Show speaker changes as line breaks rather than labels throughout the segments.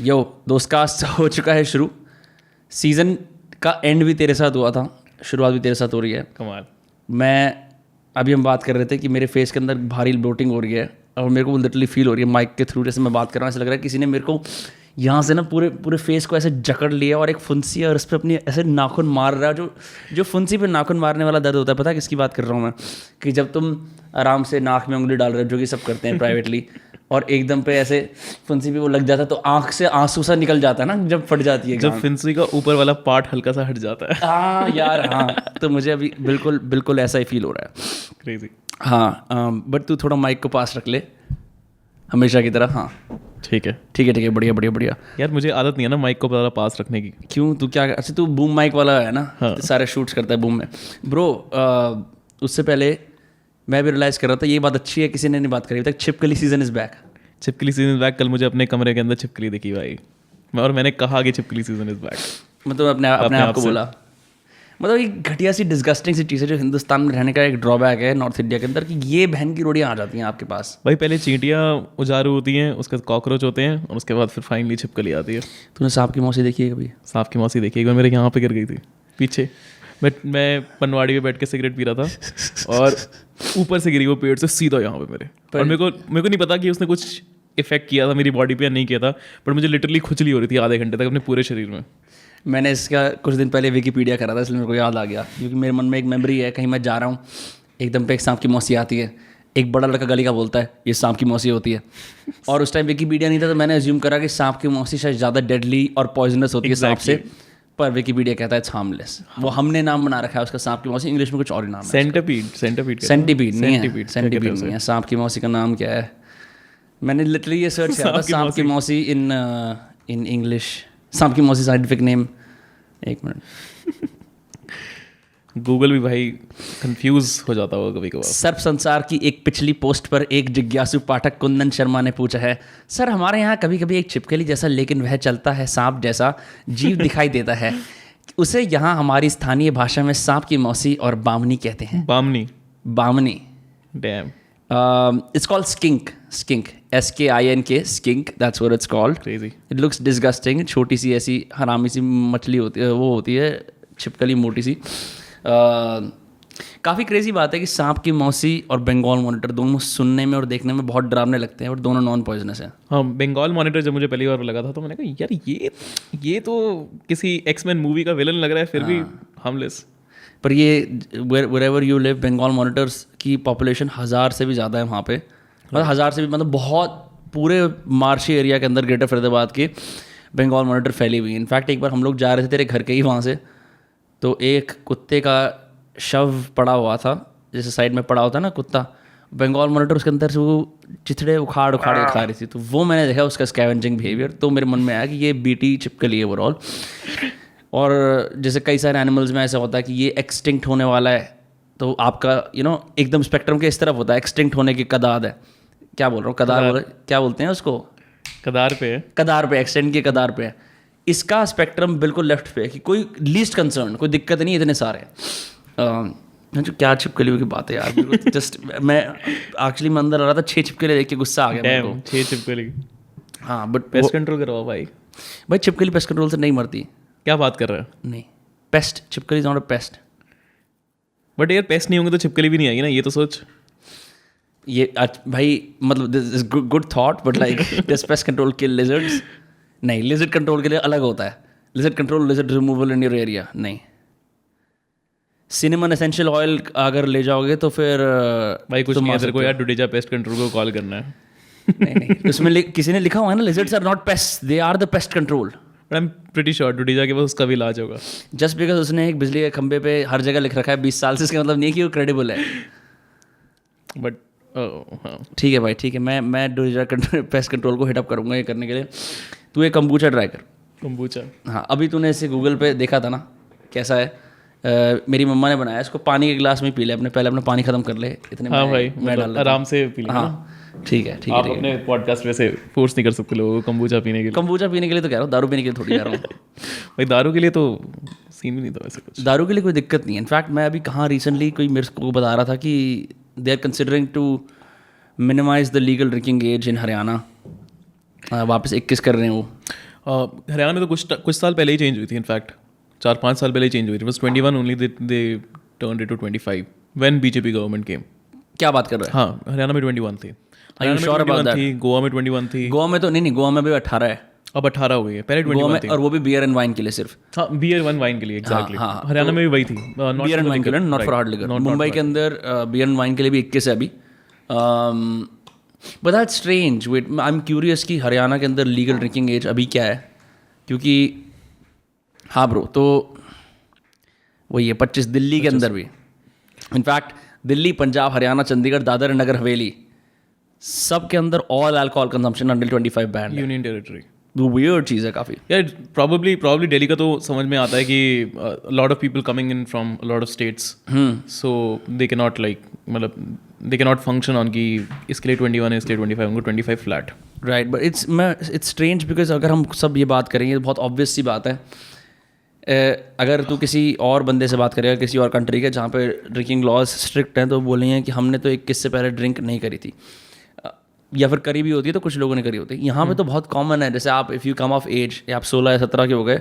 यो दोस्त कास्ट हो चुका है शुरू। सीज़न का एंड भी तेरे साथ हुआ था, शुरुआत भी तेरे साथ हो रही है।
कमाल।
अभी हम बात कर रहे थे कि मेरे फेस के अंदर भारी ब्लोटिंग हो रही है और मेरे को लिटरली फील हो रही है माइक के थ्रू, जैसे मैं बात कर रहा हूँ ऐसा लग रहा है किसी ने मेरे को यहाँ से ना पूरे पूरे फेस को ऐसे जकड़ लिया और एक फुंसी और उस पर अपनी ऐसे नाखून मार रहा है। जो फुंसी पे नाखून मारने वाला दर्द होता है, पता है किसकी बात कर रहा हूँ मैं? कि जब तुम आराम से नाक में उंगली डाल रहे हो, जो कि सब करते हैं प्राइवेटली, और एकदम पे ऐसे फुंसी पे वो लग जाता है तो आँख से आंसू सा निकल जाता है ना जब फट जाती है,
जब फुंसी का ऊपर वाला पार्ट हल्का सा हट जाता है।
हाँ यार, हाँ। तो मुझे अभी बिल्कुल बिल्कुल ऐसा ही फील हो रहा है।
क्रेजी।
हाँ, बट तू थोड़ा माइक को पास रख ले हमेशा की तरह। हाँ
ठीक है
ठीक है ठीक है, बढ़िया बढ़िया बढ़िया।
यार, मुझे आदत नहीं है ना माइक को ज़्यादा पास रखने की।
क्यों, तू क्या? अच्छा, तू बूम माइक वाला है ना?
हाँ।
तो सारे शूट्स करता है बूम में ब्रो। उससे पहले मैं भी रियलाइज़ कर रहा था, ये बात अच्छी है किसी ने नहीं बात करी अभी तक, छिपकली सीजन इज़ बैक।
छिपकली सीजन बैक। कल मुझे अपने कमरे के अंदर छिपकली दिखी भाई, और मैंने कहा कि छिपकली सीजन इज बैक।
मतलब अपने आप को बोला। मतलब एक घटिया सी डिस्गस्टिंग सी चीज़ है जो हिंदुस्तान में रहने का एक ड्रॉबैक है नॉर्थ इंडिया के अंदर, कि ये बहन की रोटियाँ आ जाती हैं आपके पास।
भाई पहले चींटियाँ उजारू होती हैं, उसके बाद कॉकरोच होते हैं, और उसके बाद फिर फाइनली छिपकली आती है।
तूने सांप की मौसी देखी है कभी?
सांप की मौसी देखी, एक बार मेरे यहाँ पे गिर गई थी पीछे। मैं पनवाड़ी में बैठ के सिगरेट पी रहा था और ऊपर से गिरी वो पेड़ से सीधा यहाँ पे मेरे। और मेरे को नहीं पता कि उसने कुछ इफेक्ट किया था मेरी बॉडी पे या नहीं किया था, पर मुझे लिटरली खुजली हो रही थी आधे घंटे तक अपने पूरे शरीर में।
मैंने इसका कुछ दिन पहले विकीपीडिया करा था, इसलिए मेरे को याद आ गया, क्योंकि मेरे मन में एक मेमोरी है। कहीं मैं जा रहा हूँ, एकदम पे एक सांप की मौसी आती है, एक बड़ा लड़का गली का बोलता है ये सांप की मौसी होती है। और उस टाइम विकीपीडिया नहीं था, तो मैंने अज्यूम करा कि सांप की मौसी शायद ज़्यादा डेडली और पॉइजनस होती है सांप से, पर विकीपीडिया कहता है इट्स हार्मलेस। वो हमने नाम बना रखा है उसका सांप की मौसी, इंग्लिश में कुछ और ही नाम है।
सेंटीपीड नहीं
है। सांप की मौसी का नाम क्या है? मैंने लिटरली ये सर्च किया था, सांप की मौसी इन इंग्लिश, सांप की मौसी साइंटिफिक नेम। एक मिनट।
गूगल भी भाई कंफ्यूज हो जाता होगा कभी कभार।
सर्प संसार की एक पिछली पोस्ट पर एक जिज्ञासु पाठक कुंदन शर्मा ने पूछा है, सर हमारे यहाँ कभी कभी एक छिपकली जैसा लेकिन वह चलता है सांप जैसा जीव दिखाई देता है, उसे यहाँ हमारी स्थानीय भाषा में सांप की मौसी और बामनी कहते हैं। Bamni
dam.
It's called skink, SKINK, skink, that's what it's called.
Crazy.
It looks disgusting. छोटी सी ऐसी हरामी सी मछली होती है, वो होती है छिपकली मोटी सी। काफ़ी क्रेजी बात है कि सांप की मौसी और बंगाल मॉनिटर दोनों सुनने में और देखने में बहुत डरावने लगते हैं, और दोनों नॉन पॉइजनस हैं।
हाँ, बंगाल मॉनिटर जब मुझे पहली बार लगा था तो मैंने कहा यार ये तो किसी एक्समैन मूवी का विलन लग रहा है, फिर भी हार्मलेस।
पर ये wherever you live, Bengal monitors की पॉपुलेशन 1000 से भी ज़्यादा है वहाँ पे। मतलब 1000 से भी, मतलब बहुत पूरे मार्शी एरिया के अंदर ग्रेटर फरीदाबाद के बंगाल मॉनिटर फैली हुई है। इनफैक्ट एक बार हम लोग जा रहे थे तेरे घर के ही वहाँ से, तो एक कुत्ते का शव पड़ा हुआ था, जैसे साइड में पड़ा होता है ना कुत्ता, बंगाल मॉनिटर उसके अंदर से वो चिथड़े उखाड़ के खा रही थी। तो वो मैंने देखा उसका स्कैवेंजिंग बिहेवियर, तो मेरे मन में आया कि ये बीटी छिपकली है ओवरऑल। और जैसे कई सारे एनिमल्स में ऐसा होता है कि ये एक्सटिंक्ट होने वाला है, तो आपका एकदम स्पेक्ट्रम के इस तरफ होता है, एक्सटिंक्ट होने की कदार है। क्या बोल रहा हूँ, कदार क्या बोलते हैं उसको? कदार पे एक्सटेंड की कदार पे है। इसका स्पेक्ट्रम बिल्कुल लेफ्ट पे है, कि कोई लीस्ट कंसर्न, कोई दिक्कत नहीं, इतने सारे जो क्या छिपकलियों की बात है यार। जस्ट मैं एक्चुअली में अंदर आ रहा था, 6 छिपकली देख के गुस्सा आ गया।
6 छिपकली।
हाँ, बट
पेस्ट कंट्रोल करवाओ भाई।
छिपकली पेस्ट कंट्रोल से नहीं मरती।
क्या बात कर रहे हो?
नहीं, पेस्ट, छिपकली is not a paste.
But यार पेस्ट नहीं होंगे तो छिपकली भी नहीं आएगी ना, ये तो सोच।
ये भाई मतलब this is good thought, but like this pest control kill lizards. नहीं, लिजर्ड कंट्रोल के लिए अलग होता है। Lizard control, lizard removal in your area. नहीं, सिनेमन एसेंशियल ऑयल अगर ले जाओगे तो फिर
भाई कुछ नहीं है, तेरे को यार डुडेजा पेस्ट कंट्रोल को कॉल करना है।
नहीं, उसमें किसी ने लिखा हुआ है ना, lizards are not pest, they are the pest control.
I am pretty sure Dudeja के पास उसका भी इलाज होगा।
जस्ट बिकॉज उसने एक बिजली के खंबे पे हर जगह लिख रखा है 20 साल से, इसका मतलब नहीं कि वो क्रेडिबल है।
बट
ठीक है भाई, ठीक है, मैं डुडेजा पेस्ट कंट्रोल को हिटअप करूँगा ये करने के लिए। तू एक कंबूचा ट्राई कर।
कंबूचा?
हाँ, अभी तूने इसे गूगल पे देखा था ना, कैसा है? मेरी मम्मा ने बनाया इसको, पानी के गिलास में पी ले पहले अपना पानी खत्म कर ले इतने।
हाँ भाई, मतलब आराम से पी ले।
हाँ ठीक है।
आप अपने पॉडकास्ट में से फोर्स नहीं कर सकते लोगों को कंबूचा पीने के लिए।
कंबूचा पीने के लिए तो कह रहा हूँ, दारू पीने के लिए थोड़ी कह रहा हूँ।
भाई दारू के लिए तो सीन भी नहीं था वैसे कुछ।
दारू के लिए कोई दिक्कत नहीं है। इनफैक्ट मैं अभी कहाँ रिसेंटली कोई मेरे को बता रहा था कि they are considering to minimize the legal drinking age in Haryana. वापस 21 कर रहे हैं वो।
हरियाणा में तो कुछ साल पहले ही चेंज हुई थी इनफैक्ट 4-5 साल पहले ही चेंज हुई थी बस 21 only they turned it to 25 when BJP government came
क्या बात कर रहे हैं?
हाँ हरियाणा में 21 थी हरियाणा
sure
में
about
21 थी गोवा में 21 थी
गोवा में तो नहीं, गोवा में भी 18 है
अब 18 हो गई है पहले
गोवा
21
में,
थी
और वो भी बियर एंड वाइन के लिए सिर्फ,
हाँ बियर वन वाइन के लिए एग्जैक्टली
हाँ,
हरियाणा में भी वही थी
बियर एंड वाइन के लिए, not for hard liquor. Mumbai के अंदर बियर एंड वाइन के लिए भी 21 है अभी। But that's strange, wait I am curious कि हरियाणा के अंदर लीगल ड्रिंकिंग एज अभी क्या है, क्योंकि हाँ ब्रो, तो वही है 25 दिल्ली के अंदर भी, इनफैक्ट दिल्ली, पंजाब, हरियाणा, चंडीगढ़, दादर एंड नगर हवेली, सब के अंदर all alcohol consumption under 25 band.
Union territory
वो वियर्ड चीज़ है काफ़ी।
यार प्रॉब्ली दिल्ली का तो समझ में आता है कि lot of people coming in from lot of states so they can not like मतलब they can not function on कि इसके लिए 21 है इसके लिए 25 उनको 25 flat
right. But it's strange because अगर हम सब ये बात करेंगे तो बहुत ऑब्वियस सी बात है, अगर तू किसी और बंदे से बात करेगा किसी और कंट्री के जहाँ पे ड्रिंकिंग लॉज स्ट्रिक्ट हैं तो बोलेंगे कि हमने तो 21 से पहले ड्रिंक नहीं करी थी, या फिर करी भी होती है तो कुछ लोगों ने करी होती है। यहाँ पे तो बहुत कॉमन है, जैसे आप if you come of age या आप 16 या 17 के हो गए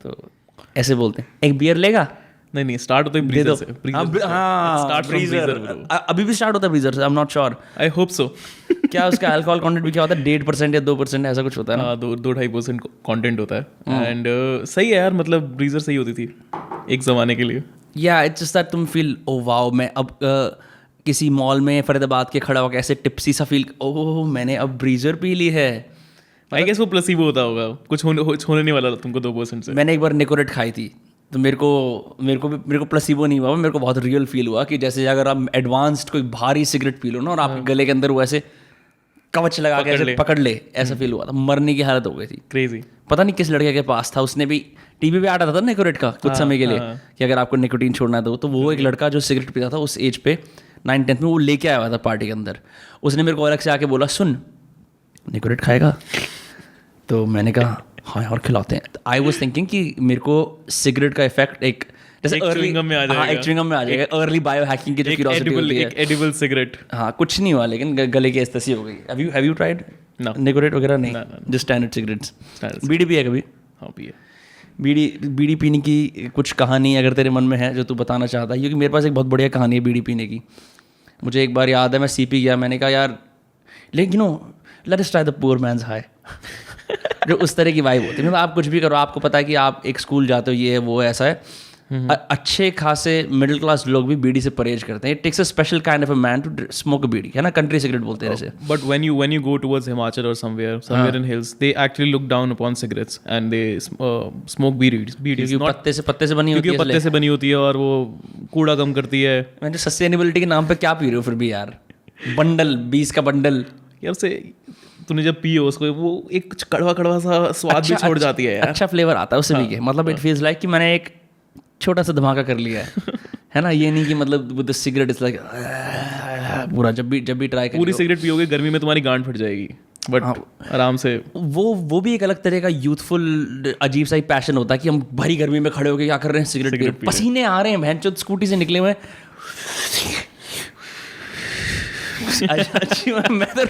तो ऐसे बोलते हैं एक बियर लेगा,
नहीं स्टार्ट होता है ब्रीजर से
अभी भी स्टार्ट होता है ब्रीजर से, I am not sure,
I hope so.
क्या उसका अल्कोहल कंटेंट भी क्या होता है 1.5% या 2% ऐसा कुछ होता है ना?
2-2.5% कंटेंट होता है एंड सही है यार, मतलब ब्रीजर सही होती थी एक ज़माने के लिए।
या इट्स जस्ट दैट तुम फील ओ वाओ, मैं अब किसी मॉल में फरीदाबाद के खड़ा होकर ऐसे टिप्सी सा फील, ओह मैंने अब ब्रीजर पी ली है।
आई गेस वो प्लेसिबो होता होगा, कुछ होने नहीं वाला तुमको 2% से।
मैंने एक बार निकोरेट खाई थी तो मेरे को प्लेसिबो नहीं हुआ, मेरे को बहुत रियल फील हुआ कि जैसे अगर आप एडवांस्ड कोई भारी सिगरेट पी लो ना और आपके गले के अंदर वो ऐसे कवच लगा के ऐसे पकड़ ले, ऐसा फील हुआ था, मरने की हालत हो गई थी।
क्रेजी।
पता नहीं किस लड़के के पास था, उसने भी टीवी पे आ रहा था निकोरेट का कुछ समय के लिए कि अगर आपको निकोटीन छोड़ना है तो वो एक लड़का जो सिगरेट पीता था उस एज पे 9-10 में वो लेके आया हुआ था पार्टी के अंदर, उसने मेरे को अलग से आके बोला सुन निकोरेट खाएगा, तो मैंने कहा हाँ यार खिलाते हैं। आई वॉज थिंकिंग कि मेरे को सिगरेट का इफेक्ट एक जैसे
च्युइंगम में आ जाएगा,
एक च्युइंगम में आ जाएगा, अर्ली बायो हैकिंग की जो क्यूरियोसिटी होती है,
एक एडिबल सिगरेट।
हाँ कुछ नहीं हुआ लेकिन गले की एस्तसी हो गई। हैव यू ट्राइड निकोरेट वगैरह? नहीं, जस्ट स्टैंडर्ड सिगरेट्स। बीड़ी भी है कभी?
हाँ पिए।
बीड़ी पीने की कुछ कहानी अगर तेरे मन में है जो तू बताना चाहता है, क्योंकि मेरे पास एक बहुत बढ़िया कहानी है बीड़ी पीने की। मुझे एक बार याद है मैं सीपी गया, मैंने कहा यार लेकिन let us try the poor man's high जो उस तरह की वाइब होती है। मतलब आप कुछ भी करो, आपको पता है कि आप एक स्कूल जाते हो, ये है वो ऐसा है। अच्छे खासे मिडिल क्लास लोग भी बीड़ी से परहेज करते हैं। It takes a special kind of a man to smoke a bidi, है ना, कंट्री सिगरेट बोलते हैं जैसे।
But when you go towards Himachal और somewhere in hills, they actually look down upon cigarettes and they smoke bidis
पत्ते से बनी होती है,
क्योंकि पत्ते से बनी होती है और वो कूड़ा कम करती है।
मैंने सस्टेनेबिलिटी के नाम पे क्या पी रहे हो फिर भी यार, बंडल 20 का बंडल
यार से तूने जब पियो उसको वो एक कड़वा सा स्वाद भी छोड़ जाती है यार,
अच्छा फ्लेवर आता है उससे भी के, मतलब इट फील्स लाइक कि मैंने एक छोटा सा धमाका कर लिया है ना। ये नहीं कि मतलब with the cigarette it's like पूरा जब भी ट्राई कर
पूरी सिगरेट पियोगे गर्मी में तुम्हारी गांड फट जाएगी, बट आराम से
वो भी एक अलग तरह का यूथफुल अजीब सा ही पैशन होता है कि हम भरी गर्मी में खड़े होकर क्या कर रहे हैं, सिगरेट पसीने आ रहे हैं, भैंचोद स्कूटी से निकले हुए अच्छी मैं तो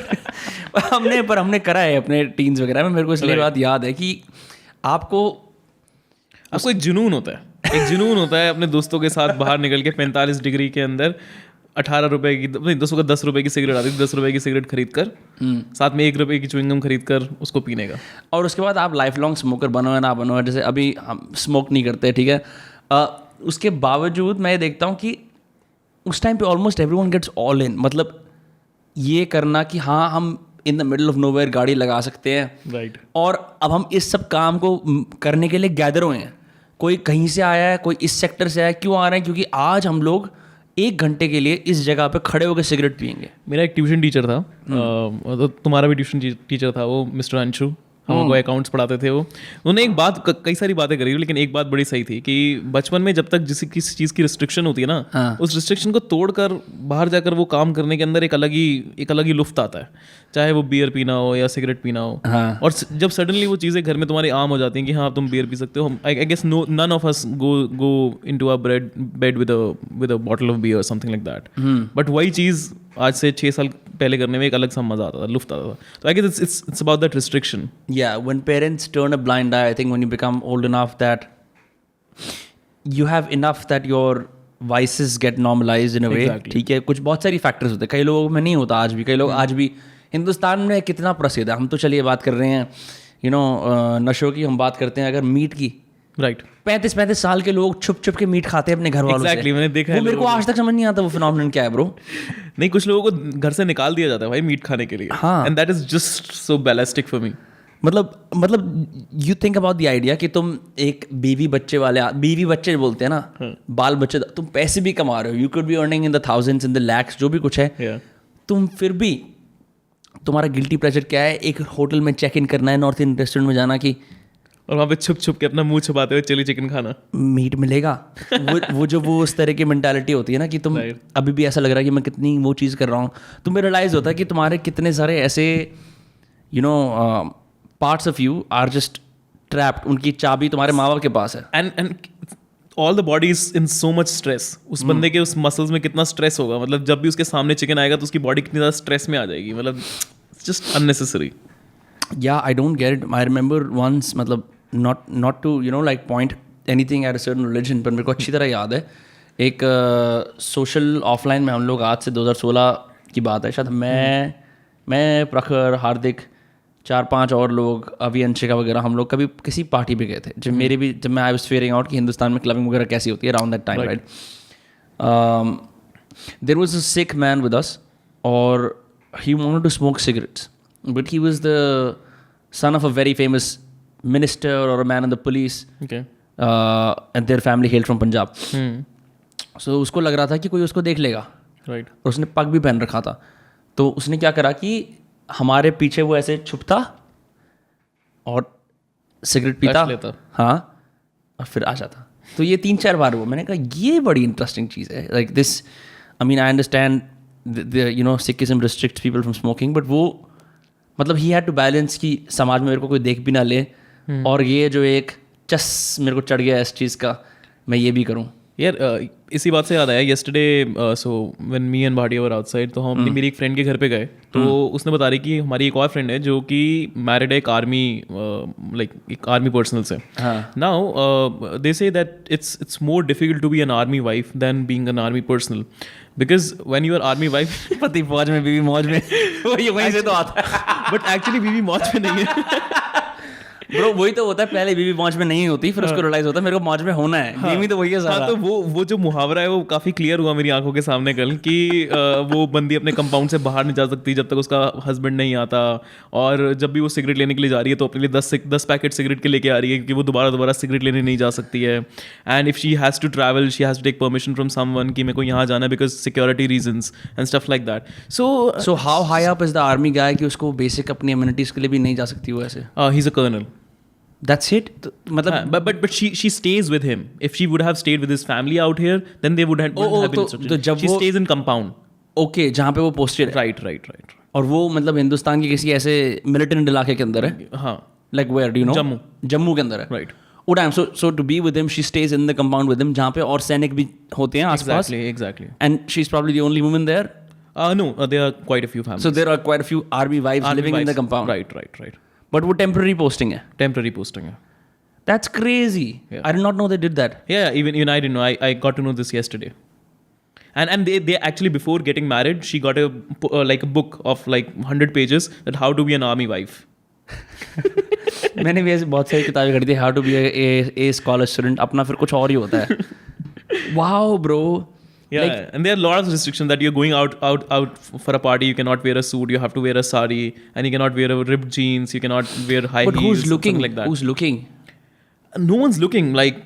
हमने करा है अपने टीन्स वगैरह में। मेरे को इसलिए बात याद है कि आपको
एक जुनून होता है, अपने दोस्तों के साथ बाहर निकल के 45 डिग्री के अंदर 18 रुपए की, नहीं 10 रुपए की सिगरेट आती थी, 10 रुपए की सिगरेट खरीद कर साथ में 1 रुपए की च्युइंगम खरीद कर उसको पीने का।
और उसके बाद आप लाइफ लॉन्ग स्मोकर बनो या ना बनो, जैसे अभी हम स्मोक नहीं करते, ठीक है, उसके बावजूद मैं ये देखता हूँ कि उस टाइम पे almost everyone gets all in, मतलब ये करना कि हाँ हम in the middle of nowhere गाड़ी लगा सकते हैं,
राइट।
और अब हम इस सब काम को करने के लिए गैदर हुए हैं। कोई कहीं से आया है, कोई इस सेक्टर से आया है, क्यों आ रहे हैं? क्योंकि आज हम लोग 1 घंटे के लिए इस जगह पे खड़े होकर सिगरेट पियेंगे।
मेरा एक ट्यूशन टीचर था, तो तुम्हारा भी ट्यूशन टीचर था वो, मिस्टर अंशु, हमको अकाउंट्स पढ़ाते थे वो। उन्होंने एक बात, कई सारी बातें करी लेकिन एक बात बड़ी सही थी कि बचपन में जब तक किसी चीज़ की रिस्ट्रिक्शन होती है ना, उस रिस्ट्रिक्शन को तोड़कर बाहर जाकर वो काम करने के अंदर एक अलग ही लुफ्त आता है, चाहे वो बियर पीना हो या सिगरेट पीना हो। और जब सडनली वो चीज़ें घर में तुम्हारी आम हो जाती हैं कि हाँ तुम बियर पी सकते हो, I guess none of us go into a bed with a bottle of beer something like that. But वही चीज़ आज से 6 साल पहले करने में एक अलग सा मजा आता था, लुफ्त आता था. तो I guess it's about that restriction.
Yeah, when parents turn a blind eye, I think when you become old enough that you have enough that your vices get normalized in a way.
Exactly.
ठीक है, कुछ बहुत सारी factors होते हैं, कई लोगों में नहीं होता आज भी, कई लोग आज भी हिंदुस्तान में कितना प्रसिद्ध है. हम तो चलिए बात कर रहे हैं नशों की, हम बात करते हैं अगर मीट की.
राइट.
35 साल के लोग छुप छुप के मीट खाते हैं अपने घर वालों
Exactly, मैंने देखा है
वो मेरे को आज तक समझ नहीं आता वो फिनोमेनन क्या है ब्रो.
नहीं, कुछ लोगों को घर से निकाल दिया जाता है भाई मीट खाने के लिए.
हाँ.
And that is just so ballistic for me.
मतलब you think about the idea कि तुम एक बीवी बच्चे बोलते हैं ना, बाल बच्चे, तुम पैसे भी कमा रहे हो, you could be earning in the thousands in the lakhs, जो भी कुछ है, तुम फिर भी तुम्हारा गिल्टी प्लेजर क्या है, एक होटल में चेक इन करना है, नॉर्थ इंडियन रेस्टोरेंट में जाना कि
और वहाँ पे छुप छुप के अपना मुंह छुपाते हुए चिली चिकन खाना,
मीट मिलेगा. वो उस तरह की मेंटालिटी होती है ना कि तुम अभी भी ऐसा लग रहा है कि मैं कितनी वो चीज़ कर रहा हूँ. तुम्हें रियलाइज होता है कि तुम्हारे कितने सारे ऐसे parts of you are just trapped. उनकी चाबी तुम्हारे माँ बाप के पास है.
And all the body is in so much stress. उस बंदे के उस मसल्स में कितना स्ट्रेस होगा, मतलब जब भी उसके सामने चिकन आएगा तो उसकी बॉडी कितनी ज़्यादा स्ट्रेस में आ जाएगी, मतलब just unnecessary.
Yeah, I don't get it. I remember once, मतलब not to like point anything at a certain religion, पर मेरे को अच्छी तरह याद है एक सोशल ऑफलाइन में हम लोग आज से 2016 की बात है शायद, मैं प्रखर, हार्दिक, 4-5 और लोग, अभी अंशिका वगैरह, हम लोग कभी किसी पार्टी पे गए थे जब मैं आई वाज फिगरिंग आउट कि हिंदुस्तान में क्लबिंग वगैरह कैसी होती है around that time, right. There was a sick man with us और he wanted to smoke cigarettes, but he was the son of a very famous minister or a man in the police.
Okay.
And their family hailed from Punjab. So उसको लग रहा था कि कोई उसको देख लेगा.
Right.
और उसने पग भी पहन रखा था. तो उसने क्या करा कि हमारे पीछे वो ऐसे छुपता और सिगरेट पीता.
लेता.
हाँ, और फिर आ जाता. तो ये 3-4 बार हुआ. मैंने कहा ये बड़ी इंटरेस्टिंग चीज़ है. Like this, I mean I understand Sikhism restricts people from smoking, but वो मतलब he had to balance कि समाज में मेरे को कोई देख भी ना ले, और ये जो एक चस मेरे को चढ़ गया इस चीज़ का, मैं ये भी करूँ.
यार इसी बात से याद आया, yesterday so when me and Bhatia were outside, तो हम मेरी एक फ्रेंड के घर पे गए, तो उसने बता रही कि हमारी एक और फ्रेंड है जो कि मैरिड है एक आर्मी, लाइक एक आर्मी पर्सनल से. Now they say that it's more difficult to be an army wife than being an army personnel, because when you are army wife
पति फौज में बीवी मौज में वहीं से तो आता है.
बट एक्चुअली बीवी मौज में नहीं है
ब्रो. वही तो होता है, पहले बीवी मौज में नहीं होती, फिर उसको रियलाइज होता है मेरे को मौज में होना है. बीवी तो वही है सारा.
तो वो जो मुहावरा है वो काफ़ी क्लियर हुआ मेरी आंखों के सामने कल कि वो बंदी अपने कंपाउंड से बाहर नहीं जा सकती जब तक उसका हस्बैंड नहीं आता, और जब भी वो सिगरेट लेने के लिए जा रही है तो अपने लिए 10 पैकेट सिगरेट के लेके आ रही है क्योंकि वो दोबारा सिगरेट लेने नहीं जा सकती है. And if she has to travel she has to take permission from someone कि मेरे को यहाँ जाना है because security reasons and stuff like that. So
how high up is the army guy कि उसको बेसिक अपनी अम्यूनिटीज के लिए भी नहीं जा सकती वो ऐसे.
He is a colonel.
That's it. मतलब
but she stays with him. If she would have stayed with his family out here, then they would have been instructed. She stays in compound.
Okay, जहाँ पे वो posted है.
Right.
और वो मतलब हिंदुस्तान के किसी ऐसे militant इलाके के अंदर है.
हाँ.
Like where do you know? Jammu के अंदर है.
Right.
Oh damn. So to be with him, she stays in the compound with him, जहाँ पे और सैनिक भी होते हैं आसपास.
Exactly.
And she's probably the only woman there.
No, there are quite a few families.
So there are quite a few army wives living in the compound.
Right.
But वो temporary posting है.
Temporary posting है.
That's crazy.
Yeah.
I did not know they did that.
Yeah, even I didn't know. I got to know this yesterday. And they actually before getting married, she got like a book of like 100 pages that how to be an army wife.
मैंने भी ऐसे बहुत सारी किताबें खरीदी, how to be a scholar student. अपना फिर कुछ और ही होता है. Wow, bro.
Yeah, and there are a lot of restrictions that you're going out for a party. You cannot wear a suit. You have to wear a sari, and you cannot wear a ripped jeans. You cannot wear high heels.
But who's looking?
Something like that.
Who's looking?
No one's looking. Like,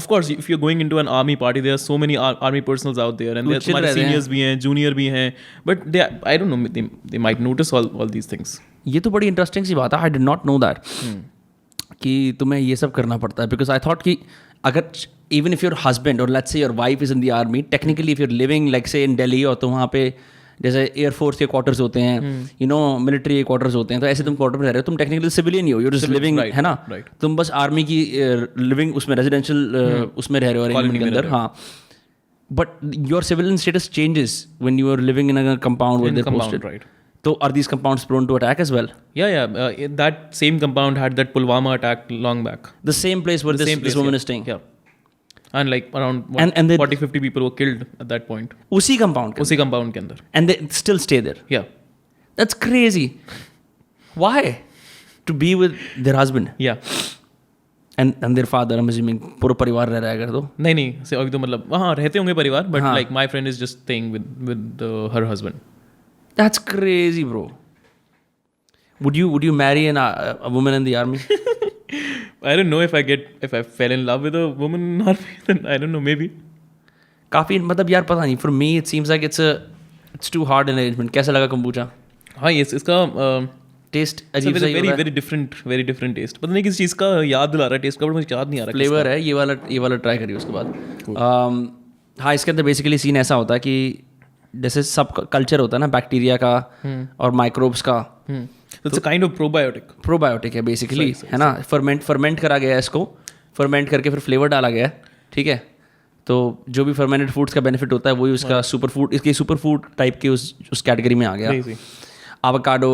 of course, if you're going into an army party, there are so many army personals out there, and there are seniors bhi hain, junior bhi hain. But I don't know. They might notice all these things.
ये तो बड़ी interesting सी बात है. I did not know that. कि तुम्हें ये सब करना पड़ता है. Because I thought कि अगर even if your husband or let's say your wife is in the army, technically if you're living like say in Delhi और तो वहाँ पे जैसे एयरफोर्स के क्वार्टर्स होते हैं, मिलिट्री क्वार्टर्स होते हैं, तो ऐसे तुम क्वार्टर में रह रहे हो, तुम टेक्निकली सिविलियन ही हो, यूर जस्ट लिविंग, है ना. तुम बस आर्मी की लिविंग उसमें रेजिडेंशियल उसमें रह रहे हो अरेंजमेंट के अंदर. हाँ. But your civilian status changes when you are living in a compound where
In
they're
compound,
posted.
right.
So are these compounds prone to attack as well?
Yeah. That same compound had that Pulwama attack long back.
The same place where
The same
this
place,
woman
yeah.
is staying?
Yeah. And like around
And they-
40-50 people were killed at that point.
उसी compound के
उसी compound के अंदर.
and they still stay there.
Yeah.
That's crazy. Why? To be with their husband
Yeah.
and their father, I'm assuming पूरा परिवार रह रहा है अगर तो.
नहीं से अभी तो मतलब वहाँ रहते होंगे परिवार बट
हाँ.
Like my friend is just staying with her husband.
That's crazy, bro. Would you marry a woman in the army?
I don't know if I fell in love with a woman in army, then I don't know, maybe.
काफी मतलब यार पता नहीं. For me it seems like it's too hard an arrangement. कैसा लगा kombucha?
हाँ ये इसका
टेस्ट अजीब सा ही
वेरी
होगा.
Very different taste. पता नहीं किस चीज़ का याद दिला रहा है टेस्ट का, बट मुझे याद नहीं आ रहा.
फ्लेवर है ये वाला ट्राई करिए उसके बाद. हाँ इसके अंदर बेसिकली सीन ऐसा होता है कि जैसे सब कल्चर होता है ना बैक्टीरिया का और माइक्रोब्स का.
It's a kind of
probiotic है बेसिकली, है ना. फर्मेंट करा गया है इसको. फर्मेंट करके फिर फ्लेवर डाला गया है. ठीक है. तो जो भी फर्मेंटेड फूड्स का बेनिफिट होता है वही उसका सुपर फूड, इसके सुपर फूड टाइप के उस कैटेगरी में आ गया. आवोकाडो,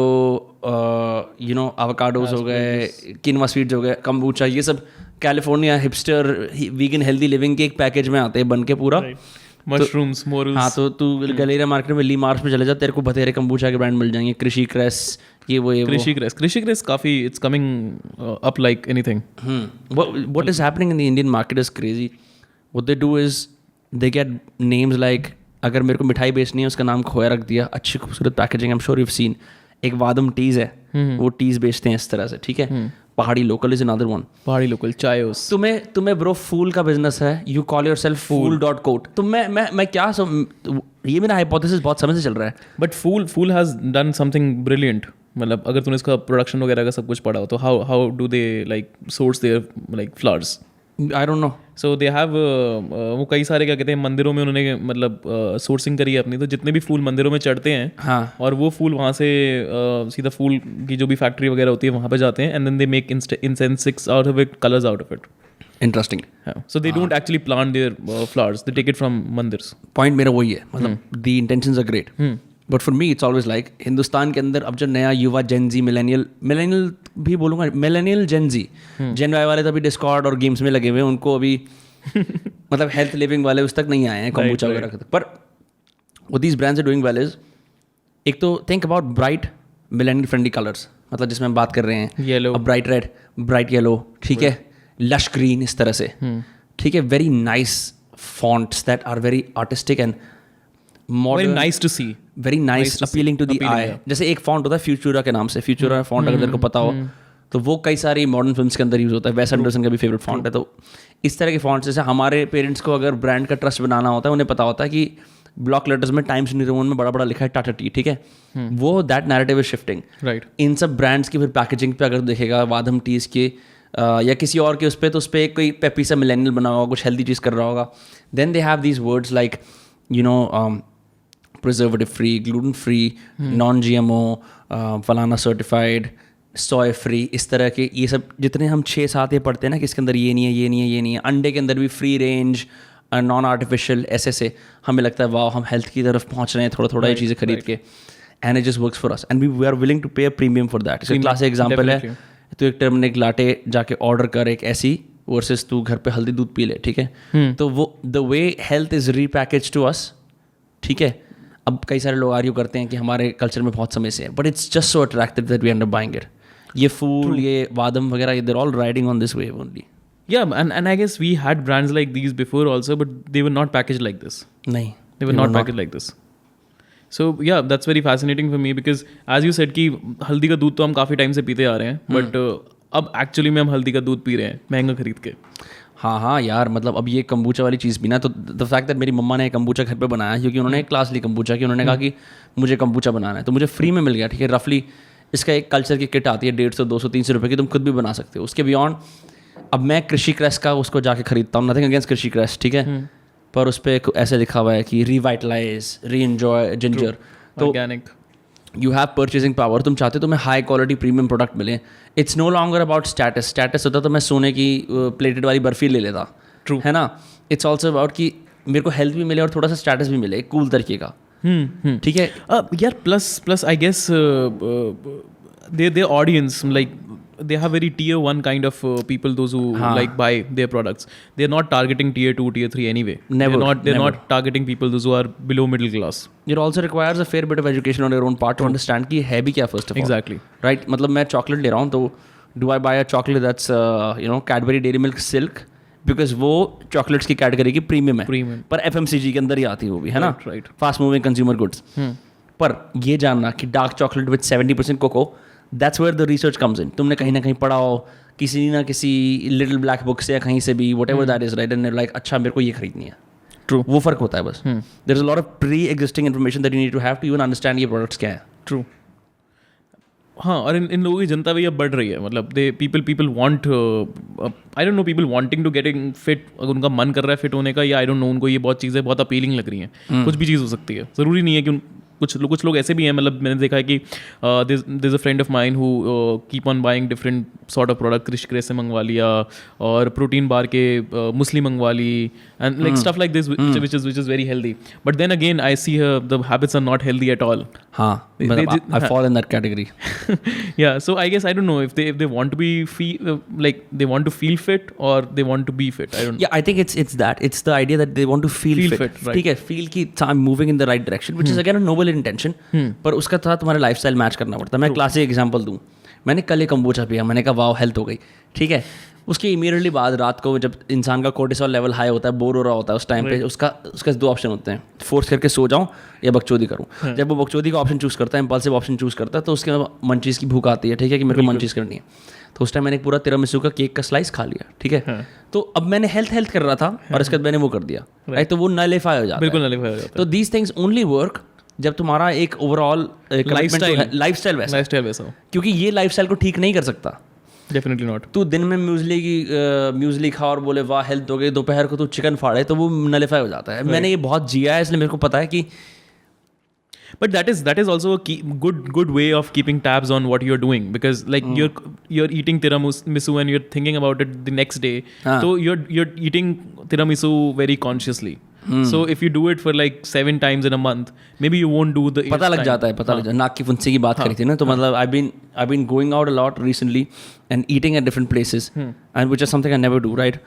आवोकाडोज हो गए, किनवा स्वीट्स हो गए, कम्बूचा, ये सब California hipster vegan healthy living के एक पैकेज में आते हैं बन के पूरा.
Mushrooms morals.
हाँ तो तू गलेरिया मार्केट में ली मार्च में चले जा, तेरे को बतेरे कम्बूचा के ब्रांड मिल जाएंगे. कृषि क्रेस
कृषि क्रेस काफ़ी it's coming up like anything.
What is happening in the Indian market is crazy. What they do is they get names like, अगर मेरे को मिठाई बेचनी है उसका नाम खोया रख दिया, अच्छी खूबसूरत packaging. I am sure you have seen. एक वादम टीज है, वो टीज बेचते हैं इस तरह से. ठीक है. पहाड़ी लोकल इज अनदर वन.
पहाड़ी लोकल चायोस.
तुम्हें ब्रो फूल का बिजनेस है, you call your self fool.coat. तो मैं क्या ये मेरा हाइपोथेसिस बहुत समय से चल रहा है.
But Phool has done something brilliant. मतलब अगर तूने इसका प्रोडक्शन वगैरह का सब कुछ पढ़ा हो तो how do they like source there like flowers.
I don't know.
So they have वो कई सारे क्या कहते हैं मंदिरों में उन्होंने मतलब सोर्सिंग करी है अपनी. तो जितने भी फूल मंदिरों में चढ़ते हैं,
हाँ,
और वो फूल वहाँ से सीधा फूल की जो भी फैक्ट्री वगैरह होती है वहाँ पे जाते हैं. And then they make incense out of it, colours out of it.
Interesting.
So they don't actually plant their flowers, they take it from मंदिर्स.
पॉइंट मेरा वही है. मतलब the intentions are great, but for me it's always like Hindustan के अंदर अब जो नया युवा जेनजी मिलेनियल भी बोलूँगा, मिलेनियल जेनजी, जेन वाई वाले तो अभी डिस्कॉर्ड और गेम्स में लगे हुए हैं. उनको अभी मतलब हेल्थ लिविंग वाले उस तक नहीं आए हैं कम्बूचा वगैरह तक. पर वो these brands are doing well is, एक तो think about bright millennial friendly colours, मतलब जिसमें हम बात कर रहे हैं
yellow,
bright red, bright yellow, ठीक है, लश ग्रीन, इस तरह से. ठीक है. Very nice fonts that are very artistic and
very nice to see,
very nice, appealing to the eye. जैसे एक फॉन्ट होता है फ्यूचुरा के नाम से, फ्यूचुरा फॉन्ट अगर तेरे को पता हो तो वो कई सारी मॉडर्न फिल्म्स के अंदर यूज होता है. वेस एंडरसन का भी फेवरेट फॉन्ट है. तो इस तरह के फॉन्ट्स, जैसे हमारे पेरेंट्स को अगर ब्रांड का ट्रस्ट बनाना होता है, उन्हें पता होता है कि ब्लॉक लेटर्स में टाइम्स न्यू रोमन में बड़ा बड़ा लिखा है टाटा टी. ठीक है. वो that narrative is shifting.
Right.
इन सब ब्रांड्स की फिर पैकेजिंग पे अगर देखेगा वादम टीज के या किसी और के उस पर, तो उस पर कोई पेपी सा मिलेनियल बना होगा, कुछ हेल्दी चीज़ कर रहा होगा. Then they have these words like preservative free, gluten free, non GMO, फलाना सर्टिफाइड, सोय फ्री, इस तरह के ये सब जितने हम 6-7 ये पढ़ते हैं ना कि इसके अंदर ये नहीं है, ये नहीं है, ये नहीं है. अंडे के अंदर भी फ्री रेंज, नॉन आर्टिफिशियल, ऐसे हमें लगता है वाह हम हेल्थ की तरफ पहुंच रहे हैं थोड़ा थोड़ा ये चीज़ें खरीद के. And it just works for us and we are willing to pay a premium for that. इसका क्लासिक एग्जाम्पल है, तो एक टर्मरिक लाटे जाके ऑर्डर कर एक ऐसी, वर्सेस तू घर पे हल्दी दूध पी ले. ठीक है. तो वो the way health is repackage to us. ठीक है. अब कई सारे लोग आर्ग्यू करते हैं कि हमारे कल्चर में बहुत समय से है, but it's just so attractive that we end up buying it. ये फूल, ये वादम वगैरह, they're all riding on this wave only.
Yeah, and I guess we had brands like these before also, but they were not packaged like this.
नहीं,
they were not packaged like this. So yeah, that's very fascinating for me because as you said कि हल्दी का दूध तो हम काफ़ी time से पीते आ रहे हैं, but अब एक्चुअली में हम हल्दी का दूध पी रहे हैं महंगा खरीद के.
हाँ यार, मतलब अब ये कम्बूचा वाली चीज़ पीना, तो द फैक्ट दैट मेरी मम्मा ने कम्बूचा घर पे बनाया क्योंकि उन्होंने एक क्लास ली कम्बूचा की. उन्होंने कहा कि मुझे कम्बूचा बनाना है, तो मुझे फ्री में मिल गया. ठीक है. रफली इसका एक कल्चर की किट आती है 150, 200, 300 रुपये की, तुम खुद भी बना सकते हो. उसके बियॉन्ड अब मैं कृषि क्रेस का उसको जाके खरीदता हूँ, नथिंग अगेंस्ट कृषि क्रेस. ठीक है. पर उस पर ऐसे लिखा हुआ है कि रिवाइटलाइज, री एन्जॉय जिंजर. तो
organic,
you have purchasing power. तुम चाहते हो तुम्हें हाई क्वालिटी प्रीमियम प्रोडक्ट मिले. It's no longer about status होता तो मैं सोने की प्लेटेड वाली बर्फी ले लेता.
True.
है ना. इट्स ऑल्सो अबाउट कि मेरे को हेल्थ भी मिले और थोड़ा सा स्टेटस भी मिले, एक कूल तरीके का, ठीक है।
यार plus I guess their audience, like they have very tier 1 kind of people, those who like buy their products. They're not targeting tier 2, tier 3 anyway.
Never,
they're not targeting people those who are below middle class.
It also requires a fair bit of education on your own part to understand कि है भी क्या first of all.
Exactly.
Right, मतलब मैं chocolate ले रहा हूँ तो do I buy a chocolate that's Cadbury Dairy Milk Silk because वो chocolates की category की premium है, पर FMCG के अंदर ही आती है वो भी, है ना,
right.
fast moving consumer goods. पर ये जानना कि dark chocolate with 70% cocoa, that's where the research comes in. तुमने कहीं ना कहीं पढ़ा हो किसी ना किसी लिटिल ब्लैक बुक से या कहीं से भी, whatever that is, right, and like अच्छा मेरे को ये खरीदनी है।
ट्रू,
वो फर्क होता है बस। There is a lot of pre existing information that you need to have to even understand ये प्रोडक्ट्स क्या है।
ट्रू। हाँ, और इन लोगों की जनता भी अब बढ़ रही है, मतलब they people want, I don't know, people wanting to getting fit, अगर उनका मन कर रहा है फिट होने का, या आई डोंट नो, उनको ये बहुत चीज़ें बहुत अपीलिंग लग रही हैं। कुछ भी चीज़ हो सकती है, ज़रूरी नहीं है कि कुछ लोग ऐसे भी हैं, मतलब मैंने देखा है कि there is a friend of mine who keep on buying different sort of product, क्रिश से मंगवा लिया, और प्रोटीन बार के मुस्ली मंगवा ली, and like stuff like this which is very healthy, but then again I see the habits are not healthy at all.
I fall in that category.
Yeah, so I guess I don't know if they want to be like they want to feel fit or they want to be fit. I don't know.
Yeah, I think it's that. It's the idea that they want to feel fit.
Right.
ठीक है, feel कि I'm moving in the right direction, which is again a noble intention. पर उसका साथ तुम्हारा lifestyle match करना पड़ता है. मैं क्लासिक एग्जांपल दूं, मैंने कल एक कंबोचा पिया, मैंने कहा वाओ हेल्थ हो गई, ठीक है. उसके इमीडिएटली बाद रात को जब इंसान का कोर्टिसोल लेवल हाई होता है, बोर हो रहा होता है उस टाइम पे, उसका दो ऑप्शन होते हैं, फोर्स करके सो जाऊं या बकचोदी करूं. जब वो बकचोदी का ऑप्शन चूज़ करता है, इम्पल्सिव ऑप्शन चूज़ करता है, तो उसके मंचीज़ की भूख आती है, ठीक है, कि मेरे को मंचीज़ करनी है. तो उस टाइम मैंने पूरा तिरामिसू का केक का स्लाइस खा लिया, ठीक है. तो अब मैंने हेल्थ कर रहा था और इसके बाद मैंने वो कर दिया, राइट. तो वो नलिफाई हो जाता है,
बिल्कुल नलिफाई हो जाता है.
तो दीज थिंग्स ओनली वर्क जब तुम्हारा एक ओवरऑल लाइफस्टाइल वैसा हो, क्योंकि ये लाइफस्टाइल को ठीक नहीं कर सकता.
Definitely not.
तू दिन में म्यूजली खा और बोले वाह हेल्थ हो गई, दोपहर को तू चिकन फाड़े, तो वो नलिफाई हो जाता है. मैंने ये बहुत जिया है, इसलिए मेरे को पता है कि
but that is also a good way of keeping tabs on what you're doing, because like you're eating tiramisu and you're thinking about it the next day. So you're eating tiramisu very consciously. So if you do it for like 7 times in a month, maybe you won't do the
पता लग जाता है, पता लग जाता है. नाक की फुंसी की बात करी थी ना, तो मतलब I've been going out a lot recently and eating at different places, and which is something I never do, right?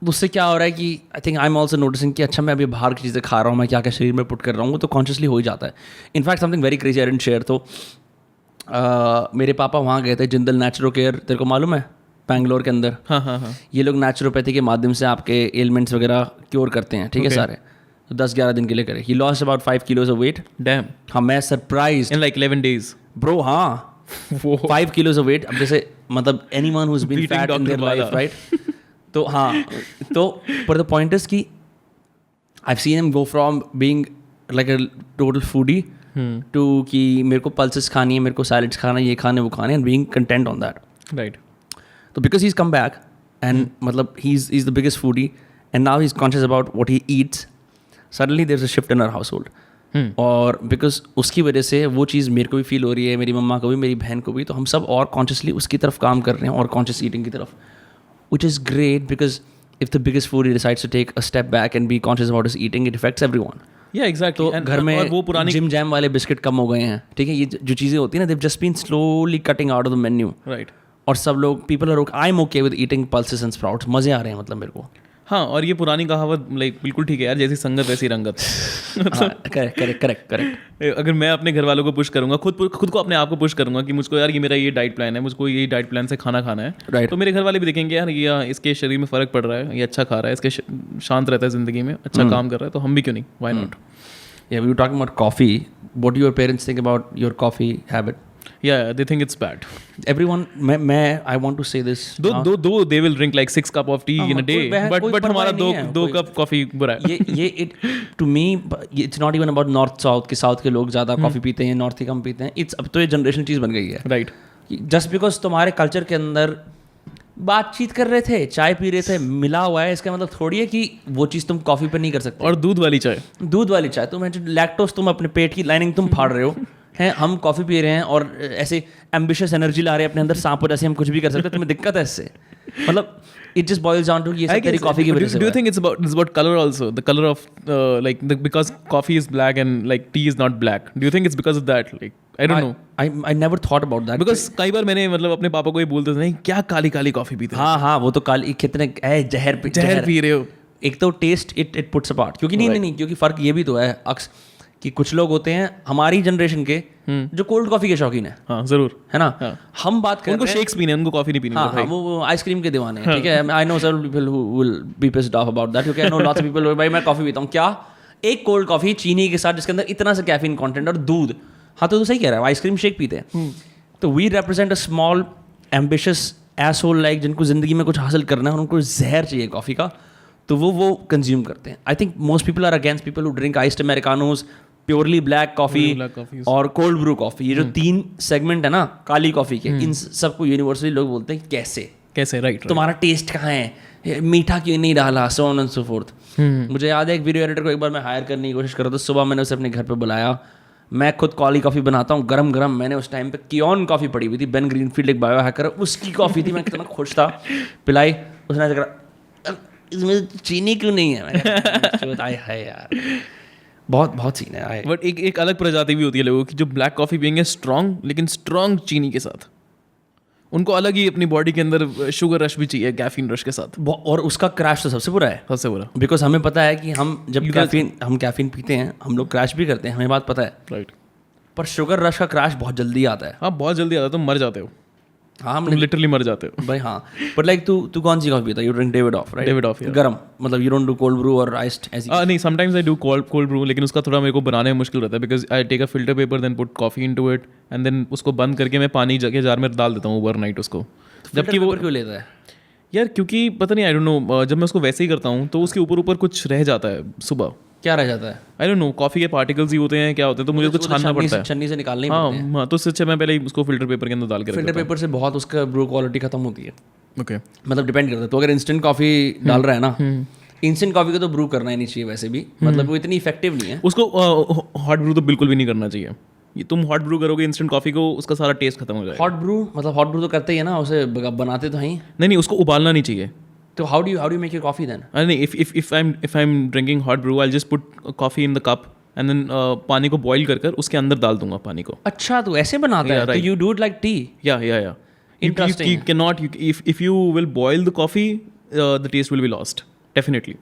उससे क्या हो रहा है कि आई think I am also noticing कि अच्छा मैं अभी बाहर की चीज़ें खा रहा हूँ, मैं क्या क्या शरीर में पुट कर रहा हूँ, वो तो कॉन्शियसली हो ही जाता है. In fact something very crazy I didn't share. तो मेरे पापा वहाँ गए थे, जिंदल नेचुरो केयर, तेरे को मालूम है, बैंगलोर के अंदर. हाँ. ये लोग नेचुरोपैथी के माध्यम से आपके एलिमेंट्स वगैरह क्योर करते हैं, ठीक है, सारे. तो 10-11 दिन के लिए करे. He lost about 5 kilos of weight.
Damn.
हाँ, मैं surprise.
In like 11 days
bro. हाँ, 5 kilos ऑफ वेट. अब जैसे मतलब anyone who has been fat in their life, right. तो हाँ, तो पर द पॉइंट इज कि I have seen him go from being like a total foodie to कि मेरे को पल्सेस खानी है, मेरे को सैलड्स खाना है, ये खाने वो खाने, and being content on that,
right.
तो because he is come back and मतलब he is the biggest foodie and now he is conscious about what he eats. Suddenly there is a shift in our household, और because उसकी वजह से वो चीज़ मेरे को भी फील हो रही है, मेरी मम्मा को भी, मेरी बहन को भी. तो हम सब और कॉन्शियसली उसकी तरफ काम कर रहे हैं, और कॉन्शियस ईटिंग की तरफ, which is great, because if the biggest foodie decides to take a step back and be conscious about his eating, it affects everyone.
Yeah, exactly.
तो घर में वो पुरानी जिम जैम वाले बिस्किट कम हो गए हैं, ठीक है. ये जो चीज़ें होती हैं ना, they've just been slowly cutting out of the menu.
Right.
और सब लोग, people are, I'm okay with eating pulses and sprouts. मज़े आ रहे हैं मतलब मेरे को.
हाँ, और ये पुरानी कहावत लाइक बिल्कुल ठीक है यार, जैसी संगत वैसी रंगत.
करेक्ट.
अगर मैं अपने घर वालों को पुश करूंगा, खुद को अपने आप को पुश करूंगा कि मुझको यार ये मेरा ये डाइट प्लान है, मुझको ये डाइट प्लान से खाना है, right. तो मेरे घर वाले भी देखेंगे यार ये इसके शरीर में फ़र्क पड़ रहा है, ये अच्छा खा रहा है, इसके शांत रहता है ज़िंदगी में, अच्छा काम कर रहा है, तो हम भी क्यों नहीं, why not.
Yeah, we were talking about coffee. What do your parents think about your coffee habit?
Yeah, they think it's bad.
Everyone, I want to say this.
Though they will drink like 6 cup of tea in a day, but हमारा 2 cup coffee बुरा है.
ये to me, it's not even about north south के south के लोग ज़्यादा coffee पीते हैं, north ही कम पीते हैं. अब तो ये जनरेशनल चीज़ बन गई है.
Right.
Just because तुम्हारे कल्चर के अंदर बातचीत कर रहे थे, चाय पी रहे थे, मिला हुआ है, इसका मतलब थोड़ी है कि वो चीज़ तुम कॉफ़ी पे नहीं कर सकते.
और दूध वाली चाय,
तुम लैक्टोज तुम अपने पेट की लाइनिंग तुम फाड़ रहे हो, हैं, हम कॉफ़ी पी रहे हैं और ऐसे एम्बिशियस एनर्जी ला रहे हैं अपने अंदर, सांप जैसे हम कुछ भी कर सकते हैं, तुम्हें दिक्कत है इससे? मतलब it just boils down to ये सब तेरी कॉफ़ी की वजह से।
Do you think it's about color also? The color of because coffee is black and like tea is not black. Do you think it's because of that? Like I don't know.
I never thought about that.
Because कई बार मैंने मतलब अपने पापा को ही बोलते थे, नहीं क्या काली काली कॉफी पीते हो?
हाँ वो तो काली कितने जहर
पी रहे हो।
एक तो टेस्ट इट पुट्स अपार्ट, क्योंकि नहीं क्योंकि फर्क ये भी तो है अक्स कि कुछ लोग होते हैं हमारी जनरेशन के जो कोल्ड कॉफी के शौकीन है।
हाँ जरूर,
है ना। हम बात कर
उनको शेक्स पीने, उनको कॉफी नहीं पीनी।
हाँ वो आइसक्रीम के दीवाने हैं, ठीक है। I know several people who will be pissed off about that, क्योंकि I know lots of people भाई मैं कॉफी पीता हूँ क्या, एक कोल्ड कॉफी चीनी के साथ जिसके अंदर इतना सा कैफीन कंटेंट और दूध। हाँ तो सही कह रहा है, आइसक्रीम शेक पीते हैं। तो we represent a small ambitious asshole like जिनको जिंदगी में कुछ हासिल करना है और उनको जहर चाहिए कॉफी का, तो वो कंज्यूम करते हैं। I think most people are against people who drink iced americanos, purely black coffee और कोल्ड ब्रू कॉफी। ये जो तीन सेगमेंट है ना काली कॉफी के, इन सबको यूनिवर्सली लोग बोलते हैं कैसे राइट तुम्हारा टेस्ट कहाँ है, मीठा क्यों नहीं डाला, so on and so fourth. मुझे याद है एक वीडियो एडिटर को एक बार मैं हायर करने की कोशिश कर रहा था, सुबह मैंने उसे अपने घर पे बुलाया, मैं खुद काली कॉफ़ी बनाता हूँ गरम गरम। मैंने उस टाइम पे कियोन कॉफ़ी पड़ी हुई थी, बेन ग्रीनफील्ड एक बायो हैकर, उसकी कॉफ़ी थी, मैं कितना खुश था। पिलाई, उसने ऐसा करा इसमें चीनी क्यों नहीं है, मैंने आए है यार बहुत सीन है।
बट एक अलग प्रजाति भी होती है लोगों की जो ब्लैक कॉफ़ी पियेंगे स्ट्रॉन्ग, लेकिन स्ट्रॉन्ग चीनी के साथ। उनको अलग ही अपनी बॉडी के अंदर शुगर रश भी चाहिए, कैफीन रश के साथ।
और उसका क्रैश तो सबसे बुरा है,
सबसे बुरा। बिकॉज
हमें पता है कि हम जब कैफीन पीते हैं हम लोग क्रैश भी करते हैं, हमें बात पता है।
राइट।
पर शुगर रश का क्रैश बहुत जल्दी आता है।
हाँ बहुत जल्दी आता है, तुम मर जाते हो।
हाँ हम
लिटरली मर जाते हो
भाई। हाँ बट लाइक तू कौन सी कॉफी पीता है? You drink David-of, right?
David-of
गरम, मतलब you don't do cold brew और आइस्ड ऐसी?
नहीं, sometimes I do cold brew, लेकिन उसका थोड़ा मेरे को बनाने में मुश्किल रहता है because I take a filter paper then put coffee into it and then उसको बंद करके मैं पानी के जार में डाल देता हूँ ओवरनाइट उसको।
जबकि वो क्यों लेता है
यार? क्योंकि पता नहीं, आई डोंट नो, जब मैं उसको वैसे ही करता हूँ तो उसके ऊपर कुछ रह जाता है सुबह।
क्या रह जाता है?
आई डोंट नो, कॉफी के पार्टिकल्स ही होते हैं, क्या होते हैं, तो मुझे उसको छानना पड़ता है,
छन्नी से निकालना ही पड़ता है।
हाँ तो उससे अच्छा मैं पहले उसको फिल्टर पेपर के अंदर डाल के
फिल्टर पेपर से बहुत उसका ब्रू क्वालिटी खत्म होती है।
ओके,
मतलब डिपेंड करता है। तो अगर इंस्टेंट कॉफी डाल रहा है ना, इंस्टेंट कॉफी को तो ब्रू करना ही नहीं चाहिए वैसे भी, मतलब वो इतनी इफेक्टिव नहीं है।
उसको हॉट ब्रू तो बिल्कुल भी नहीं करना चाहिए। ये तुम हॉट ब्रू करोगे इंस्टेंट कॉफी को, उसका सारा टेस्ट खत्म हो जाएगा।
हॉट ब्रू तो करते ही है ना, उसे बनाते तो हैं।
नहीं, उसको उबालना नहीं चाहिए।
तो how do make your coffee then?
नहीं, if I am drinking hot brew, I just put coffee in the cup and then पानी को बॉईल कर उसके अंदर डाल दूंगा पानी को।
अच्छा, तो ऐसे बनाता है? तो you do it like T?
या
Interesting.
You cannot, if you will boil the coffee, the taste will be lost, definitely.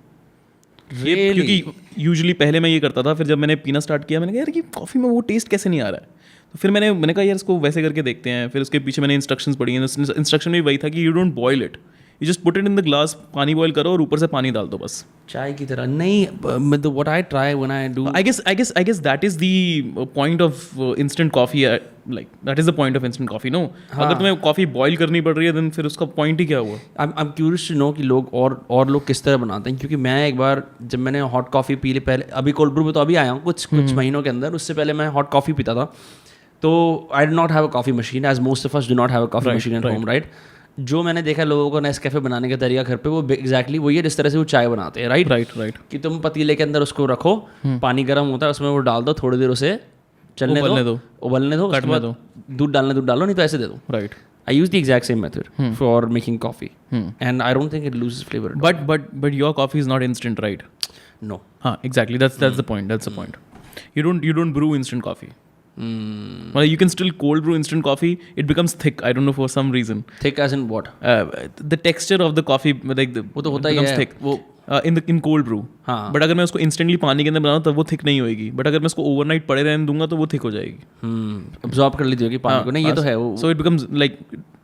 Really?
क्योंकि यूजुअली पहले मैं ये करता था, फिर जब मैंने पीना स्टार्ट किया मैंने कहा यार कि कॉफ़ी में वो टेस्ट कैसे नहीं आ रहा है, तो फिर मैंने कहा यार इसको वैसे करके देखते हैं। फिर उसके पीछे मैंने इंस्ट्रक्शंस पढ़ी हैं। इंस्ट्रक्शन में वही था कि you don't boil it, you just put it in the glass, पानी बॉयल करो और ऊपर से पानी डाल दो बस,
चाय की तरह। नहीं, what I try when I do,
I guess that is the point of instant coffee, like that is the point of instant coffee. No, अगर तुम्हें कॉफी बॉयल करनी पड़ रही है देन फिर उसका पॉइंट ही क्या हुआ?
I am curious to know कि लोग और लोग किस तरह बनाते हैं। क्योंकि मैं एक बार जब मैंने हॉट कॉफ़ी पी ली, पहले अभी कोल्ड ब्रू में तो अभी आया हूँ कुछ महीनों के अंदर, उससे पहले मैं हॉट कॉफ़ी पीता था। तो I do not have a coffee machine, as most of us do not have a coffee machine at home, right? जो मैंने देखा लोगों को नेस्कैफे बनाने का तरीका घर पे, वो एग्जैक्टली वही है जिस तरह से वो चाय बनाते हैं, राइट? कि तुम पतीले के अंदर उसको रखो, पानी गर्म होता है, उसमें वो डाल दो, थोड़ी देर उसे चलने दो, उबलने दो, उसके बाद दूध डालो, नहीं तो ऐसे दे दो,
right?
I use the exact same method for making coffee, and I don't think it loses flavor.
But your coffee is not instant, right?
No.
Exactly. That's the point. That's the point. You don't brew instant coffee. Well, you can still cold brew instant coffee. It becomes thick. I don't know for some reason.
Thick as in what?
The texture of the coffee, like
वो तो होता ही है
thick. वो in cold brew. हाँ. But अगर मैं उसको instantly पानी के अंदर बनाऊँ तब वो thick नहीं होएगी. But अगर मैं उसको overnight पड़े रहने दूंगा तो वो thick हो जाएगी.
Absorb कर लेती होगी पानी को। नहीं, ये तो है वो.
So it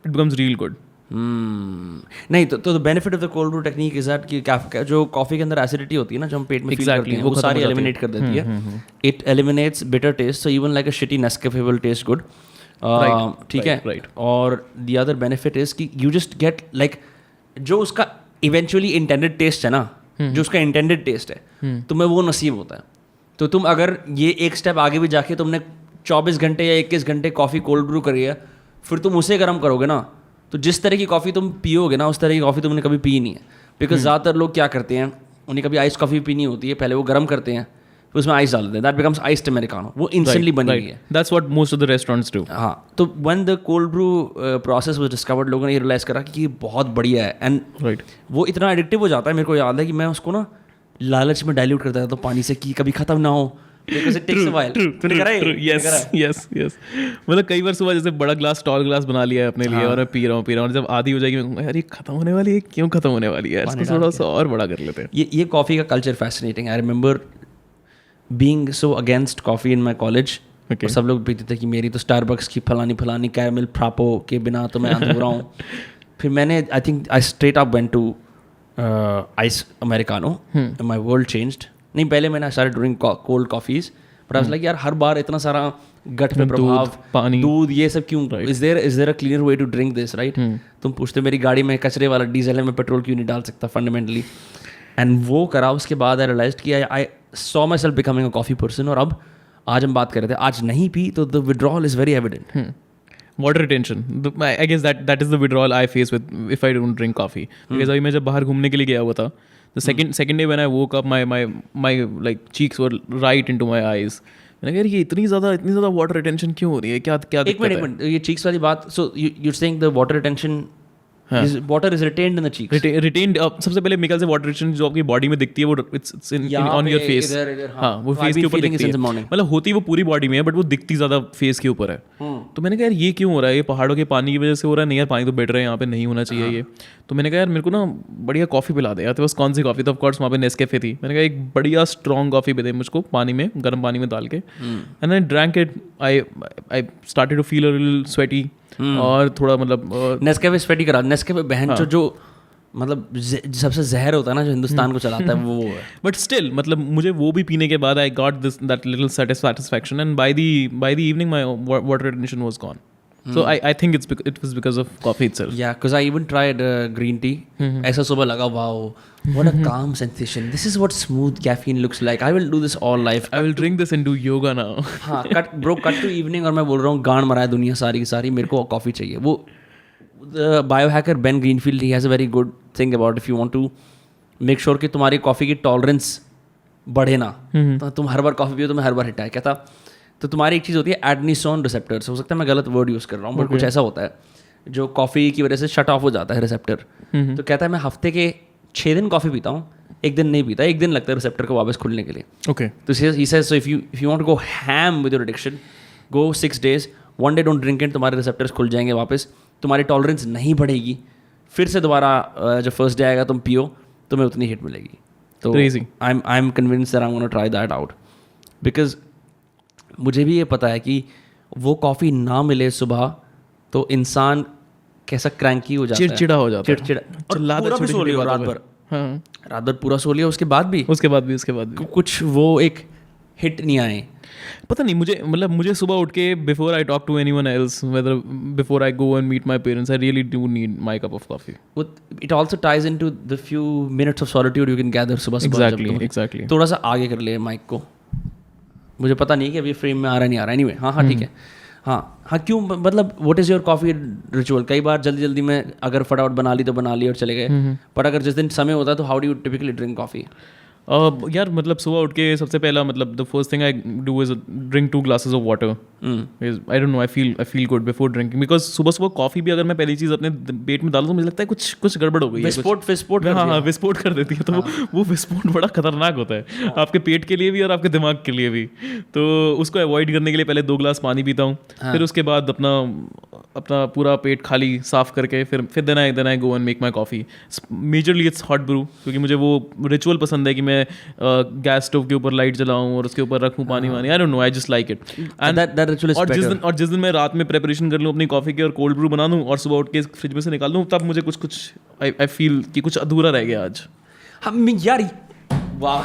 becomes real good.
नहीं तो the benefit of the cold brew technique is that कि जो कॉफी के अंदर एसिडिटी होती है ना, जो हम पेट में फील करते हैं, वो सारी एलिमिनेट कर देती है. It eliminates bitter taste, so even like a shitty Nescafe will taste good. ठीक है. और द अदर बेनिफिट इज कि यू जस्ट गेट लाइक जो उसका इवेंचुअली इंटेंडेड टेस्ट है ना, जो उसका इंटेंडेड टेस्ट है, तुम्हें वो नसीब होता है. तो तुम अगर ये एक स्टेप आगे भी जाके तुमने 24 घंटे या 21 घंटे कॉफ़ी कोल्ड ब्रू करी है, फिर तुम उसे गर्म करोगे ना, तो जिस तरह की कॉफ़ी तुम पियोगे ना, उस तरह की कॉफ़ी तुमने कभी पी नहीं है. बिकॉज ज़्यादातर लोग क्या करते हैं, उन्हें कभी आइस कॉफ़ी पीनी होती है, पहले वो गर्म करते हैं, फिर उसमें आइस डाल देते हैं, दैट बिकम्स आइस्ड अमेरिकानो, वो इंस्टेंटली बनी हुई है।
That's what most of the restaurants do.
हाँ, तो when the cold brew process was discovered, लोगों ने ये रियलाइज़ करा कि ये बहुत बढ़िया है, एंड
राइट
वो इतना एडिक्टिव हो जाता है। मेरे को याद है कि मैं उसको ना लालच में डाइल्यूट करता था तो पानी से कि कभी खत्म ना हो, because it takes a while. तूने करा है?
यस मतलब कई बार सुबह जैसे बड़ा ग्लास, टॉल ग्लास बना लिया है अपने लिए, और मैं पी रहा हूँ, और जब आधी हो जाएगी मैं कहूँगा यार ये खत्म होने वाली है, क्यों खत्म होने वाली है, इसको थोड़ा सा और बड़ा कर लेते हैं।
ये कॉफ़ी का culture fascinating. I remember being so against coffee in my college. और सब लोग पीते थे कि मेरी तो स्टारबक्स की फलानी कैरामल फ्रापो के बिना तो मैं अधूरा हूँ। फिर मैंने I think I straight up went to ice americano, my world changed. नहीं, पहले मैंने started drinking cold coffees, but I was like यार हर बार इतना सारा गट पे प्रभाव,
पानी,
दूध, ये सब क्यों? Is there a cleaner way to drink this, right? तुम पूछते मेरी गाड़ी में कचरे वाला डीजल है, मैं पेट्रोल क्यों नहीं डाल सकता फंडामेंटली? एंड वो करा, उसके बाद आई रियलाइज्ड कि I saw my self becoming a coffee person. और अब आज हम बात कर रहे थे, आज नहीं पी तो the withdrawal is very evident.
Water retention, I guess that is the withdrawal I face with if I don't drink coffee. Because अभी मैं जब बाहर घूमने के लिए गया हुआ था, the second day when I woke up, my like cheeks were right into my eyes. मैंने कहा यार ये इतनी ज़्यादा वाटर रिटेंशन क्यों हो रही है, क्या
एक मिनट, ये चीक्स वाली बात, सो you're saying the water retention water is retained in the cheeks?
Retained, सबसे पहले मेरे ख्याल से वाटर रिटेंशन जो आपकी बॉडी में दिखती है वो it's in on your face। हाँ, वो फेस के ऊपर दिखती है, मतलब होती वो पूरी बॉडी में है बट वो दिखती ज़्यादा फेस के ऊपर है। तो मैंने कहा यार ये क्यों हो रहा है, ये पहाड़ों के पानी की वजह से हो रहा है? नहीं यार, पानी तो बैठ रहा है यहाँ पे, नहीं होना चाहिए ये। तो मैंने कहा यार मेरे को ना बढ़िया कॉफ़ी पिला दे यार। तो बस कौन सी कॉफ़ी? तो ऑफकोर्स वहाँ पे नेस्कैफे थी। मैंने कहा एक बढ़िया स्ट्रॉन्ग कॉफ़ी दे मुझको, पानी में, गर्म पानी में डाल के। And I drank it, I started to feel a little sweaty, और थोड़ा मतलब
नेस्कैफे स्वेटी करा। नेस्कैफे बहन जो मतलब सबसे जहर होता है ना जो हिंदुस्तान को चलाता है, वो है।
बट स्टिल मतलब मुझे वो भी पीने के बाद I got this that little satisfaction, and by the evening my water retention was gone. So I think it was because of coffee itself.
Yeah, because I even tried green tea. ऐसा सुबह लगा, wow, what a calm sensation. This is what smooth caffeine looks like. I will do this all life.
I will drink this and do yoga now.
हाँ, cut to evening, और मैं बोल रहा हूँ गांड मरा है दुनिया सारी की सारी, मेरे को कॉफ़ी चाहिए। वो biohacker Ben Greenfield, he has a very good thing about if you want to make sure कि तुम्हारी कॉफ़ी की टॉलरेंस बढ़े ना, तो तुम हर बार कॉफ़ी पियो, तुम्हें हर बार हिट आए। कहता तो तुम्हारी एक चीज़ होती है एडनिसोन रिसेप्टर्स, हो सकता है मैं गलत वर्ड यूज़ कर रहा हूँ, बट कुछ ऐसा होता है जो कॉफ़ी की वजह से शट ऑफ हो जाता है रिसेप्टर। तो कहता है मैं हफ्ते के 6 दिन कॉफ़ी पीता हूँ, एक दिन नहीं पीता, एक दिन लगता है रिसेप्टर को वापस खुलने के लिए।
Okay.
तो he says, so if you want to go ham with your addiction, go 6 days, one day don't drink it, तुम्हारे रिसेप्टर्स खुल जाएंगे वापस, तुम्हारी टॉलरेंस नहीं बढ़ेगी, फिर से दोबारा जब फर्स्ट डे आएगा तुम पियो, तुम्हें उतनी हिट मिलेगी। तो I M convinced that I am gonna try that out, because मुझे भी ये पता है कि वो कॉफ़ी ना मिले सुबह तो इंसान कैसा क्रैंकी हो जाता है,
चिड़चिड़ा हो जाता है,
चिड़चिड़ा, और पूरा भी सो लिया रात भर।
हाँ,
रात भर पूरा सो लिया, उसके बाद भी कुछ वो एक हिट नहीं आए।
पता नहीं मुझे सुबह उठ के before I talk to anyone else, whether before I go and meet my parents, I really do need my cup of coffee.
It also ties into the few minutes of solitude you can gather सुबह।
Exactly
थोड़ा सा आगे कर ले mic को, मुझे पता नहीं कि अभी फ्रेम में आ रहा नहीं आ रहा। एनीवे, हाँ ठीक है। हाँ क्यों, मतलब what is your coffee ritual? कई बार जल्दी में अगर फटाफट बना ली तो बना ली और चले गए, पर अगर जिस दिन समय होता है तो how do you typically drink coffee?
यार मतलब सुबह उठ के सबसे पहला मतलब the first thing I do is drink 2 glasses of water. I don't no, I feel good before drinking, because सुबह कॉफ़ी भी अगर मैं पहली चीज़ अपने पेट में डालूँ तो मुझे लगता है कुछ गड़बड़ हो गई है, विस्फोट कर देती है। तो वो विस्फोट बड़ा खतरनाक होता है आपके पेट के लिए भी और आपके दिमाग के लिए भी। तो उसको अवॉइड करने के लिए पहले 2 गिलास पानी पीता हूँ, फिर उसके बाद अपना पूरा पेट खाली साफ करके फिर then I go and make my coffee. Majorly it's hot brew, क्योंकि मुझे वो रिचुअल पसंद है कि मैं गैस स्टोव के ऊपर लाइट जलाऊं और उसके ऊपर रखूं पानी वानी। आई don't no, I just like it. और जिस दिन मैं रात में प्रिपरेशन कर लूं अपनी कॉफ़ी की और कोल्ड ब्रू बना दूं और सुबह उठ के फ्रिज में से निकाल दूं, तब मुझे कुछ आई फील कि कुछ अधूरा रह गया आज।
हम यार वाह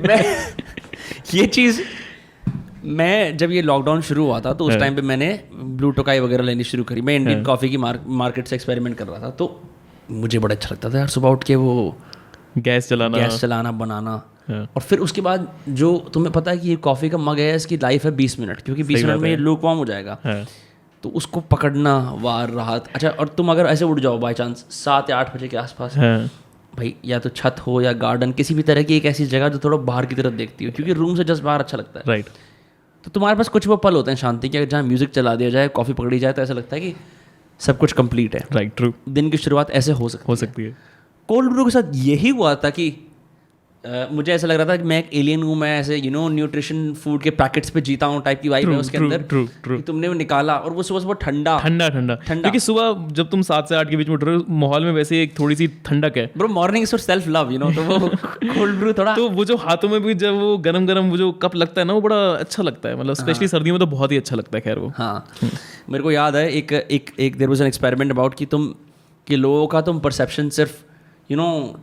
मैं ये चीज़, मैं जब ये लॉकडाउन शुरू हुआ था तो उस टाइम पे मैंने ब्लू टोकाई वगैरह लेनी शुरू करी। मैं इंडियन कॉफ़ी की मार्केट से एक्सपेरिमेंट कर रहा था, तो मुझे बड़ा अच्छा लगता था यार सुबह उठ के वो
गैस चलाना
बनाना। और फिर उसके बाद जो तुम्हें पता है कि ये कॉफ़ी का मग है, इसकी लाइफ है 20 मिनट, क्योंकि 20 मिनट में ये लूकवार्म हो जाएगा। तो उसको पकड़ना वार राहत। अच्छा, और तुम अगर ऐसे उठ जाओ बाई चांस 7 या 8 बजे के आसपास, भाई या तो छत हो या गार्डन, किसी भी तरह की एक ऐसी जगह जो थोड़ा बाहर की तरफ देखती हो, क्योंकि रूम से जस्ट बाहर अच्छा लगता है।
राइट।
तो तुम्हारे पास कुछ वो पल होते हैं शांति के, जहाँ म्यूजिक चला दिया जाए, कॉफ़ी पकड़ी जाए, तो ऐसा लगता है कि सब कुछ कंप्लीट है।
Right, true.
दिन की शुरुआत ऐसे हो सकती
है।
कोल्ड ब्रू के साथ यही हुआ था कि मुझे ऐसा लग रहा था कि मैं एक एलियन हूँ, मैं ऐसे न्यूट्रिशन फूड के पैकेट्स पे जीता हूँ टाइप की वाइब है उसके अंदर। कि तुमने वो निकाला और वो सुबह ठंडा
क्योंकि सुबह जब तुम 7 से 8 के बीच में उठ रहे हो, माहौल में वैसे एक थोड़ी सी ठंडक है।
Bro morning is for self love, तो वो कोल्ड ब्रू थोड़ा
तो वो जो हाथों में भी जब वो गरम गरम वो जो कप लगता है ना, वो बड़ा अच्छा लगता है, मतलब स्पेशली सर्दियों में तो बहुत ही अच्छा लगता है। खैर वो
हाँ मेरे को याद है एक there was an experiment about कि लोगों का तुम परसेप्शन सिर्फ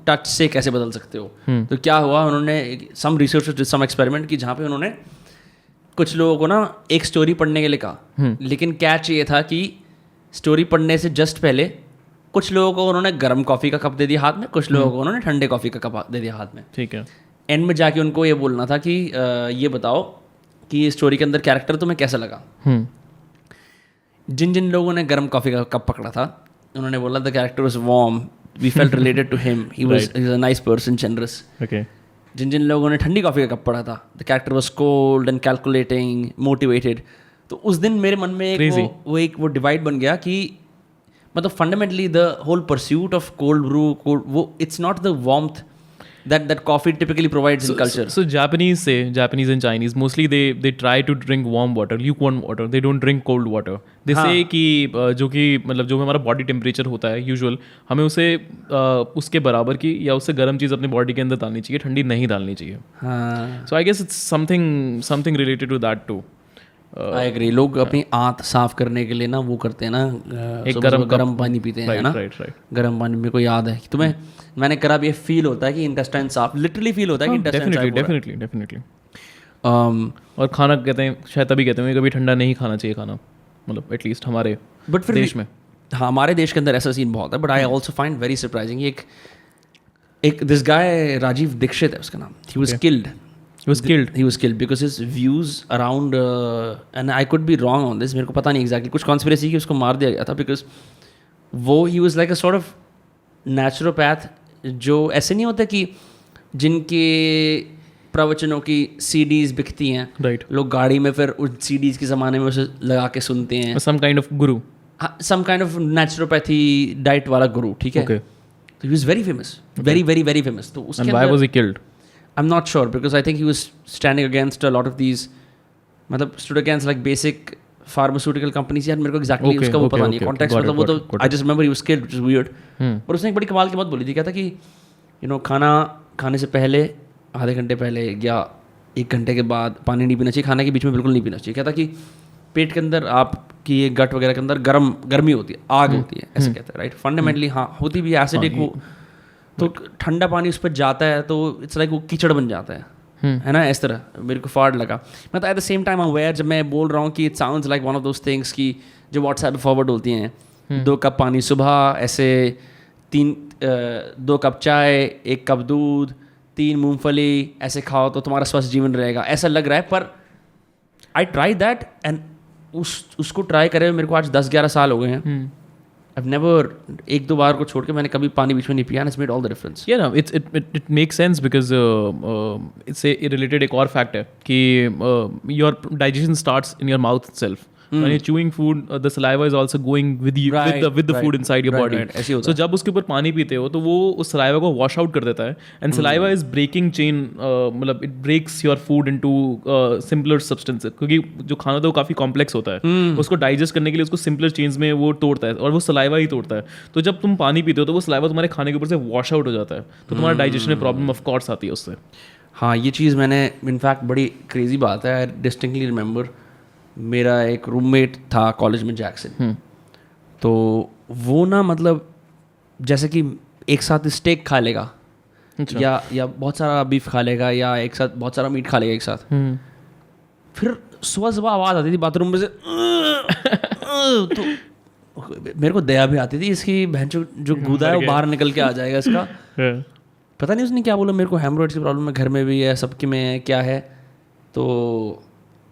टच से कैसे बदल सकते हो। तो क्या हुआ, उन्होंने some research did some experiment कि जहाँ पे उन्होंने कुछ लोगों को ना एक स्टोरी पढ़ने के लिए कहा, लेकिन कैच ये था कि स्टोरी पढ़ने से जस्ट पहले कुछ लोगों को उन्होंने गर्म कॉफ़ी का कप दे दिया हाथ में, कुछ लोगों को उन्होंने ठंडे कॉफ़ी का कप दे दिया हाथ में।
ठीक है।
एंड में जाके उनको ये बोलना था कि ये बताओ कि स्टोरी के अंदर कैरेक्टर तुम्हें कैसा लगा। जिन जिन लोगों ने गर्म कॉफ़ी का कप पकड़ा था, उन्होंने बोला the character was warm, we felt related to him, he was a nice person, generous.
Okay.
जिन लोगों ने ठंडी कॉफ़ी का कप पढ़ा था, the character was cold and calculating, motivated. तो उस दिन मेरे मन में एक वो डिवाइड बन गया कि मतलब fundamentally the whole pursuit of cold brew, वो it's not the warmth that coffee typically provides in culture.
So Japanese and Chinese mostly they try to drink warm water, lukewarm water. They don't drink cold water. They say कि जो कि मतलब जो हमारा body temperature होता है usual, हमें उसे उसके बराबर की या उससे गर्म चीज़ अपनी बॉडी के अंदर डालनी चाहिए, ठंडी नहीं डालनी चाहिए। So I guess it's something related to that too.
I agree. लोग अपनी आंत साफ करने के लिए ना वो करते हैं ना,
एक
गर्म पानी पीते हैं ना। गर्म पानी मेरे को याद है कि तुम्हें मैंने करा भी, फील होता है कि इंटेस्टाइन साफ, लिटरली फील होता है कि इंटेस्टाइन साफ।
डेफिनेटली। और खाना कहते हैं, शायद तभी कहते हैं कभी ठंडा नहीं खाना चाहिए खाना, मतलब एटलीस्ट हमारे देश में।
हाँ हमारे देश के अंदर ऐसा सीन बहुत है, but I also find very surprising एक दिस गाय राजीव दीक्षित है उसका नाम, he was killed. He was killed because his views around and I could be wrong on this, मेरे को पता नहीं exactly, कुछ conspiracy की उसको मार दिया गया था because he was like a sort of naturopath, जो ऐसे नहीं होता कि जिनके प्रवचनों की CDs बिकती हैं, लोग गाड़ी में फिर उस CDs के ज़माने में उसे लगा के सुनते हैं,
some kind of guru,
some kind of naturopathy diet वाला गुरु, ठीक है। तो he was very famous, very famous. तो उसके
and why was he killed?
I'm not sure because I think he was standing against a lot of these, मतलब stood against like basic pharmaceutical companies. यार मेरे को exactly उसका वो पता नहीं है context, मतलब वो तो I just remember he was killed, which is weird. पर उसने एक बड़ी कमाल की बात बोली थी, क्या था कि खाना खाने से पहले आधे घंटे पहले या 1 घंटे के बाद पानी नहीं पीना चाहिए, खाने के बीच में बिल्कुल नहीं पीना चाहिए। क्या था कि पेट के अंदर आपकी ये गट वगैरह के अंदर गर्मी होती है, आग होती है, ऐसे कहते हैं, राइट। फंडामेंटली हाँ होती भी एसिडिक, वो तो ठंडा पानी उस पर जाता है तो इट्स लाइक वो कीचड़ बन जाता है ना, इस तरह मेरे को फाड़ लगा। मतलब at the same time aware, जब मैं बोल रहा हूँ कि it sounds like one of those things की जो व्हाट्सएप पे फॉरवर्ड होती हैं, 2 कप पानी सुबह, ऐसे 2 कप चाय, 1 कप दूध, 3 मूंगफली, ऐसे खाओ तो तुम्हारा स्वस्थ जीवन रहेगा, ऐसा लग रहा है। पर आई ट्राई दैट एंड उसको ट्राई करे मेरे को आज 10-11 साल हो गए हैं। I've never, 1-2 बार को छोड़ के मैंने कभी पानी बीच में नहीं पिया, and it's made all the difference.
Yeah, no, it makes sense because it's a related एक और fact है कि your digestion starts in your mouth itself. When you're chewing food, the saliva is also going with you, with the food inside your body. So जब उसके ऊपर पानी पीते हो तो वो उस saliva को wash out कर देता है, and saliva is breaking chain, मतलब it breaks your food into simpler substances, क्योंकि जो खाना था वो काफ़ी complex होता है, उसको digest करने के लिए उसको simpler chains में वो तोड़ता है, और वो saliva ही तोड़ता है। तो जब तुम पानी पीते हो तो वो saliva तुम्हारे खाने के ऊपर से wash out हो जाता है, तो तुम्हारा digestion में problem of course आती है उससे।
हाँ ये चीज़ मैंने इनफैक्ट बड़ी क्रेजी बात है, आई डिस्टिंक्टली रिमेंबर, मेरा एक रूममेट था कॉलेज में जैक्सन, तो वो ना मतलब जैसे कि एक साथ स्टेक खा लेगा, या बहुत सारा बीफ खा लेगा, या एक साथ बहुत सारा मीट खा लेगा एक साथ, फिर सुबह आवाज़ आती थी बाथरूम में से तो मेरे को दया भी आती थी, इसकी बहन जो गूदा है वो बाहर निकल के आ जाएगा इसका। पता नहीं उसने क्या बोला, मेरे को हेमरोइड्स की प्रॉब्लम है, घर में भी है, सबके में है, क्या है। तो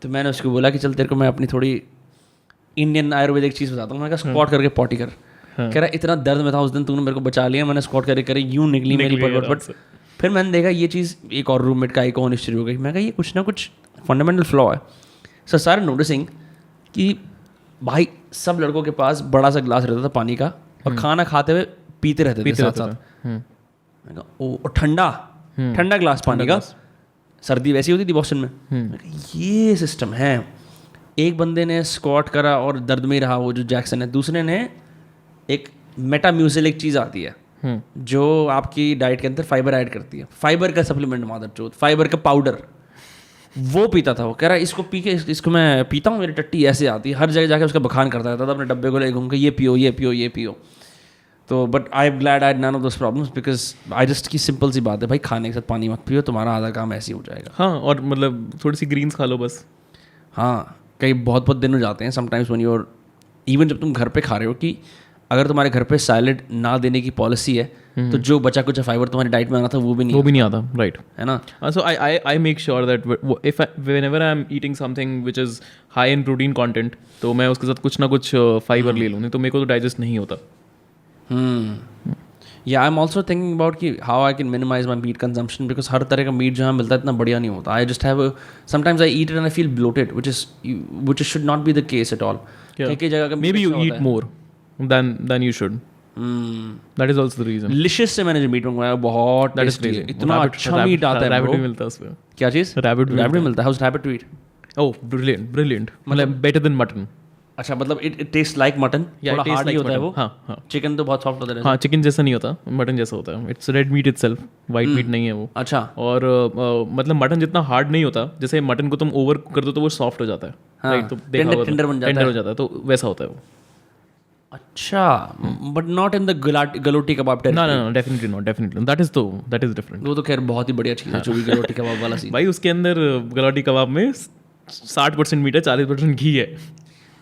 मैंने उसको बोला कि चल तेरे को मैं अपनी थोड़ी इंडियन आयुर्वेदिक चीज़ बताता हूँ। मैंने कहा स्क्वाट करके पॉटी कर। कह रहा इतना दर्द में था उस दिन, तूने मेरे को बचा लिया, मैंने स्क्वाट करे यूं निकली मेरी परवट। बट फिर मैंने देखा ये चीज़ एक और रूममेट का एक और हिस्ट्री हो गई। मैं कहा ये कुछ ना कुछ फंडामेंटल फ्लॉ है। सो सारे नोटिसिंग कि भाई सब लड़कों के पास बड़ा सा ग्लास रहता था पानी का, और खाना खाते हुए पीते रहते थे साथ साथ। मैं कहा ओ ठंडा ग्लास पानी का, सर्दी वैसी होती थी बॉस्टन में। मैं कहा ये सिस्टम है। एक बंदे ने स्क्वाट करा और दर्द में ही रहा, वो जो जैक्सन है। दूसरे ने एक मेटाम्यूसिल एक चीज़ आती है जो आपकी डाइट के अंदर फाइबर ऐड करती है, फाइबर का सप्लीमेंट, मादर चौथ, फाइबर का पाउडर, वो पीता था। वो कह रहा है इसको पी के इसको मैं पीता हूँ, मेरी टट्टी ऐसे आती है। हर जगह जाके उसका बखान करता रहता था अपने डब्बे को ले घूम के, ये पियो ये पियो ये पियो। तो but I am glad I had none of those problems, because I just की सिंपल सी बात है भाई, खाने के साथ पानी मत पियो, तुम्हारा आधा काम ऐसे ही हो जाएगा।
हाँ, और मतलब थोड़ी सी ग्रीन्स खा लो बस।
हाँ, कई बहुत बहुत दिन हो जाते हैं sometimes when you are, even जब तुम घर पे खा रहे हो, कि अगर तुम्हारे घर पे सैलेड ना देने की पॉलिसी है तो जो बचा कुछ फाइबर तुम्हारी डाइट में आना था वो भी नहीं
आता, राइट, है ना। So I make sure that if whenever I am eating something which is high in protein content, तो मैं उसके साथ कुछ ना कुछ फाइबर ले लूँ, नहीं तो मेरे को तो डाइजेस्ट नहीं होता।
या I am also thinking about कि how I can minimise my meat consumption, because हर तरह का मीट जहाँ मिलता है इतना बढ़िया नहीं होता। I just have sometimes I eat and I feel bloated, which should not be the case at all. कई जगह का
maybe you eat more than you should. That is also the reason.
Licious से मैंने जो meet मंगवाया बहुत tasty है, इतना अच्छा मीट आता है।
रैबिट भी मिलता है उसमें।
क्या चीज़? रैबिट भी मिलता है। How is rabbit to eat?
Oh brilliant, मतलब बेटर देन मटन।
अच्छा, मतलब इट टेस्ट लाइक मटन, थोड़ा हार्ड नहीं होता है वो।
हाँ,
चिकन तो बहुत सॉफ्ट होता है।
हाँ, चिकन जैसा नहीं होता, मटन जैसा होता है। It's red meat itself, white meet नहीं है वो।
अच्छा।
और मतलब मटन जितना हार्ड नहीं होता, जैसे मटन को तुम ओवर कर दो तो वो सॉफ्ट हो जाता है, राइट, तो टेंडर हो जाता है, तो वैसा होता है वो।
अच्छा, but not in the galouti kebab type.
No, definitely not, that is different.
वो तो खैर बहुत ही बढ़िया चीज़ है जो भी गलोटी कबाब वाला सीन।
भाई उसके अंदर गलोटी कबाब में 60% मीट है, 40% घी है।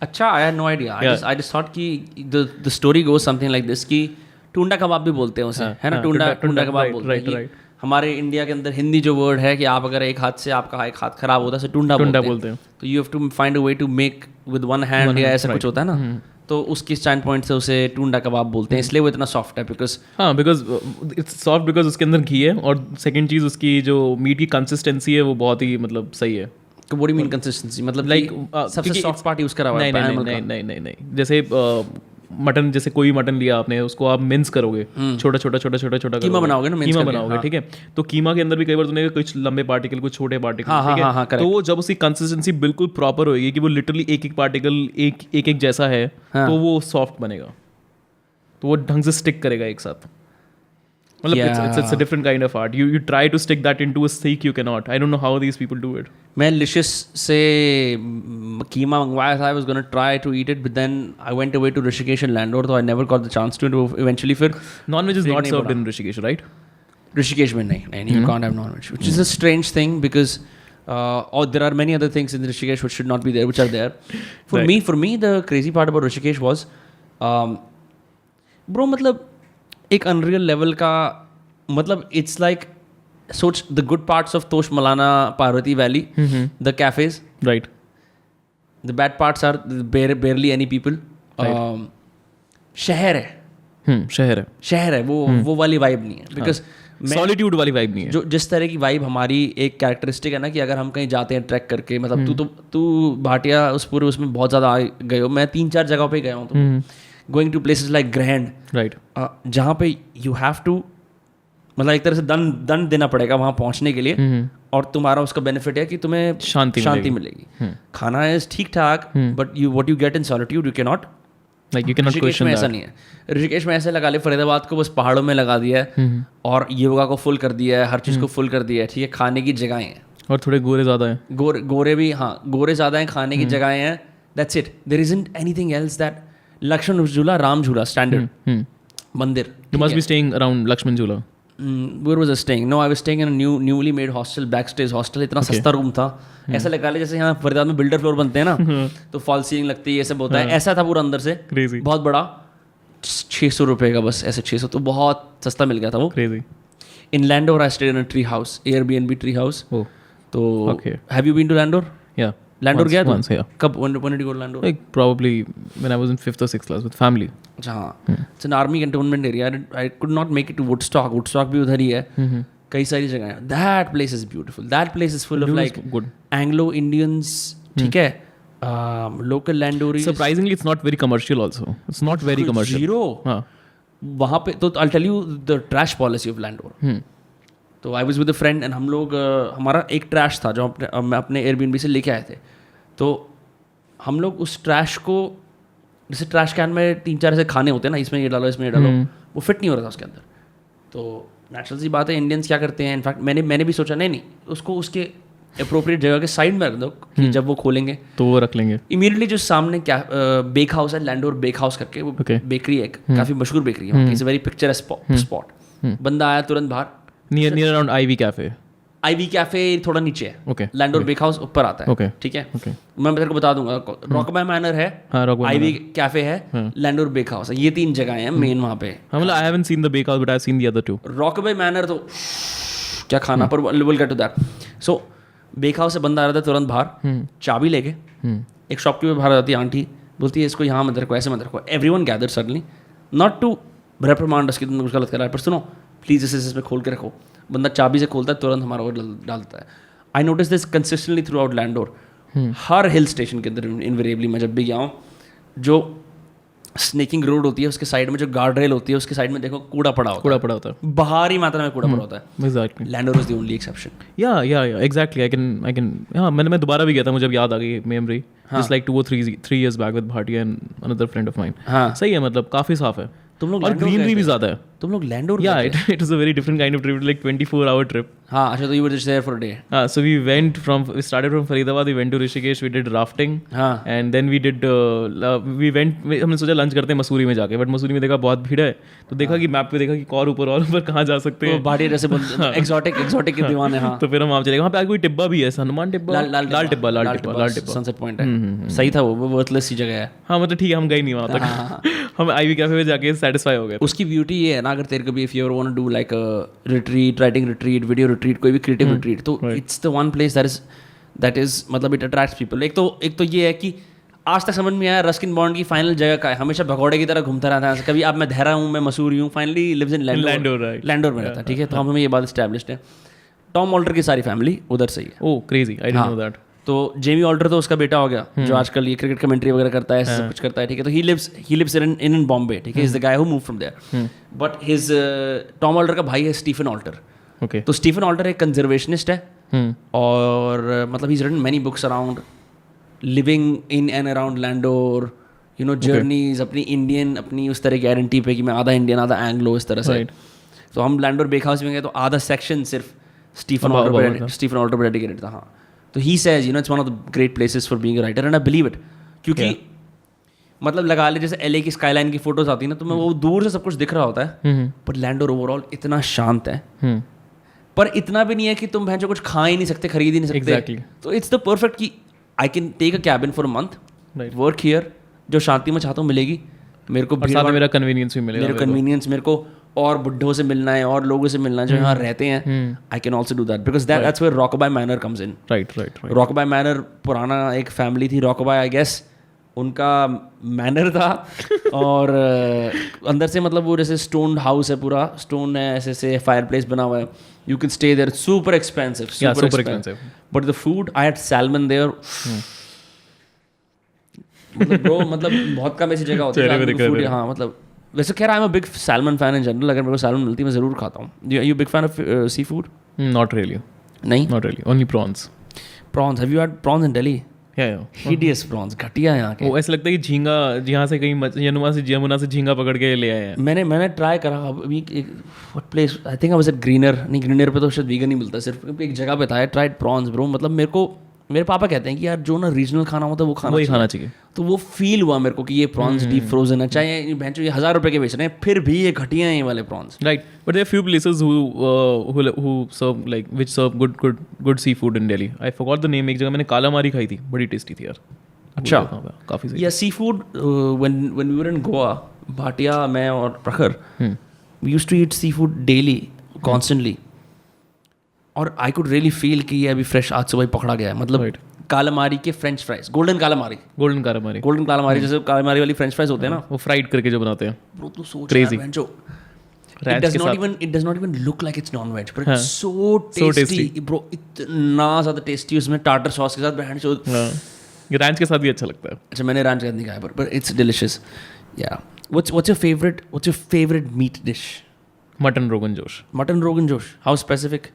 अच्छा, I had no idea. I just thought कि the story goes something like this कि टूंडा कबाब भी बोलते हैं उसे, है ना, टूंडा कबाब बोलते हैं। हमारे इंडिया के अंदर हिंदी जो वर्ड है कि आप अगर एक हाथ से आपका एक हाथ खराब होता है तो टूंडा बोलते हैं, तो you have to find a way to make with one hand, या ऐसा कुछ होता है ना, तो उसकी स्टैंड पॉइंट से उसे टूंडा कबाब बोलते हैं, इसलिए वो इतना सॉफ्ट है। बिकॉज
इट्स सॉफ्ट बिकॉज उसके अंदर घी है, और सेकंड चीज़ उसकी जो मीट की कंसिस्टेंसी है वो बहुत ही मतलब सही है।
What do you mean consistency? मतलब लाइक सबसे सॉफ्ट पार्ट यूज करा हुआ है?
नहीं, जैसे मटन, जैसे कोई मटन लिया आपने, उसको आप मिन्स करोगे, छोटा
कीमा बनाओगे ना,
कीमा बनाओगे, ठीक है। तो कीमा के अंदर भी कई बार तुमने कुछ लंबे पार्टिकल, कुछ छोटे पार्टिकल, ठीक है, तो वो जब उसकी कंसिस्टेंसी बिल्कुल प्रॉपर होगी कि वो लिटरली एक पार्टिकल एक जैसा है, तो वो सॉफ्ट बनेगा, तो वो ढंग से स्टिक करेगा एक साथ। मतलब it's a different kind of art. You try to stick that into a steak, you cannot. I don't know how these people do it.
मैं लिशियस से कीमा मंगवाया था, I was gonna try to eat it, but then I went away to Rishikesh and Landor, so I never got the chance to. Eventually, फिर
non-veg is not served in Rishikesh, right?
Rishikesh में नहीं, you can't have non-veg, which is a strange thing because or there are many other things in Rishikesh which should not be there, which are there. For me, the crazy part about Rishikesh was, bro, मतलब एक unreal level का, मतलब it's like सोच the good parts of Tosh Malana Parvati valley, the cafes,
right,
the bad parts are barely any people. शहर है वो वाली vibe नहीं है, बिकॉज
सॉलिट्यूड वाली वाइब नहीं है।
जो जिस तरह की वाइब हमारी एक कैरेक्टरिस्टिक है ना, कि अगर हम कहीं जाते हैं ट्रैक करके, मतलब तू भाटिया उस पूरे उसमें बहुत ज़्यादा गए हो, मैं 3-4 जगहों पे गया हूँ, तो going to places like grand,
right,
जहाँ पे यू हैव टू, मतलब एक तरह से दंड देना पड़ेगा वहाँ पहुँचने के लिए, और तुम्हारा उसका बेनिफिट है कि तुम्हें शांति मिलेगी। खाना इज ठीक ठाक, but what you get in solitude you can not, Rishikesh में ऐसा नहीं है। ऋषिकेश में ऐसे लगा ले, फरीदाबाद को बस पहाड़ों में लगा दिया है, और योगा को फुल कर दिया है, हर चीज़ को फुल कर दिया है, ठीक है, खाने की जगहें हैं,
और थोड़े गोरे ज़्यादा हैं,
गोरे भी, हाँ, गोरे ज़्यादा हैं, खाने की जगहें हैं, that's it, there isn't anything else. That Lakshman Jhula, Ram झूला, स्टैंडर्ड मंदिर।
You must be staying around Lakshman Jhula.
Where was I staying? No, I was staying in a newly made hostel, backstage hostel. इतना सस्ता रूम था, ऐसा लगा ले जैसे यहाँ फरीदाबाद में बिल्डर फ्लोर बनते हैं ना, तो फॉल सीलिंग लगती है, ये सब होता है, ऐसा था पूरा अंदर से,
Crazy.
बहुत बड़ा, 600 रुपये का बस, ऐसे 600, तो बहुत सस्ता मिल गया था वो।
Crazy.
In Landor I stayed in a tree house, Airbnb tree house.
Oh.
तो
Okay.
have you been to Landor?
Yeah.
Landour गया
once, yeah.
कब when did you go to Landour?
Like probably when I was in 5th or 6th class with family.
अच्छा हाँ, it's an army cantonment area. I could not make it to Woodstock भी उधर ही है. कई सारी जगह हैं. That place is beautiful. That place is full of like
good.
Anglo Indians. ठीक है, local Landouris.
Surprisingly, it's not very commercial also. It's not very commercial.
Zero.
हाँ.
वहाँ पे तो I tell you the trash policy of Landour. तो I was with a friend and हम लोग हमारा एक ट्रैश था जो हम अपने एयरबीएनबी से लेके आए थे. तो हम लोग उस ट्रैश को, जैसे ट्रैश कैन में 3-4 ऐसे खाने होते हैं ना, इसमें ये डालो इसमें ये डालो, वो फिट नहीं हो रहा था उसके अंदर. तो नेचुरल सी बात है, इंडियंस क्या करते हैं, इनफैक्ट मैंने भी सोचा नहीं उसको उसके अप्रोप्रिएट जगह के साइड में रख दो कि जब वो खोलेंगे
तो वो रख लेंगे.
इमीडिएटली जो सामने क्या बेक हाउस है, लैंडोर बेक हाउस करके, वो बेकरी है, काफ़ी मशहूर बेकरी है, it's a very picture spot. बंदा आया तुरंत बाहर,
near around Ivy cafe.
Ivy cafe थोड़ा नीचे है.
ओके.
लैंडोर बेक हाउस ऊपर आता है.
ओके.
ठीक है.
ओके.
मैं तेरे को बता दूंगा. रॉकबाय मैनर है, आईवी कैफे है, लैंडोर बेक हाउस है. ये 3 जगह हैं मेन वहाँ पे.
मतलब I haven't seen the bake house but I have seen the other 2.
Rokeby Manor तो क्या खाना, पर will get to that. So bake house से बंदा आ रहा था तुरंत बाहर, चाबी लेके. एक शॉपकीपर बाहर आती है, आंटी बोलती है इसको यहाँ मत रखो, ऐसे मत रखो. Everyone gather suddenly, not to reprimand उसकी तुम कुछ गलत कर रहा है, पर सुनो प्लीज़ इसे इसमें खोल के रखो. बंदा चाबी से खोलता है, तुरंत हमारा वो डालता है. आई notice this consistently through out Landour. Her hill station के अंदर इनवेरिएबली मैं जब भी गया हूँ, जो स्नेकिंग रोड होती है उसके साइड में जो गार्ड रेल होती है उसके साइड में देखो कूड़ा पड़ा होता है. भारी मात्रा में कूड़ा पड़ा होता है.
Exactly.
Landour is the only exception.
या एग्जैक्टली. आई कैन हाँ, मैं दोबारा भी गया था, मुझे अब याद आ गई memory. Just like 2 or 3 years back with Bhatia and another friend of mine.
हाँ,
सही है, मतलब काफ़ी साफ है.
तुम लोग
और ग्रीनरी भी ज़्यादा है.
तुम लोग लैंडोर.
या it was a very different kind of trip, like 24-hour trip.
हाँ, अच्छा, तो you were just there for a day.
हाँ, so we started from Faridabad, we went to Rishikesh, we did rafting.
हाँ.
And then we did हमने सोचा lunch करते हैं मसूरी में जाके, बट मसूरी में देखा बहुत भीड़ है, तो देखा कि मैप पे देखा कि और ऊपर कहाँ जा सकते हैं.
भाटी जैसे एक्सोटिक के दीवाने. हाँ,
तो फिर हम वहाँ चले गए. वहाँ पे आगे कोई टिब्बा भी है, हनुमान टिब्बा, लाल टिब्बा.
सनसेट पॉइंट है. सही था वो वर्थलेस सी जगह है.
हाँ, मतलब ठीक है, हम गए नहीं वहाँ तक. हम आईवी कैफे में जाके सेटिस्फाई हो गए.
उसकी ब्यूटी ये है ना, अगर तेरे को भी if you want to do like retreat, writing retreat, video retreat, कोई भी क्रिएटिव रिट्रीट, तो it's the one place that is मतलब इट अट्रैक्ट्स पीपल. एक तो ये है कि आज तक समझ में आया रस्किन बॉन्ड की फाइनल जगह का है. हमेशा भगौड़े की तरह घूमता रहता है. कभी अब मैं देहरा हूँ, मैं मसूरी हूँ, फाइनली लिव्स इन लैंडोर में रहता है. ठीक है, तो हमें ये बात एस्टैब्लिश्ड है. टॉम ऑल्टर की सारी फैमिली उधर से ही है.
Oh crazy, I didn't know that.
तो जेमी ऑल्टर तो उसका बेटा हो गया, जो आजकल ये क्रिकेट कमेंट्री वगैरह करता है, सब कुछ करता है. ठीक है, तो ही लिव्स इन बॉम्बे. ठीक है, is the guy who move from there. But his Tom Alter का भाई है स्टीफन ऑल्टर.
ओके.
तो स्टीफन ऑल्टर एक कंजर्वेशनिस्ट है, और मतलब he is written many books around living in and around Landour, you know, journeys अपनी इंडियन, अपनी उस तरह की आइडेंटिटी पे कि मैं आधा इंडियन आधा एंग्लो, इस तरह से. तो हम लैंडोर बेक हाउस में गए, तो आधा सेक्शन सिर्फ स्टीफन ऑल्टर पर डेडिकेटेड था. हाँ, तो he says, you know, it's one of the great places for being a writer, and I believe it. क्योंकि मतलब लगा ले जैसे LA की स्काईलाइन की फोटोज आती है ना, तो मैं वो दूर से सब कुछ दिख रहा होता है, पर लैंडोर ओवरऑल इतना शांत है, पर इतना भी नहीं है कि तुम भैंसो कुछ खा ही नहीं सकते, खरीद ही नहीं सकते.
Exactly.
तो इट्स द परफेक्ट कि I can take a cabin for a month, work here, जो शांति में चाहता हूँ मिलेगी मेरे को.
मेरा कन्वीनियंस भी मिलेगा.
मेरे कन्वीनियंस, मेरे को और बुड्ढों से मिलना है और लोगों से मिलना है जो यहाँ रहते हैं. I can also do that because that's where Rokeby Manor comes in.
Right.
Rokeby Manor पुराना एक फैमिली थी रॉकबाय, आई गेस उनका मैनर था. और अंदर से मतलब वो जैसे स्टोन हाउस है, पूरा स्टोन है, ऐसे फायर प्लेस बना हुआ है. You can stay there. Super expensive, super expensive, but the food, I had salmon there. मतलब बहुत कम ऐसी जगह होती है. हाँ, मतलब वैसे खैर I am a big salmon fan in general. अगर मेरे को सैल्मन मिलती है मैं ज़रूर खाता हूँ. You big fan of sea food?
Not really.
नहीं,
not really, only prawns.
Prawns, have you had prawns in Delhi? Hideous prawns, घटिया यहाँ के.
वो ऐसा लगता है कि झींगा जहाँ से कहीं यमुना से झींगा पकड़ के ले आए हैं.
मैंने ट्राई करा अभी what place, I think I was at greener पे तो शायद वीगन नहीं मिलता, सिर्फ एक जगह पे था. I tried prawns bro. मतलब मेरे पापा कहते हैं कि यार जो ना रीजनल खाना होता है वो खाना चाहिए. तो वो फील हुआ मेरे को कि ये प्रॉन्स डीप फ्रोजन है, चाहे भैंसो ये 1000 रुपए के बेच रहे हैं, फिर भी ये घटिया हैं ये वाले prawns.
Right, but there are few places who serve like which serve good seafood in Delhi. I forgot the name. एक जगह मैंने कालामारी खाई थी, बड़ी टेस्टी थी यार.
अच्छा,
काफी सही.
या sea food when we were in Goa, Bhatia, मैं और प्रखर, we used to eat seafood daily, constantly. और आई कुड रियली फील कि ये अभी फ्रेश आज सुबह पकड़ा गया है. मतलब कालामारी के French fries, golden कालामारी,
golden कालामारी,
golden कालामारी जैसे कालामारी वाली फ्रेंच फ्राइज होते हैं ना,
वो फ्राइड करके जो बनाते हैं,
ब्रो तू सोच
Crazy.
यार जो
Ranch के साथ।
it does not even look like it's non-veg, but
हाँ,
it's so tasty,
tasty.
bro, इतना ज़्यादा टेस्टी, उसमें टाटर सॉस के साथ बहन चो।
हाँ, ये रैंच के साथ भी अच्छा लगता है।
अच्छा मैंने रैंच का नहीं खाया, but it's delicious. Yeah. What's your favorite meat dish?
Mutton rogan जोश,
मटन रोगन जोश, how specific?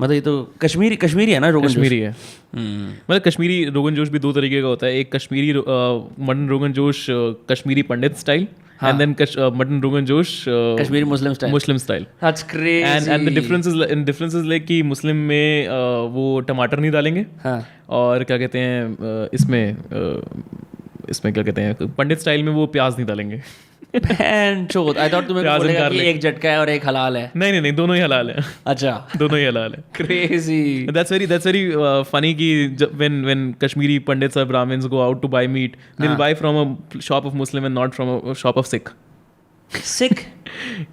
मतलब ये तो कश्मीरी है ना रोगन जोश?
कश्मीरी है। मतलब कश्मीरी रोगन जोश भी दो तरीके का होता है, एक Kashmiri mutton rogan josh Kashmiri Pandit style, and then mutton rogan josh
Kashmiri Muslim style. That's crazy.
And the difference is like कि मुस्लिम में वो टमाटर नहीं डालेंगे,
हाँ.
और क्या कहते हैं इसमें क्या कहते हैं पंडित स्टाइल में वो प्याज नहीं डालेंगे।
बहन चोद, I thought तुम्हें
प्याज
बोलेगा
and
कि
garlic.
एक झटका है और एक हलाल है.
नहीं, दोनों ही हलाल है।
अच्छा.
दोनों ही हलाल है।
Crazy.
That's very funny कि when Kashmiri Pandits or Brahmins go out to buy meat, they'll buy from a shop of Muslim and not from a shop of Sikh.
Sick.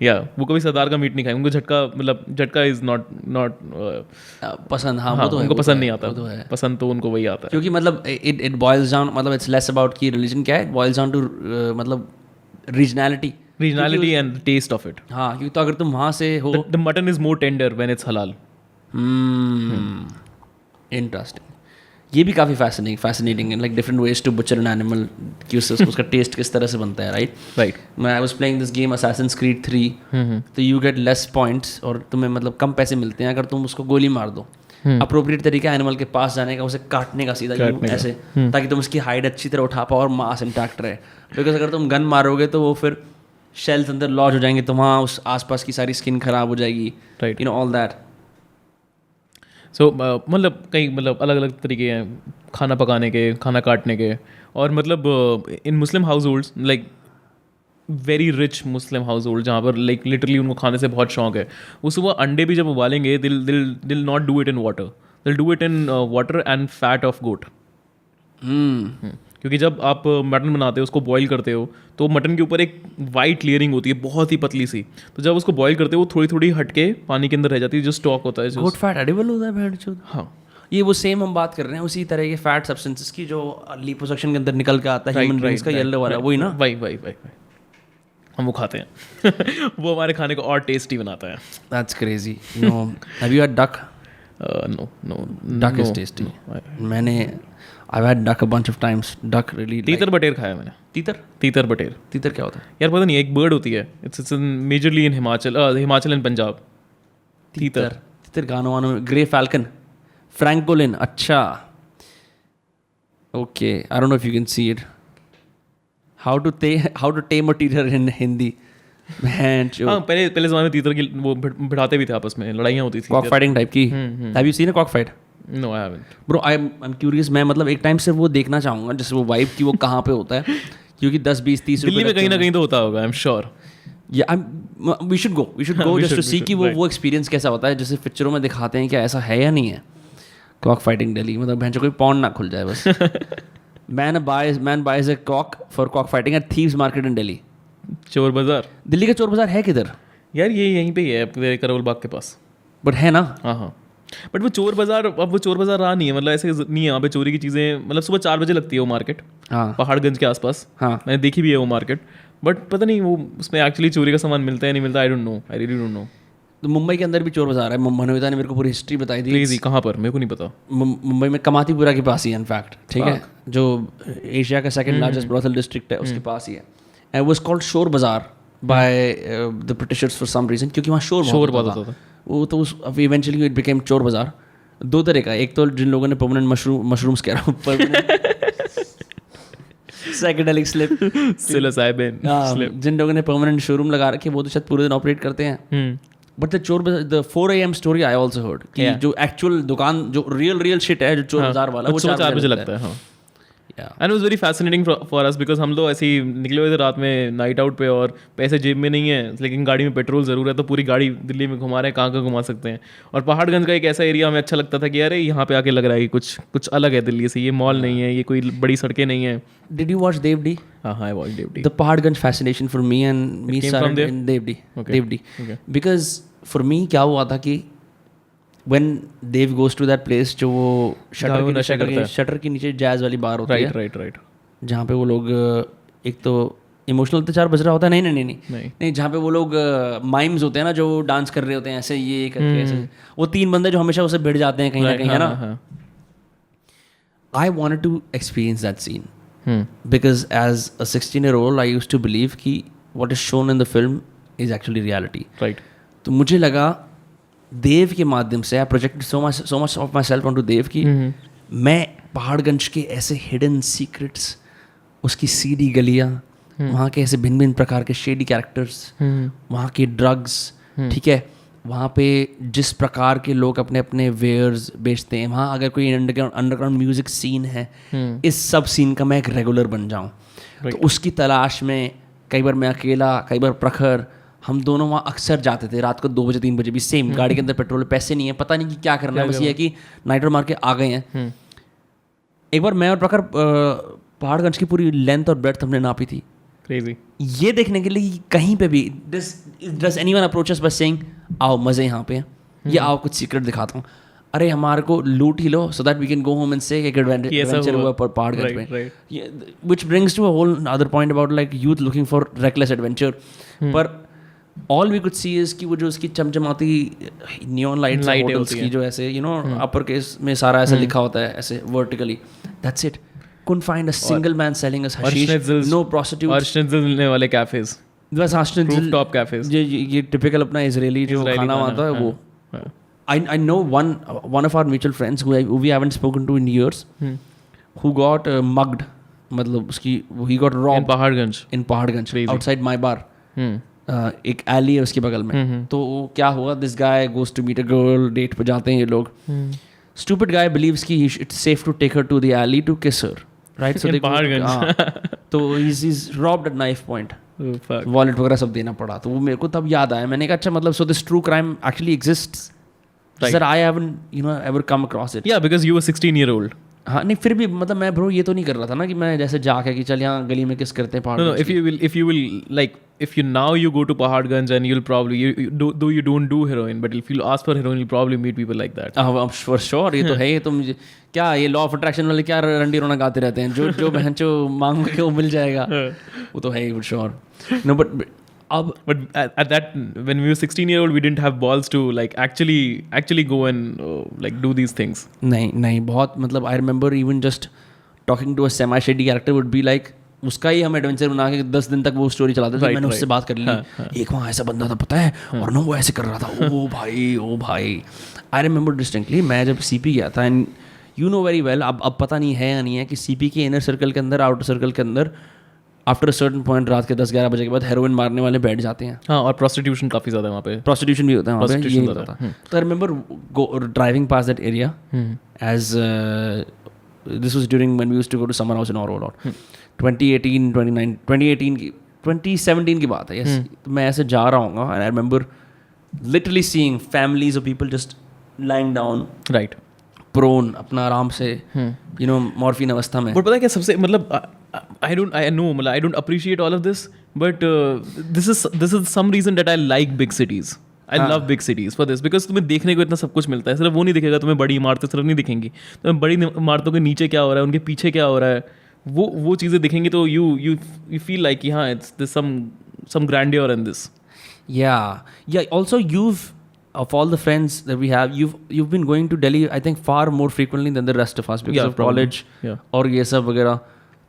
वो कभी सरदार का मीट नहीं खाएंगे, उनको झटका इज नॉट
पसंद. हाँ वो तो है,
उनको
वो
पसंद
तो
नहीं
है,
आता,
वो तो है.
पसंद तो उनको वही आता है।
क्योंकि मतलब it boils down, मतलब it's less about कि religion क्या है, it boils down to मतलब regionality
and taste of it.
हाँ, क्योंकि तो अगर तुम वहाँ से हो.
The mutton is more tender when it's हलाल।
इंटरेस्टिंग. ये भी काफ़ी फैसिनेटिंग है, like different ways to butcher an animal, कि उसका टेस्ट किस तरह से बनता है, राइट. मैं I was playing this game Assassin's Creed 3, तो यू गेट लेस पॉइंट्स और तुम्हें मतलब कम पैसे मिलते हैं अगर तुम उसको गोली मार दो. अप्रोप्रिएट तरीका एनिमल के पास जाने का, उसे काटने का सीधा यूं ऐसे, ताकि तुम उसकी हाइड अच्छी तरह उठा पाओ और मांस इंटैक्ट रहे. बिकॉज अगर तुम गन मारोगे तो वो फिर शेल्स अंदर लॉज हो जाएंगे, तो वहाँ उस आसपास की सारी स्किन खराब हो जाएगी,
right,
you know all that.
So मतलब कई अलग अलग तरीके हैं खाना पकाने के, खाना काटने के, और मतलब in Muslim households, like very rich Muslim household जहाँ पर लाइक लिटरली उनको खाने से बहुत शौक है, वो सुबह अंडे भी जब उबालेंगे they'll not do it in water, they'll do it in water and fat of goat. क्योंकि जब आप मटन बनाते हो, उसको बॉईल करते हो, तो मटन के ऊपर एक वाइट लेयरिंग होती है बहुत ही पतली सी, तो जब उसको बॉईल करते हो वो थोड़ी थोड़ी हटके पानी के अंदर रह जाती है, जो स्टॉक होता है.
गोट फैट एडिबल होता है भेड़?
हाँ,
ये वो सेम हम बात कर रहे हैं उसी तरह के फैट सब्सटेंसेस की जो लिपोसक्शन के अंदर निकल के आता है ह्यूमन बीइंग्स का येलो वाला, वही ना?
वही हम वो खाते हैं. वो हमारे खाने को और टेस्टी बनाता है.
That's crazy. No, have you had duck?
No,
duck is tasty. मैंने I've had duck a bunch of times. Duck really.
तीतर बटेर खाया मैंने. तीतर बटेर
क्या होता है
यार? पता नहीं, एक बर्ड होती है. It's majorly in Himachal and Punjab. तीतर
गानों वानों में. Grey falcon, francolin. अच्छा, okay. I don't know if you can see it. How to tame a titar in Hindi.
हाँ, पहले ज़माने में तीतर की वो भिड़ाते भी थे आपस में, लड़ाइयाँ होती थी
कॉक फाइटिंग टाइप की. Have you seen a cock fight?
No, I haven't.
Bro, I'm curious. मैं मतलब एक टाइम से वो देखना चाहूँगा, जैसे वो वाइब की वो कहाँ पे होता है, क्योंकि 10, 20, 30
दिल्ली में कहीं ना कहीं तो होता होगा, I'm sure.
We should go just to see कि वो एक्सपीरियंस कैसा होता है, जैसे पिक्चरों में दिखाते हैं, क्या ऐसा है या नहीं है. कॉक फाइटिंग दिल्ली, मतलब भैंचो कोई पॉन्ड ना खुल जाए बस. Man buys a cock for cock fighting at Thieves Market in Delhi.
चोर बाजार.
दिल्ली का चोर बाजार है किधर
यार? ये यहीं पे ही है, तेरे करोल बाग के पास.
बट है ना?
हाँ. बट वो चोर बाजार, अब वो चोर बाजार रहा नहीं है, मतलब ऐसे नहीं है यहाँ पे चोरी की चीज़ें. मतलब सुबह 4 बजे लगती है वो मार्केट.
हाँ.
पहाड़गंज के आसपास.
हाँ,
मैंने देखी भी है वो मार्केट, बट पता नहीं वो उसमें एक्चुअली चोरी का सामान मिलता है नहीं मिलता. I really don't know.
तो मुंबई के अंदर भी चोर बाजार है. मनोविता ने मेरे को पूरी हिस्ट्री बताई थी.
क्रेजी. कहाँ पर? मेरे को नहीं पता.
मुंबई में कमातीपुरा के पास ही है इनफैक्ट. ठीक है, जो एशिया का सेकंड लार्जेस्ट ब्रोथल डिस्ट्रिक्ट है, उसके पास ही है. And was called Shor Bazaar by the Britishers for some reason, क्योंकि वहाँ शोर बहुत होता था. वो तो इवेंचुअली इट बिकेम चोर बाजार. दो तरह का, एक तो जिन लोगों ने परमानेंट मशरूम्स कह रहा हूँ, साइकेडेलिक स्लिप,
psilocybin slip.
जिन लोगों ने परमानेंट शोरूम लगा रखे, वो तो शायद पूरे दिन ऑपरेट करते हैं. बट द चोर बाजार, the 4 AM story I also heard कि जो एक्चुअल दुकान, जो रियल शिट है, जो चोर बाजार वाला, वो
4 बजे लगता है. And was very fascinating for us, because हम लोग ऐसे ही निकले हुए थे रात में नाइट आउट पे, और पैसे जेब में नहीं है, लेकिन गाड़ी में पेट्रोल ज़रूर है, तो पूरी गाड़ी दिल्ली में घुमा रहे हैं, कहाँ घुमा सकते हैं. और पहाड़गंज का एक ऐसा एरिया हमें अच्छा लगता था कि अरे यहाँ पे आके लग रहा है कि कुछ अलग है दिल्ली से. ये मॉल नहीं है, ये कोई बड़ी सड़कें नहीं है.
Did you watch Devdi?
हाँ, I watched Devdi.
The Pahadganj fascination for me and me
came from
started
there?
in Devdi.
Okay.
Devdi. Because for me क्या हुआ था कि when Dev goes to that place, जो वो
जहाँ वो नशा करता है।
शटर के नीचे जैज वाली बार होती है,
राइट
जहाँ पे वो लोग एक तो इमोशनल अत्याचार बज रहा होता है, नहीं, जहाँ पे वो लोग माइम्स होते हैं ना, जो डांस कर रहे होते हैं ऐसे ये करके ऐसे, वो 3 बंदे जो हमेशा उसे भिड़ जाते हैं कहीं ना कहीं, है ना. I wanted to experience that scene because as a 16-year-old I used to believe कि what is shown in the film is actually reality.
Right.
तो मुझे लगा देव के माध्यम से I projected so much of myself onto देव कि मैं पहाड़गंज के ऐसे hidden secrets, उसकी सीधी गलियाँ, वहाँ के ऐसे भिन्न भिन्न प्रकार के शेडी कैरेक्टर्स, वहाँ के ड्रग्स, ठीक है, वहाँ पे जिस प्रकार के लोग अपने अपने वेयर्स बेचते हैं, वहाँ अगर कोई अंडरग्राउंड म्यूजिक सीन है, इस सब सीन का मैं एक रेगुलर बन जाऊँ. तो उसकी तलाश में कई बार मैं अकेला, कई बार प्रखर, हम दोनों वहाँ अक्सर जाते थे रात को 2 बजे 3 बजे भी, सेम गाड़ी के अंदर पेट्रोल, पैसे नहीं है, पता नहीं कि क्या करना है, बस ये है कि नाइटर मार के आ गए हैं. एक बार मैं और प्रखर पहाड़गंज की पूरी लेंथ और ब्रेड्थ हमने नापी थी.
Crazy.
ये देखने के लिए कहीं पे भी does anyone approach us by saying आओ मज़े यहाँ पे हैं, या आओ कुछ सीक्रेट दिखाता हूँ, अरे हमारे को लूट ही लो so that we can go home and say एक एडवेंचर हुआ पहाड़गंज में. Which brings to a whole other point about like youth looking for reckless adventure. पर all we could see is कि वो जो उसकी चमचमाती neon lights होटल्स की जो ऐसे अपर केस में सारा ऐसे लिखा होता है ऐसे vertically, that's it. Couldn't find a single man selling us hashish, no prostitutes.
और schnitzel मिलने वाले cafes.
बस
Rooftop cafes.
ये typical अपना इजरायली जो खाना आता है वो. I know one of our mutual friends who we haven't spoken to in years, who got mugged, मतलब उसकी he got robbed in Paharganj outside my bar. एक alley है उसके बगल में. तो क्या हुआ, this guy goes to meet a girl, date पे जाते हैं ये लोग. Stupid guy believes कि it's safe to take her to the alley to kiss her. Right, so तो he's robbed at knife point. Wallet वगैरह सब देना पड़ा. तो वो मेरे को तब याद आया, मैंने कहा अच्छा मतलब so this true crime actually exists. Sir, I haven't ever come across it.
Yeah, because you were 16-year-old.
हाँ नहीं, फिर भी मतलब मैं ब्रो ये तो नहीं कर रहा था ना कि मैं जैसे जाके कि चल यहाँ गली में किस करते हैं पहाड़.
No, if you will like if you now you go to Paharganj and you'll probably though you don't do heroin, but if you ask for heroin you'll probably meet people like that.
For sure, ये तो है. ये तो मुझे क्या ये law of attraction वाले क्या रंडी रोना गाते रहते हैं, जो बहन जो मांग के वो मिल जाएगा, वो तो है ही for sure. No, but
at that when we were 16-year-old we didn't have balls to like actually go and like do these things.
नहीं बहुत मतलब I remember even just talking to a semi shady character would be like उसका ही हम adventure बना के 10 दिन तक वो स्टोरी चलाते थे. मैंने उससे बात कर ली, एक वहाँ ऐसा बंदा था पता है, और ना वो ऐसे कर रहा था, ओ भाई आई रिमेंबर डिस्टिंक्टली. मैं जब सीपी गया था and you know very well, अब पता नहीं है या नहीं है कि सीपी के इनर सर्कल के अंदर, आउटर सर्कल के अंदर आफ्टर अ सर्टन पॉइंट रात के 10-11 बजे के बाद हेरोइन मारने वाले बैठ जाते हैं.
हाँ, और प्रोस्टिट्यूशन काफ़ी ज़्यादा है वहाँ पे.
प्रोस्टिट्यूशन भी होता है वहाँ पे, ये नहीं पता. तो I remember driving past that area as this was during when we used to go to summer house in और लॉट. 2017 की बात है. यस, मैं ऐसे जा रहा हूँ and I remember literally seeing families of people just lying down,
right,
prone, अपना आराम से मॉर्फिन अवस्था में.
बट पता है क्या सबसे मतलब I don't appreciate all of this, but this is some reason that I like big cities. I love big cities for this because तुम्हें देखने को इतना सब कुछ मिलता है. सिर्फ वो नहीं दिखेगा तुम्हें, बड़ी इमारतें सिर्फ नहीं दिखेंगी तुम्हें, बड़ी इमारतों के नीचे क्या हो रहा है, उनके पीछे क्या हो रहा है, वो चीज़ें दिखेंगी तो you feel like कि हाँ there's some grandeur in this. Yeah.
Also of all the friends that we have, you've been going to Delhi I think far more frequently than the rest of us because of college और ये सब वगैरह.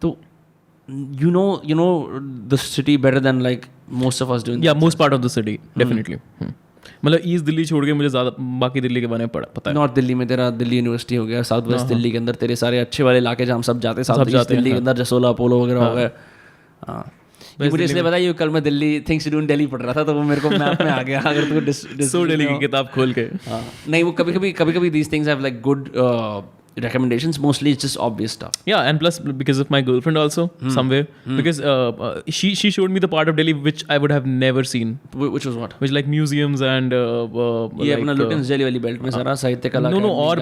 तो you know the city better than like most of us do.
Most part of the city definitely. मतलब east Delhi छोड़ के मुझे ज़्यादा बाकी दिल्ली के बारे में पता है.
नॉर्थ दिल्ली में तेरा दिल्ली यूनिवर्सिटी हो गया, साउथ वेस्ट दिल्ली के अंदर तेरे सारे अच्छे वाले इलाके जहाँ हम सब जाते हैं, साउथ ईस्ट दिल्ली के अंदर जसोला, अपोलो वगैरह हो गए. हाँ, मुझे इसलिए पता है कल मैं Delhi things to do in Delhi पढ़ रहा था, तो वो मेरे को मैप में आ गया. अगर तुमको
सो दिल्ली की किताब खोल के
नहीं, वो कभी these things have like good recommendations. Mostly it's just obvious stuff.
Yeah, and plus because of my girlfriend also somewhere because she showed me the part of Delhi which I would have never seen.
Which was what?
Which like museums and
ये अपना Lutyens Delhi वाली belt में सारा साहित्य कला.
No, और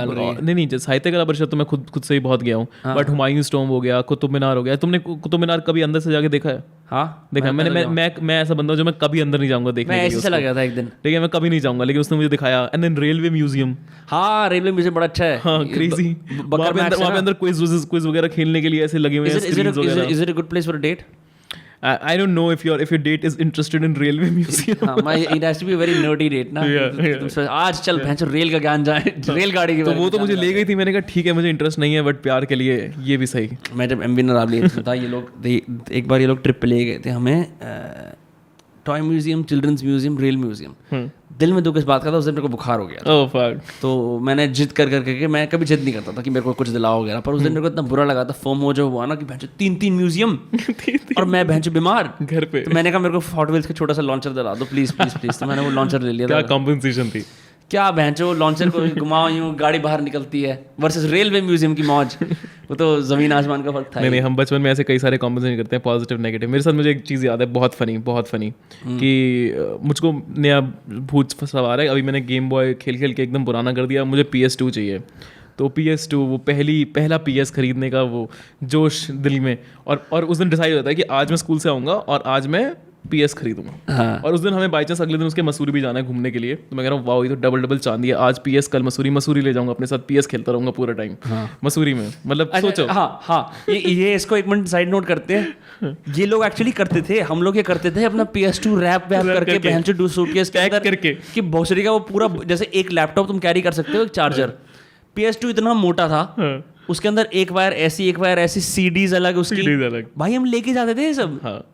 नहीं साहित्य कला परिषद तो मैं खुद से ही बहुत गया हूँ. बट हुमायूं's tomb हो गया, कुतुब मीनार हो गया. तुमने कुतुब मीनार कभी अंदर से जाके देखा है?
हाँ
देखा मैं ऐसा बंदा हूँ जो मैं कभी अंदर नहीं जाऊंगा देखने
मैं
के
ऐसे
लिए
चला
उसको।
गया था एक दिन।
ठीक है, मैं कभी नहीं जाऊंगा, लेकिन उसने मुझे दिखाया। एंड देन रेलवे म्यूजियम,
हाँ रेलवे म्यूजियम बड़ा अच्छा है।
हाँ क्रेजी। वहाँ पे अंदर क्विज वगैरह खेलने के लिए ऐसे लगे हुए हैं स्क्रीन्स वगैरह।
Is it a good place for a date?
I don't know if your date is interested in railway museum.
हाँ मैं it has to be very nerdy date ना। आज चल भैंस रेल का ज्ञान जाए, रेलगाड़ी की।
तो वो तो मुझे ले गई थी, मैंने कहा ठीक है मुझे इंटरेस्ट नहीं है, बट प्यार के लिए ये भी सही।
मैं जब MB नरावली था, ये लोग एक बार ये लोग ट्रिप पे ले गए थे हमें, toy museum, children's museum, rail museum. दिल में दुख इस बात का था, उस दिन मेरे को बुखार हो गया।
Oh fuck.
तो मैंने जिद कर करके, मैं कभी जिद नहीं करता था कि मेरे को कुछ दिलाओ वगैरह, पर उस दिन मेरे को इतना बुरा लगा था, फोमो जो हुआ ना कि भैंचो 3 म्यूजियम और मैं भैंचो बीमार
घर पे।
तो मैंने कहा मेरे को हॉट व्हील्स का छोटा सा लॉन्चर दिला दो प्लीज प्लीज प्लीज। तो मैंने वो लॉन्चर ले लिया
क्या
था।
कॉम्पनसेशन थी?
क्या भैंचो लॉन्चर को घुमाओ यूं गाड़ी बाहर निकलती है, वर्सेस रेलवे म्यूजियम की मौज, वो तो जमीन आसमान का फर्क था।
नहीं हम बचपन में ऐसे कई सारे कॉम्पनसेशन करते हैं, पॉजिटिव नेगेटिव। मेरे साथ मुझे एक चीज़ याद है बहुत फनी कि मुझको नया भूत सवार है। अभी मैंने गेम बॉय खेल के एकदम पुराना कर दिया, मुझे PS2 चाहिए। तो PS2 वो पहला PS खरीदने का वो जोश दिल में, और उस दिन डिसाइड होता है कि आज मैं स्कूल से आऊँगा और आज मैं PS खरीदूंगा।
हाँ।
और उस दिन हमें बाई चांस अगले दिन उसके मसूरी भी जाना है घूमने के लिए। तो मैं कह रहा हूँ वाह ये तो डबल चांदी है, आज PS कल मसूरी ले जाऊंगा अपने साथ, PS खेलता रहूंगा पूरा टाइम। हाँ। मसूरी में मतलब सोचो।
हाँ ये इसको एक मिनट साइड नोट करते हैं। ये लोग एक्चुअली करते थे, हम लोग ये करते थे अपना PS2 रैप करके बहनचोद सूटकेस के अंदर
करके
कि भोसड़ी का वो पूरा जैसे एक लैपटॉप तुम कैरी कर सकते हो, एक चार्जर। PS2 इतना मोटा था, उसके अंदर एक वायर ऐसी, CDs अलग, उसकी
अलग।
भाई हम लेके जाते थे ये सब।
हाँ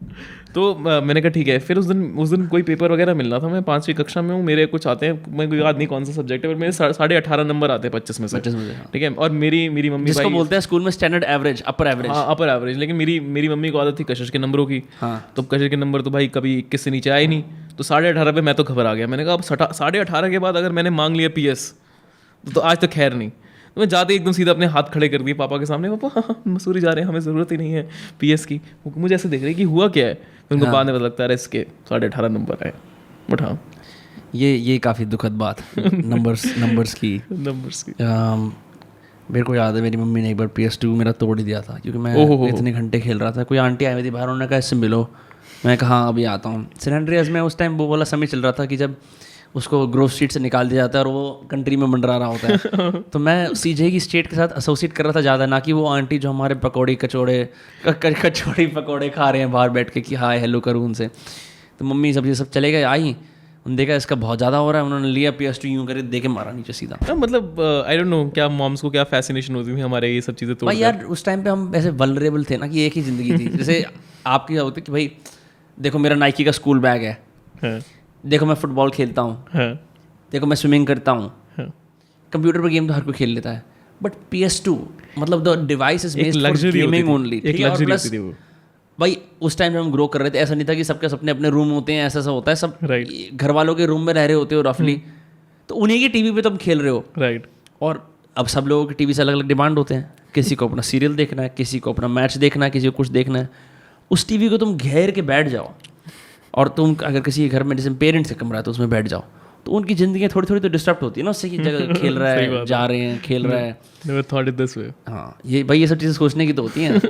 तो मैंने कहा ठीक है। फिर उस दिन कोई पेपर वगैरह मिलना था, मैं 5वीं कक्षा में हूँ, मेरे कुछ आते हैं, मेरे को याद नहीं कौन सा सब्जेक्ट है, पर मेरे 18.5 नंबर आते हैं 25 में से। ठीक है। और मेरी मम्मी
जिसको बोलते हैं स्कूल में स्टैंडर्ड एवरेज, अपर एवरेज।
हाँ अपर एवरेज। लेकिन मेरी मम्मी को आदत थी कशिश के नंबरों की।
हाँ।
तो कशिश के नंबर तो भाई कभी 21 से नीचे आए नहीं। तो 18.5 पे मैं तो घबरा गया। मैंने कहा अब 18.5 के बाद अगर मैंने मांग लिया PS तो आज तो खैर नहीं। तो मैं जाते एकदम सीधा अपने हाथ खड़े कर दिए पापा के सामने, पापा हाँ, मसूरी जा रहे हैं, हमें ज़रूरत ही नहीं है PS की। वो मुझे ऐसे देख रहे कि हुआ क्या है। फिर उनको बाद में पता लगता है इसके 18.5 नंबर आए। बट हाँ
ये काफ़ी दुखद बात नंबर्स की। मेरे को याद है मेरी मम्मी ने एक बार PS2 मेरा तोड़ ही दिया था, क्योंकि मैं इतने घंटे खेल रहा था। कोई आंटी आई हुई थी बाहर, उन्होंने कहा इससे मिलो। मैं कहा हाँ अभी आता हूँ। सैन एंड्रियास में उस टाइम वो वाला समय चल रहा था कि जब उसको ग्रोव स्ट्रीट से निकाल दिया जाता है और वो कंट्री में मंडरा रहा होता है। तो मैं CJ की स्टेट के साथ एसोसिएट कर रहा था ज़्यादा, ना कि वो आंटी जो हमारे कचौड़ी पकौड़े खा रहे हैं बाहर बैठ के कि हाय हेलो करूँ उनसे। तो मम्मी सब चले गए, आई उन्होंने देखा इसका बहुत ज़्यादा हो रहा है, उन्होंने लिया PS2 यूँ करे दे के मारा नीचे सीधा।
मतलब आई डोंट नो क्या मॉम्स को क्या फैसिनेशन होती थी हमारे ये सब चीज़ें। तो
भाई यार उस टाइम पे हम ऐसे वल्नरेबल थे ना कि एक ही ज़िंदगी थी। जैसे आपकी होती कि भाई देखो मेरा नाइकी का स्कूल बैग है, देखो मैं फुटबॉल खेलता हूँ, देखो मैं स्विमिंग करता हूँ। कंप्यूटर पर गेम तो हर कोई खेल लेता है, बट PS2 मतलब the device is made for gaming only.
एक लग्जरी थी वो।
भाई उस टाइम जब हम ग्रो कर रहे थे ऐसा नहीं था कि सबके अपने अपने रूम होते हैं, ऐसा होता है सब घर वालों के रूम में रह रहे होते हो रफली, तो उन्हीं की टीवी पे तुम खेल रहे हो।
राइट।
और अब सब लोगों की टीवी से अलग अलग डिमांड होते हैं, किसी को अपना सीरियल देखना है, किसी को अपना मैच देखना है, किसी को कुछ देखना है। उस टीवी को तुम घेर के बैठ जाओ, और तुम अगर किसी घर में जैसे पेरेंट्स से कमरा है तो उसमें बैठ जाओ, तो उनकी जिंदगी थोड़ी थोड़ी तो डिस्टर्ब होती है ना उससे कि जगह खेल रहा है, जा रहे हैं, खेल रहा है।
Never thought it this way.
हाँ ये भाई ये सब चीज़ें सोचने की तो होती हैं।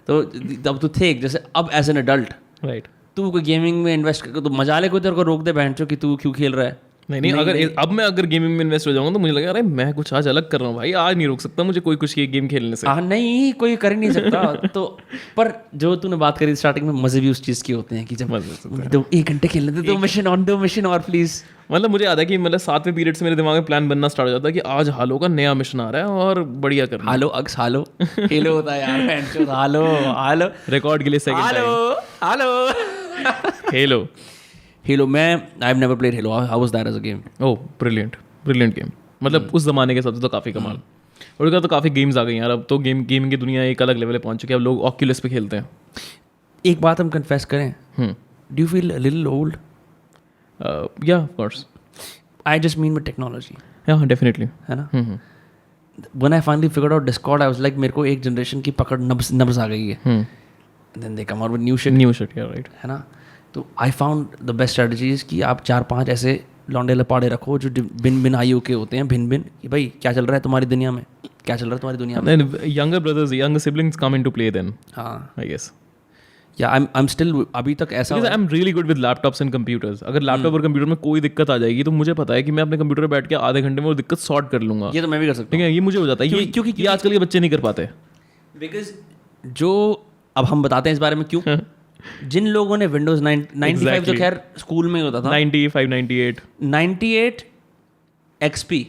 तो अब तू थे जैसे अब एज एन अडल्ट
राइट,
तू कोई गेमिंग में इन्वेस्ट करके तो मजा ले, कोई तेरे को रोक दे बहन चो कि तू क्यों खेल रहा है।
नहीं अब मैं अगर गेमिंग में इन्वेस्ट हो जाऊंगा तो मुझे लगेगा अरे मैं कुछ आज अलग कर रहा हूँ भाई, आज नहीं रोक सकता मुझे कोई कुछ ये गेम खेलने से।
हाँ नहीं कोई कर ही नहीं सकता। तो पर जो तूने बात करी स्टार्टिंग में, मजे भी उस चीज़ की होते हैं कि जब तो 1 घंटे खेल लेते दो मिशन और प्लीज। मतलब
मुझे याद है कि मतलब 7वें पीरियड से मेरे दिमाग में प्लान बनना स्टार्ट हो जाता है कि आज हालो का नया मिशन आ रहा है और बढ़िया करना।
हालो हेलो होता है यार, हालो
रिकॉर्ड के लिए सेकंड टाइम
हेलो मैं I have never played Halo, how was that as a game?
Oh brilliant game. मतलब उस जमाने के हिसाब से तो काफ़ी कमाल। और उसका तो काफ़ी गेम्स आ गई यार, अब तो गेमिंग की दुनिया एक अलग लेवल पे पहुंच चुकी है। अब लोग ऑक्यूलस पे खेलते हैं।
एक बात हम कन्फेस करें, do you feel a little old?
Yeah of course,
I just mean with technology.
Yeah definitely,
है ना। When I finally figured out Discord, I was like मेरे को एक जनरेशन की पकड़ नब्ज आ गई है। Then they come out with new shit, या राइट, है ना। तो I found the best strategies कि आप 4-5 ऐसे लौंडे लपाड़े रखो जो भिन्न आयु के होते हैं, भिन्न कि भाई क्या चल रहा है तुम्हारी दुनिया में, क्या चल रहा है तुम्हारी दुनिया में।
Younger brothers, younger siblings come into play then.
हाँ
आई गेस
या आई एम स्टिल अभी तक ऐसा
I am really good with laptops and computers. अगर लैपटॉप और कंप्यूटर में कोई दिक्कत आ जाएगी तो मुझे पता है कि मैं अपने कंप्यूटर पर बैठ के आधे घंटे में वो दिक्कत सॉर्ट कर लूंगा.
ये तो मैं भी कर सकता
ठीक है, ये मुझे हो जाता है. क्योंकि ये आजकल के बच्चे नहीं कर पाते.
बिकॉज जो अब हम बताते हैं इस बारे में क्यों. जिन लोगों ने विंडोज 95 जो खैर स्कूल में ही होता था,
95, 98
98 XP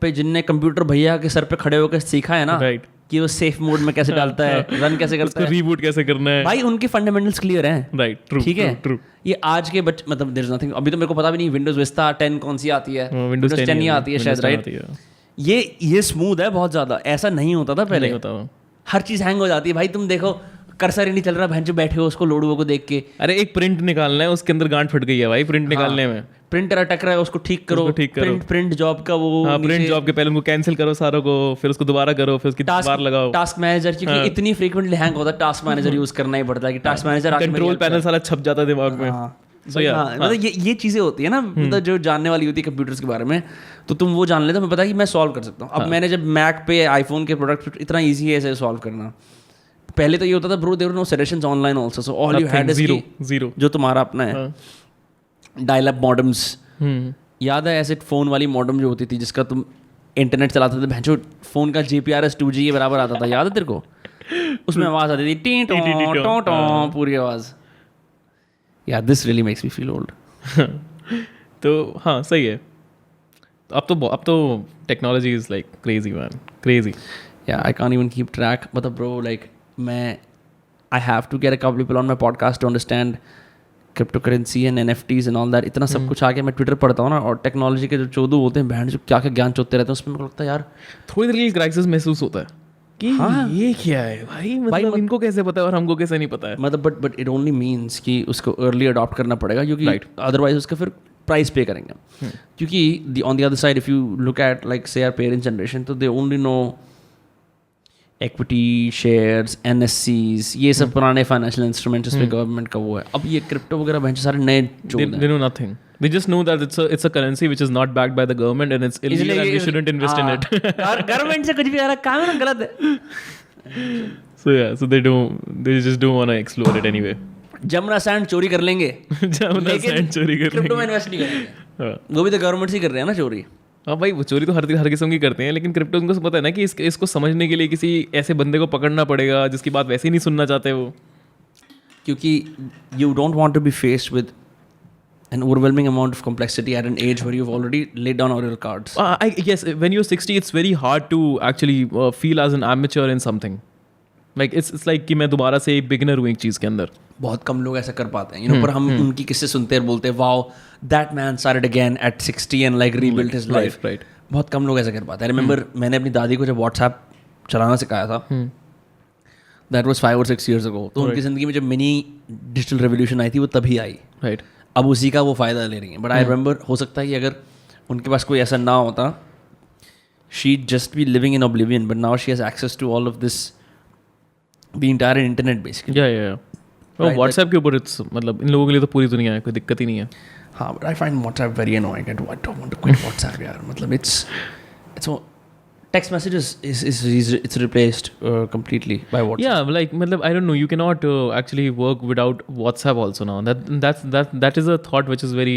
पे जिनने कंप्यूटर भैया के सर पे खड़े होकर सीखा है ना,
राइट,
कि वो सेफ मोड में कैसे डालता है, रन कैसे करता है,
रीबूट कैसे करना है,
भाई उनके फंडामेंटल्स क्लियर हैं.
राइट, ट्रू,
ठीक है.
ट्रू.
ये आज के बच्चे मतलब देयर इज नथिंग. अभी तो मेरे को पता भी नहीं विंडोज विस्टा 10 कौन सी आती है,
विंडोज 10
ही आती है शायद, राइट. ये स्मूथ है बहुत ज्यादा. ऐसा नहीं होता था पहले. हर चीज हैंग हो जाती है भाई. तुम देखो कर्सर ही नहीं चल रहा, भैंस जो बैठे हो उसको लोडुओ को देख के.
अरे एक प्रिंट निकालना है, उसके अंदर गांठ फट गई है भाई प्रिंट निकालने में.
प्रिंटर अटक रहा है, उसको ठीक करो. प्रिंट जॉब का वो,
हाँ, प्रिंट जॉब के पहले उनको कैंसिल करो सारों को, फिर उसको दोबारा करो, फिर उसकी बार लगाओ.
टास्क मैनेजर क्योंकि इतनी फ्रीक्वेंटली हैंग होता है, टास्क मैनेजर यूज करना ही पड़ता है कि टास्क मैनेजर
कंट्रोल पैनल सारा छप जाता है दिमाग में.
मतलब ये चीजें होती है ना, मतलब जो जानने वाली होती है कंप्यूटर्स के बारे में, तो तुम वो जान ले तो मैं पता है कि मैं सॉल्व कर सकता हूँ. अब मैंने जब मैक पे आईफोन के प्रोडक्ट, इतना ईजी है इसे सॉल्व करना. पहले तो ये होता था bro, there were no suggestions online also, so all you had is
zero
जो तुम्हारा अपना है. डायल अप मॉडेम्स याद है, ऐसे फोन वाली मॉडेम जो होती थी जिसका तुम इंटरनेट चलाते थे, भैंचो फोन का GPRS 2G के बराबर आता था, याद है तेरे को? उसमें आवाज आती थी टी टो टो पूरी आवाज. या this really makes me feel old.
तो हाँ सही है. अब तो technology is like crazy man, crazy.
Yeah, I can't even keep track. But bro, like, I have to get a couple people on my podcast to understand cryptocurrency and NFTs and all that. इतना सब कुछ आके मैं Twitter पढ़ता हूँ ना, और technology के जो चोदू होते हैं बैंड, जो क्या क्या ज्ञान चोते रहते हैं, उसमें मेरे को लगता है यार
थोड़ी देर के लिए क्राइसिस महसूस होता है कि हाँ, ये क्या है भाई, मतलब इनको कैसे पता है और हमको कैसे नहीं पता है.
मतलब बट इट ओनली मीन्स कि उसको अर्ली अडॉप्ट करना पड़ेगा, क्योंकि अदरवाइज उसका फिर प्राइस पे करेंगे. क्योंकि on the other side if you look at like say our parents generation, तो they only know equity shares, NSCs, ये सब पुराने फाइनेंशियल इंस्ट्रूमेंट्स जिसमें गवर्नमेंट का वो है. अब ये क्रिप्टो वगैरह बहुत सारे नए जो
they know nothing. They just know that it's a currency which is not backed by the government and it's illegal and we shouldn't invest in it.
और गवर्नमेंट से कुछ भी आ रहा काम है ना गलत है.
So they just don't want to explore it anyway.
Jamuna sand चोरी कर लेंगे,
जमुना सैंड चोरी कर
क्रिप्टो में इन्वेस्ट नहीं करेंगे. वो भी तो गवर्नमेंट से कर रहे हैं ना चोरी.
हाँ भाई, वो चोरी तो हर किस्म की करते हैं, लेकिन क्रिप्टो उनको पता है ना कि इसको समझने के लिए किसी ऐसे बंदे को पकड़ना पड़ेगा जिसकी बात वैसे ही नहीं सुनना चाहते वो.
क्योंकि you don't want to be faced with an overwhelming amount of complexity at an age where you've already laid down all your cards.
Yes, when you're 60, it's very hard to actually feel as an amateur in something. Like it's like कि मैं दोबारा से एक beginner हूँ एक चीज़ के अंदर.
बहुत कम लोग ऐसा कर पाते हैं, you know, पर हम उनकी किस्से सुनते हैं, बोलते हैं wow, that man started again at 60 and like rebuilt his life.
Right.
बहुत कम लोग ऐसा कर पाते हैं. I remember मैंने अपनी दादी को जब WhatsApp चलाना सिखाया था, that was 5 or 6 years ago. तो उनकी ज़िंदगी में जब मिनी डिजिटल रेवोल्यूशन आई थी वो तभी आई.
Right.
अब उसी का वो फ़ायदा ले रही हैं. बट आई रिमेंबर, हो सकता है कि अगर उनके पास कोई ऐसा ना होता, she just be living in oblivion, but now she has access to all of this, the entire internet basically.
या व्हाट्सएप के ऊपर इट्स मतलब इन लोगों के लिए तो पूरी दुनिया है, कोई दिक्कत ही नहीं है.
हाँ, but I find WhatsApp very annoying. I don't want to quit WhatsApp यार. मतलब it's text messages it's replaced completely by WhatsApp.
Yeah, like मतलब I don't know, you cannot actually work without WhatsApp also now. That is a thought which is very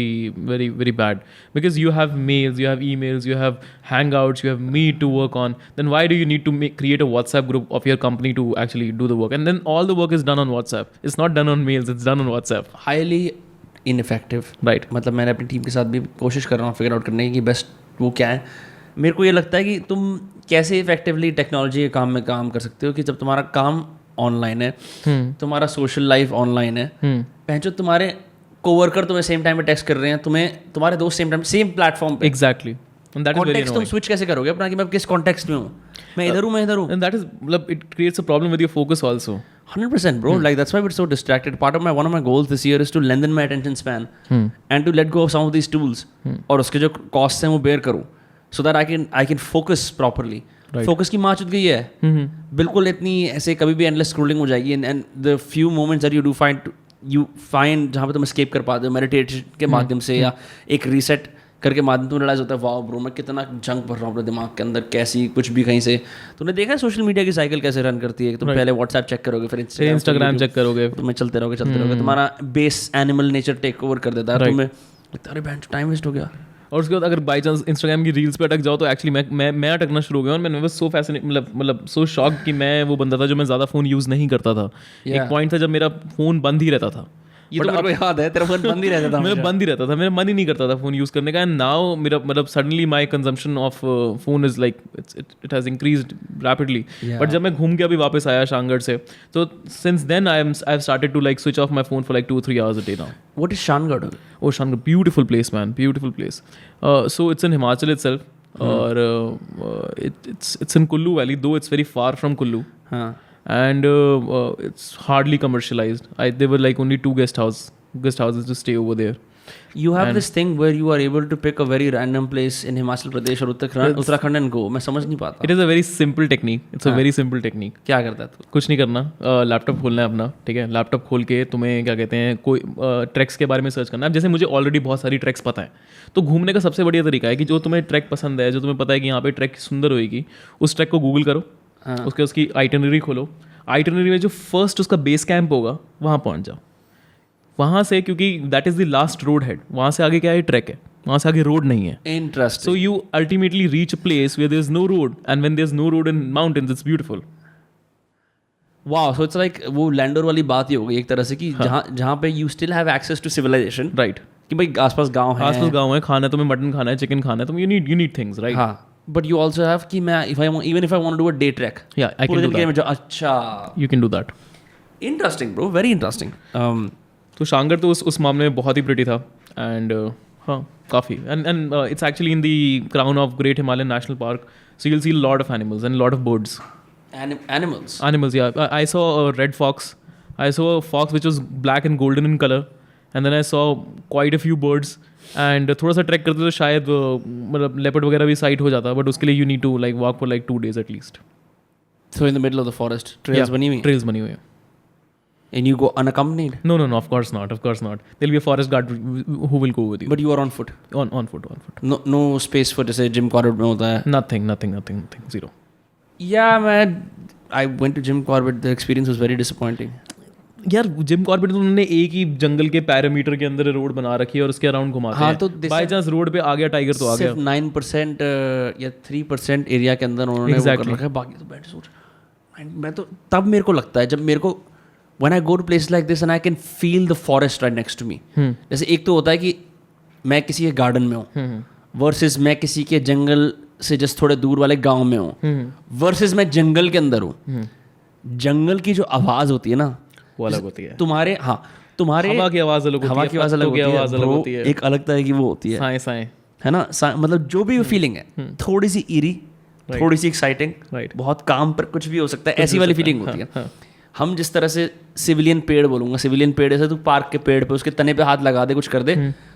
very very bad, because you have mails, you have emails, you have Hangouts, you have Meet to work on. Then why do you need to create a WhatsApp group of your company to actually do the work? And then all the work is done on WhatsApp. It's not done on mails, it's done on WhatsApp.
Highly ineffective.
Right.
मतलब मैंने अपनी team के साथ भी कोशिश कर रहा हूँ फिगर आउट करने की बेस्ट वो क्या है. मेरे को ये लगता है कि तुम कैसे इफेक्टिवली टेक्नोलॉजी के काम में काम कर सकते हो, कि जब तुम्हारा काम ऑनलाइन है, तुम्हारा सोशल लाइफ ऑनलाइन है, पहचो तुम्हारे कोवर्कर तुम्हें सेम टाइम पे टेक्स्ट कर रहे हैं, तुम्हें तुम्हारे दोस्त सेम टाइम सेम प्लेटफॉर्म पे.
एग्जैक्टली.
कॉन्टेक्स्ट तुम स्विच कैसे करोगे अपना, कि मैं किस कॉन्टेक्स्ट में हूँ, मैं इधर हूँ, मैं इधर हूँ.
And that is मतलब it creates a problem with your focus also.
100% bro. Like that's why we're so distracted. One of my goals this year is to lengthen my attention span and to let go of some of these tools. और उसके जो costs हैं वो bear करूँ, so that I can focus properly. Focus की माँ चुत गई है बिल्कुल. इतनी ऐसे कभी भी endless scrolling हो जाएगी, and the few moments that you find जहाँ पे तुम escape कर पाते हो meditation के माध्यम से, या एक reset करके माध्यम तुम्हें रियलाइज होता है वाह ब्रो मैं कितना जंक भर रहा हूँ अपने दिमाग के अंदर, कैसी कुछ भी कहीं से। तुमने देखा है सोशल मीडिया की साइकिल कैसे रन करती है? तुम पहले व्हाट्सएप चेक करोगे, फिर
इंस्टाग्राम चेक करोगे,
तुम्हें चलते रहोगे, तुम्हारा base animal nature take over कर देता है, तुम्हें लगता है अरे बैंड टाइम वेस्ट हो गया।
और उसके बाद अगर बाई चांस इंस्टाग्राम की रील्स पे अटक जाओ तो एक्चुअली मैं अटकना शुरू हो गया और मैं सो फैसिनेट मतलब सो शॉक कि मैं वो बंदा था जो मैं ज़्यादा फ़ोन यूज़ नहीं करता था। एक पॉइंट था जब मेरा फ़ोन बंद ही रहता था।
ये तो मेरे को याद है, तेरा फोन बंद ही रहता था।
मेरा बंद ही रहता था, मेरा मन ही नहीं करता था फ़ोन यूज़ करने का। एंड नाउ मेरा मतलब suddenly my consumption of phone is like it has increased rapidly. But जब मैं घूम के अभी वापस आया शानगढ़ से, तो since then I have started to like switch off my phone for like 2-3 hours a day now.
What is Shangarh?
Oh, Shangarh, beautiful place, man, beautiful place. So it's in Himachal itself, और it's in Kullu Valley, though it's very far from Kullu.
हाँ.
And it's hardly commercialized. There were like only 2 guest houses to stay over there.
You have this thing where you are able to pick a very random place in Himachal Pradesh और Uttarakhand and go. मैं समझ नहीं पाता.
It is a very simple technique. It's a very simple technique.
क्या करता है तू?
कुछ नहीं करना, लैपटॉप खोलना है अपना, ठीक है? लैपटॉप खोल के तुम्हें क्या कहते हैं, कोई ट्रैक्स के बारे में सर्च करना है। जैसे मुझे ऑलरेडी बहुत सारी ट्रैक्स पता है, तो घूमने का सबसे बढ़िया तरीका है कि जो तुम्हें ट्रैक पसंद है, जो तुम्हें पता है कि यहाँ पे ट्रैक सुंदर होएगी, उस ट्रैक को गूगल करो, उसकी आइटनरी खोलो, आइटनरी में जो फर्स्ट उसका बेस कैंप होगा वहाँ पहुँच जाओ। वहाँ से, क्योंकि that is the last road head, वहाँ से आगे क्या है, ट्रैक है, वहाँ से आगे रोड नहीं है।
Interesting.
So you ultimately reach a place where there is no road, and when there is no road in mountains it's beautiful.
वाह, सो इट्स लाइक वो लैंडोर वाली बात ही हो गई एक तरह से कि जहाँ पे you still have access to civilization,
right,
कि भाई आसपास गांव है,
खाना है, तुम्हें मटन खाना है, चिकन खाना है, तुम यू नीड थिंग्स, राइट।
हाँ, बट यू आल्सो हैव कि मैं even if I want to do a day trek,
या आई कैन डू दैट।
अच्छा,
you can do that.
Interesting bro, very interesting.
तो शानगढ़ तो उस मामले में बहुत ही प्रिटी था। एंड हाँ, काफ़ी, and it's actually in the crown of great Himalayan national park, so you will see lot of animals and lot of birds. Animals, yeah. I saw a red fox. I saw a fox which was black and golden in color, and then I saw quite a few birds. And थोड़ा सा track करते तो शायद मतलब leopard वगैरह भी site हो जाता, बट उसके लिए you need to like walk for like 2 days at least.
So in the middle of the forest, trails बनी हुई?
Trails बनी हुई हैं.
And you go unaccompanied?
No, of course not. There'll be a forest guard who will go with you.
But you are on foot?
On foot.
No space for जैसे Jim Corbett में होता है?
Nothing. Zero.
Yeah, man. I went to Jim Corbett. The experience was very disappointing.
यार Jim Corbett तो उन्होंने एक ही जंगल के parameter के अंदर रोड बना रखी है और उसके अराउंड घुमाते हैं।
हाँ, तो
बाय चांस रोड पे आ गया टाइगर तो आ गया।
सिर्फ 9% या 3% एरिया के अंदर उन्होंने वो कर रखा है, बाकी तो बैठ सोच। मैं तो तब मेरे को लगता है जब मेरे को when I go to places like this and I can feel the forest right next to me. जैसे एक तो होता है कि मैं किसी के गार्डन में हूँ वर्सेस मैं किसी के जंगल से जस्ट थोड़े दूर वाले गांव में हूँ वर्सेस मैं जंगल के अंदर हूँ। जंगल की जो आवाज़ होती है ना
वो अलग होती है।
तुम्हारे
हवा की आवाज़ अलग होती है,
एक अलग तरह की वो होती है,
साएं
है ना, मतलब जो भी फीलिंग है थोड़ी सी ईरी, थोड़ी सी एक्साइटिंग, बहुत काम पर कुछ भी हो सकता है, ऐसी वाली फीलिंग होती है। हम जिस तरह से सिविलियन पेड़ बोलूँगा, सिविलियन पेड़ ऐसे तू पार्क के पेड़ पे उसके तने पे हाथ लगा दे, कुछ कर दे,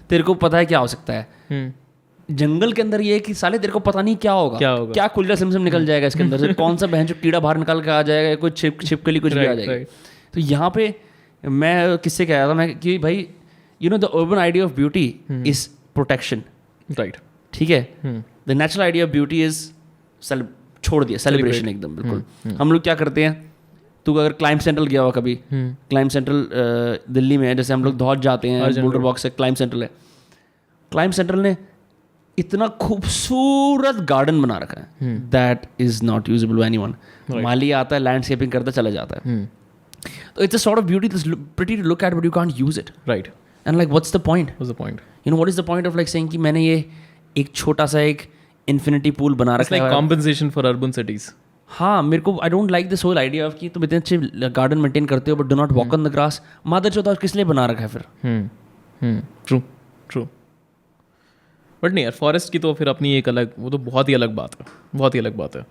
तेरे को पता है क्या हो सकता है। जंगल के अंदर ये है कि साले तेरे को पता नहीं क्या होगा, क्या खुल्ला सिमसिम निकल जाएगा इसके अंदर से, कौन सा बहन जो कीड़ा बाहर निकल के आ जाएगा, कोई छिपकली कुछ भी आ जाएगी। तो यहाँ पे मैं किससे कह रहा था मैं कि भाई you know the urban idea of beauty is protection,
right,
ठीक है। The natural idea of beauty is छोड़ दिया सेलिब्रेशन एकदम, बिल्कुल। हम लोग क्या करते हैं, तू अगर क्लाइम सेंट्रल गया हुआ कभी, क्लाइम सेंट्रल दिल्ली में है, जैसे हम लोग धौज जाते हैं, बोल्डर बॉक्स से क्लाइम सेंट्रल है, क्लाइम सेंट्रल ने इतना खूबसूरत गार्डन बना रखा है that is not usable by anyone. माली आता है, लैंडस्केपिंग करता चला जाता है, तो it's a sort of beauty that's pretty to look at but you can't use it,
right.
And like what's the point, you know what is the point of like saying कि मैंने ये एक छोटा सा एक इन्फिनिटी पूल बना रखा है,
कॉम्पेंसेशन फॉर अर्बन सिटीज।
हाँ, मेरे को I don't like this whole idea of कि तुम इतने अच्छे गार्डन मेंटेन करते हो but do not walk on the grass. मादर चौथा किस लिए बना रखा है फिर?
ट्रू। बट नहीं यार, फॉरेस्ट की तो फिर अपनी एक अलग, वो तो बहुत ही अलग बात है।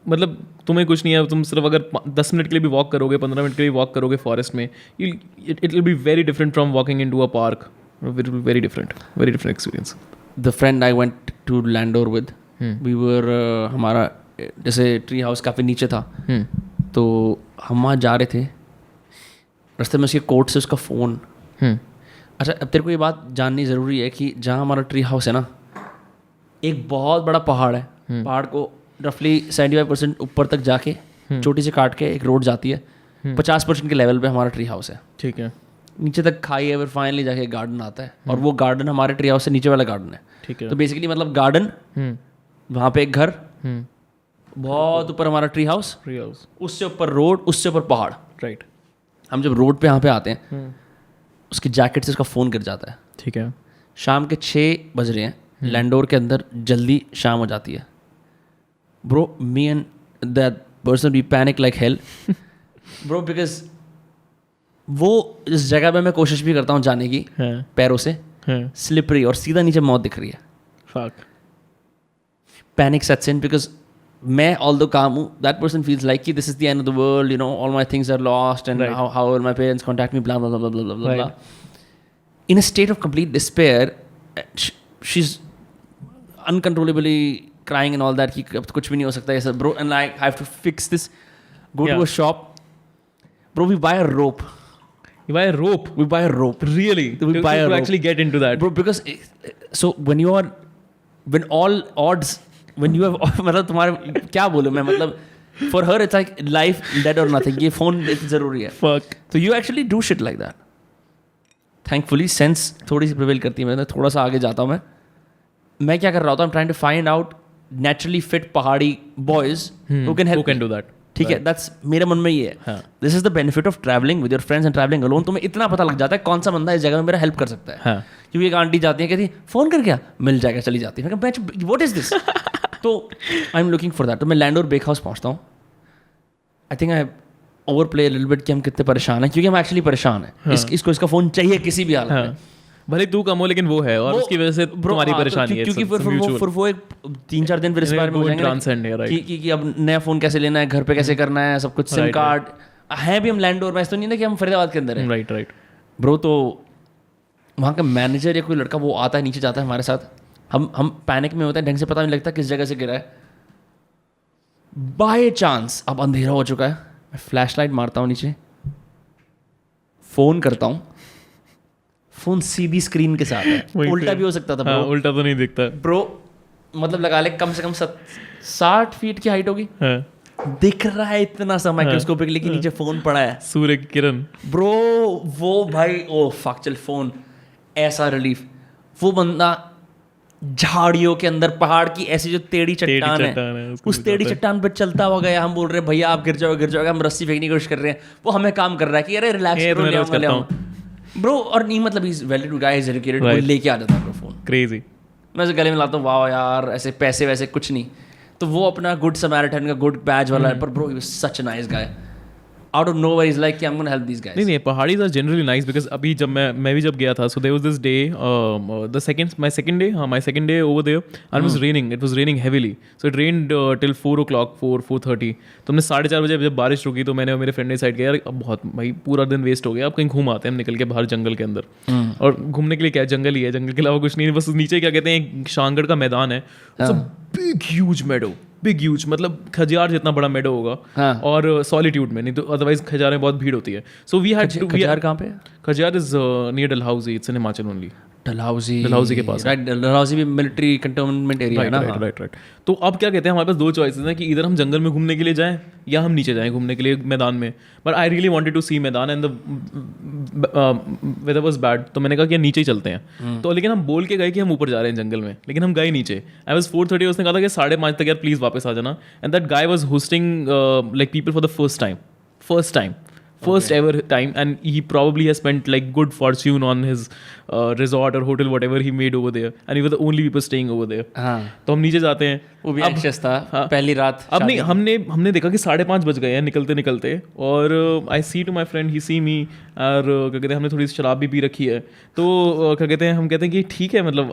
मतलब तुम्हें कुछ नहीं है, तुम सिर्फ अगर 10 मिनट के लिए भी वॉक करोगे, 15 मिनट के लिए वॉक करोगे फॉरेस्ट में, it will be very different from walking in to a park, very different experience.
The friend I went to Landour with, we were हमारा जैसे ट्री हाउस काफ़ी नीचे था, तो हम वहाँ जा रहे थे, रास्ते में उसके कोर्ट से उसका फ़ोन। अच्छा, अब तेरे को ये बात जाननी ज़रूरी है कि जहाँ हमारा ट्री हाउस है ना, एक बहुत बड़ा पहाड़ है, पहाड़ को रफली 75% ऊपर तक जाके चोटी से काट के एक रोड जाती है, 50% के लेवल पे हमारा ट्री हाउस है,
ठीक है,
नीचे तक खाई है, फिर फाइनली जाके गार्डन आता है, और वो गार्डन हमारे ट्री हाउस से नीचे वाला गार्डन है,
ठीक है।
तो बेसिकली मतलब गार्डन, वहाँ पे एक घर, बहुत ऊपर हमारा ट्री हाउस, उससे ऊपर रोड, उससे ऊपर पहाड़,
राइट।
हम जब रोड पे यहाँ पे आते हैं, उसकी जैकेट से उसका फ़ोन गिर जाता है,
ठीक है,
शाम के 6 बज रहे हैं, लैंडोर के अंदर जल्दी शाम हो जाती है bro, me and that person we panic like hell bro, because वो इस जगह पे मैं कोशिश भी करता हूँ जाने की पैरों से, स्लिपरी और सीधा नीचे मौत दिख रही है,
fuck,
panic sets in, because मैं ऑल दो काम हूँ, दैट पर्सन फील्स लाइक कि this is the end of the world, you know, all my things are lost and how will my parents contact me, blah blah blah blah blah blah, in a state of complete despair, she is uncontrollably crying and all that, कि अब कुछ भी नहीं हो सकता ऐसा bro, and I have to fix this, go to a shop bro, we buy a rope,
you buy a rope,
we buy a rope,
really,
we buy a rope
actually get into that
bro, because so when you are, when all odds, when you have मतलब तुम्हारे क्या बोलूँ मैं, मतलब for her it's like life dead or nothing, ये phone ज़रूरी है,
fuck,
तो you actually do shit like that, thankfully sense थोड़ी सी prevail करती है, मैं थोड़ा सा आगे जाता हूँ, मैं क्या कर रहा होता हूँ, I'm trying to find out naturally fit पहाड़ी boys who can help
who can do that,
ठीक है, that's मेरे मन में ये है, this is the benefit of traveling with your friends and traveling alone, तुम्हें इतना पता लग जाता है कौन सा बंदा इस जगह में मेरा हेल्प कर सकता है, क्योंकि एक आंटी जाती है कहती फोन कर क्या मिल जाएगा, चली जाती है, व्हाट इज दिस तो I am looking for that, तो मैं लैंडोर बेक हाउस पहुँचता हूँ, आई थिंक आई ओवर प्ले लिटिल बिट कि हम कितने परेशान हैं, क्योंकि हम एक्चुअली परेशान हैं, इसको इसका फ़ोन चाहिए किसी भी हालत में,
भले तू कम हो लेकिन वो है, और उसकी वजह से तुम्हारी परेशानी है,
क्योंकि फिर वो एक 3-4 दिन फिर इस बारे में हो जाएंगे कि अब नया फ़ोन कैसे लेना है, घर पे कैसे करना है, सब कुछ, सिम कार्ड है भी हम लैंडोर में, ऐसा तो नहीं ना कि हम फरीदाबाद के अंदर हैं,
राइट
ब्रो, तो वहाँ का मैनेजर या कोई लड़का वो आता है, नीचे जाता है हमारे साथ, हम पैनिक में होते हैं, ढंग से पता नहीं लगता किस जगह से गिरा है, बाय चांस अब अंधेरा हो चुका है, मैं फ्लैश लाइट मारता हूँ नीचे, फ़ोन करता हूँ, फोन सीधी स्क्रीन के साथ है, उल्टा भी हो सकता था ब्रो,
उल्टा तो नहीं दिखता
ब्रो, मतलब लगा ले कम से कम 60 फीट की हाइट होगी, दिख रहा है इतना सा माइक्रोस्कोपिकली कि नीचे फोन पड़ा है,
सूर्य की किरण
ब्रो, वो भाई ओ फक, चल फोन, ऐसा रिलीफ, वो बंदा झाड़ियों के अंदर पहाड़ की ऐसी जो टेढ़ी चट्टान है उस टेढ़ी चट्टान पर चलता हुआ गया, हम बोल रहे हैं भैया आप गिर जाओगे, हम रस्सी फेंकने की कोशिश कर रहे हैं, वो हमें काम कर रहा है कि अरे रिलैक्स ब्रो, और नहीं मतलब is well to guy, is educated, वो लेके आ जाता है ब्रो फोन,
क्रेजी,
मैं उसे गले में लाता हूँ, वाह यार ऐसे पैसे वैसे कुछ नहीं, तो वो अपना गुड समैरिटन का गुड बैच वाला है, पर bro he was such a nice guy, out of nowhere is like कि I am gonna help this guys.
नहीं Paharis are generally nice because अभी जब मैं भी जब गया था, so there was this day, my second day over there, and it was raining heavily, so it rained till 4 o'clock 4:30, तो हमने 4:30 बजे जब बारिश रुकी तो मैंने और मेरे फ्रेंड ने डिसाइड किया यार अब बहुत भाई पूरा दिन वेस्ट हो गया, अब कहीं घूम आते हैं हम निकल के बाहर जंगल के अंदर, और घूमने के लिए क्या जंगल ही है, जंगल के अलावा कुछ नहीं, बस नीचे क्या कहते हैं शांगड़ का मैदान है, बिग ह्यूज मेडो, बिग ह्यूज मतलब खजियार जितना बड़ा मेडो होगा, और सॉलिट्यूड में, नहीं तो अदरवाइज खजियार में बहुत भीड़ होती है, so we had to,
Khajjiar कहाँ पे है?
Khajjiar is near Dalhousie, it's in Himachal only,
Dalhousie
के पास,
राइट, डलहौजी भी मिलिट्री कंटोनमेंट एरिया है ना,
राइट। तो अब क्या कहते हैं हमारे पास 2 चॉइसेस हैं कि इधर हम जंगल में घूमने के लिए जाएं या हम नीचे जाएं घूमने के लिए मैदान में, but I really wanted to see maidan and the weather was bad, तो मैंने कहा कि नीचे ही चलते हैं, तो लेकिन हम बोल के गए कि हम ऊपर जा रहे हैं जंगल में, लेकिन हम गए नीचे, आई वाज 4:30, उसने कहा था कि 5:30 तक यार प्लीज वापस आ जाना, and that guy was hosting like people for the first ever time, and he probably has spent like good fortune on his resort or hotel whatever he made over there, and we were the only people staying over there. तो हम नीचे जाते हैं,
वो भी anxious था, पहली रात,
अब नहीं हमने देखा कि 5:30 बज गए हैं निकलते निकलते, और आई सी टू माई फ्रेंड, ही सी मी, और क्या कहते हैं हमने थोड़ी सी शराब भी पी रखी है, तो क्या कहते हैं हम कहते हैं कि ठीक है, मतलब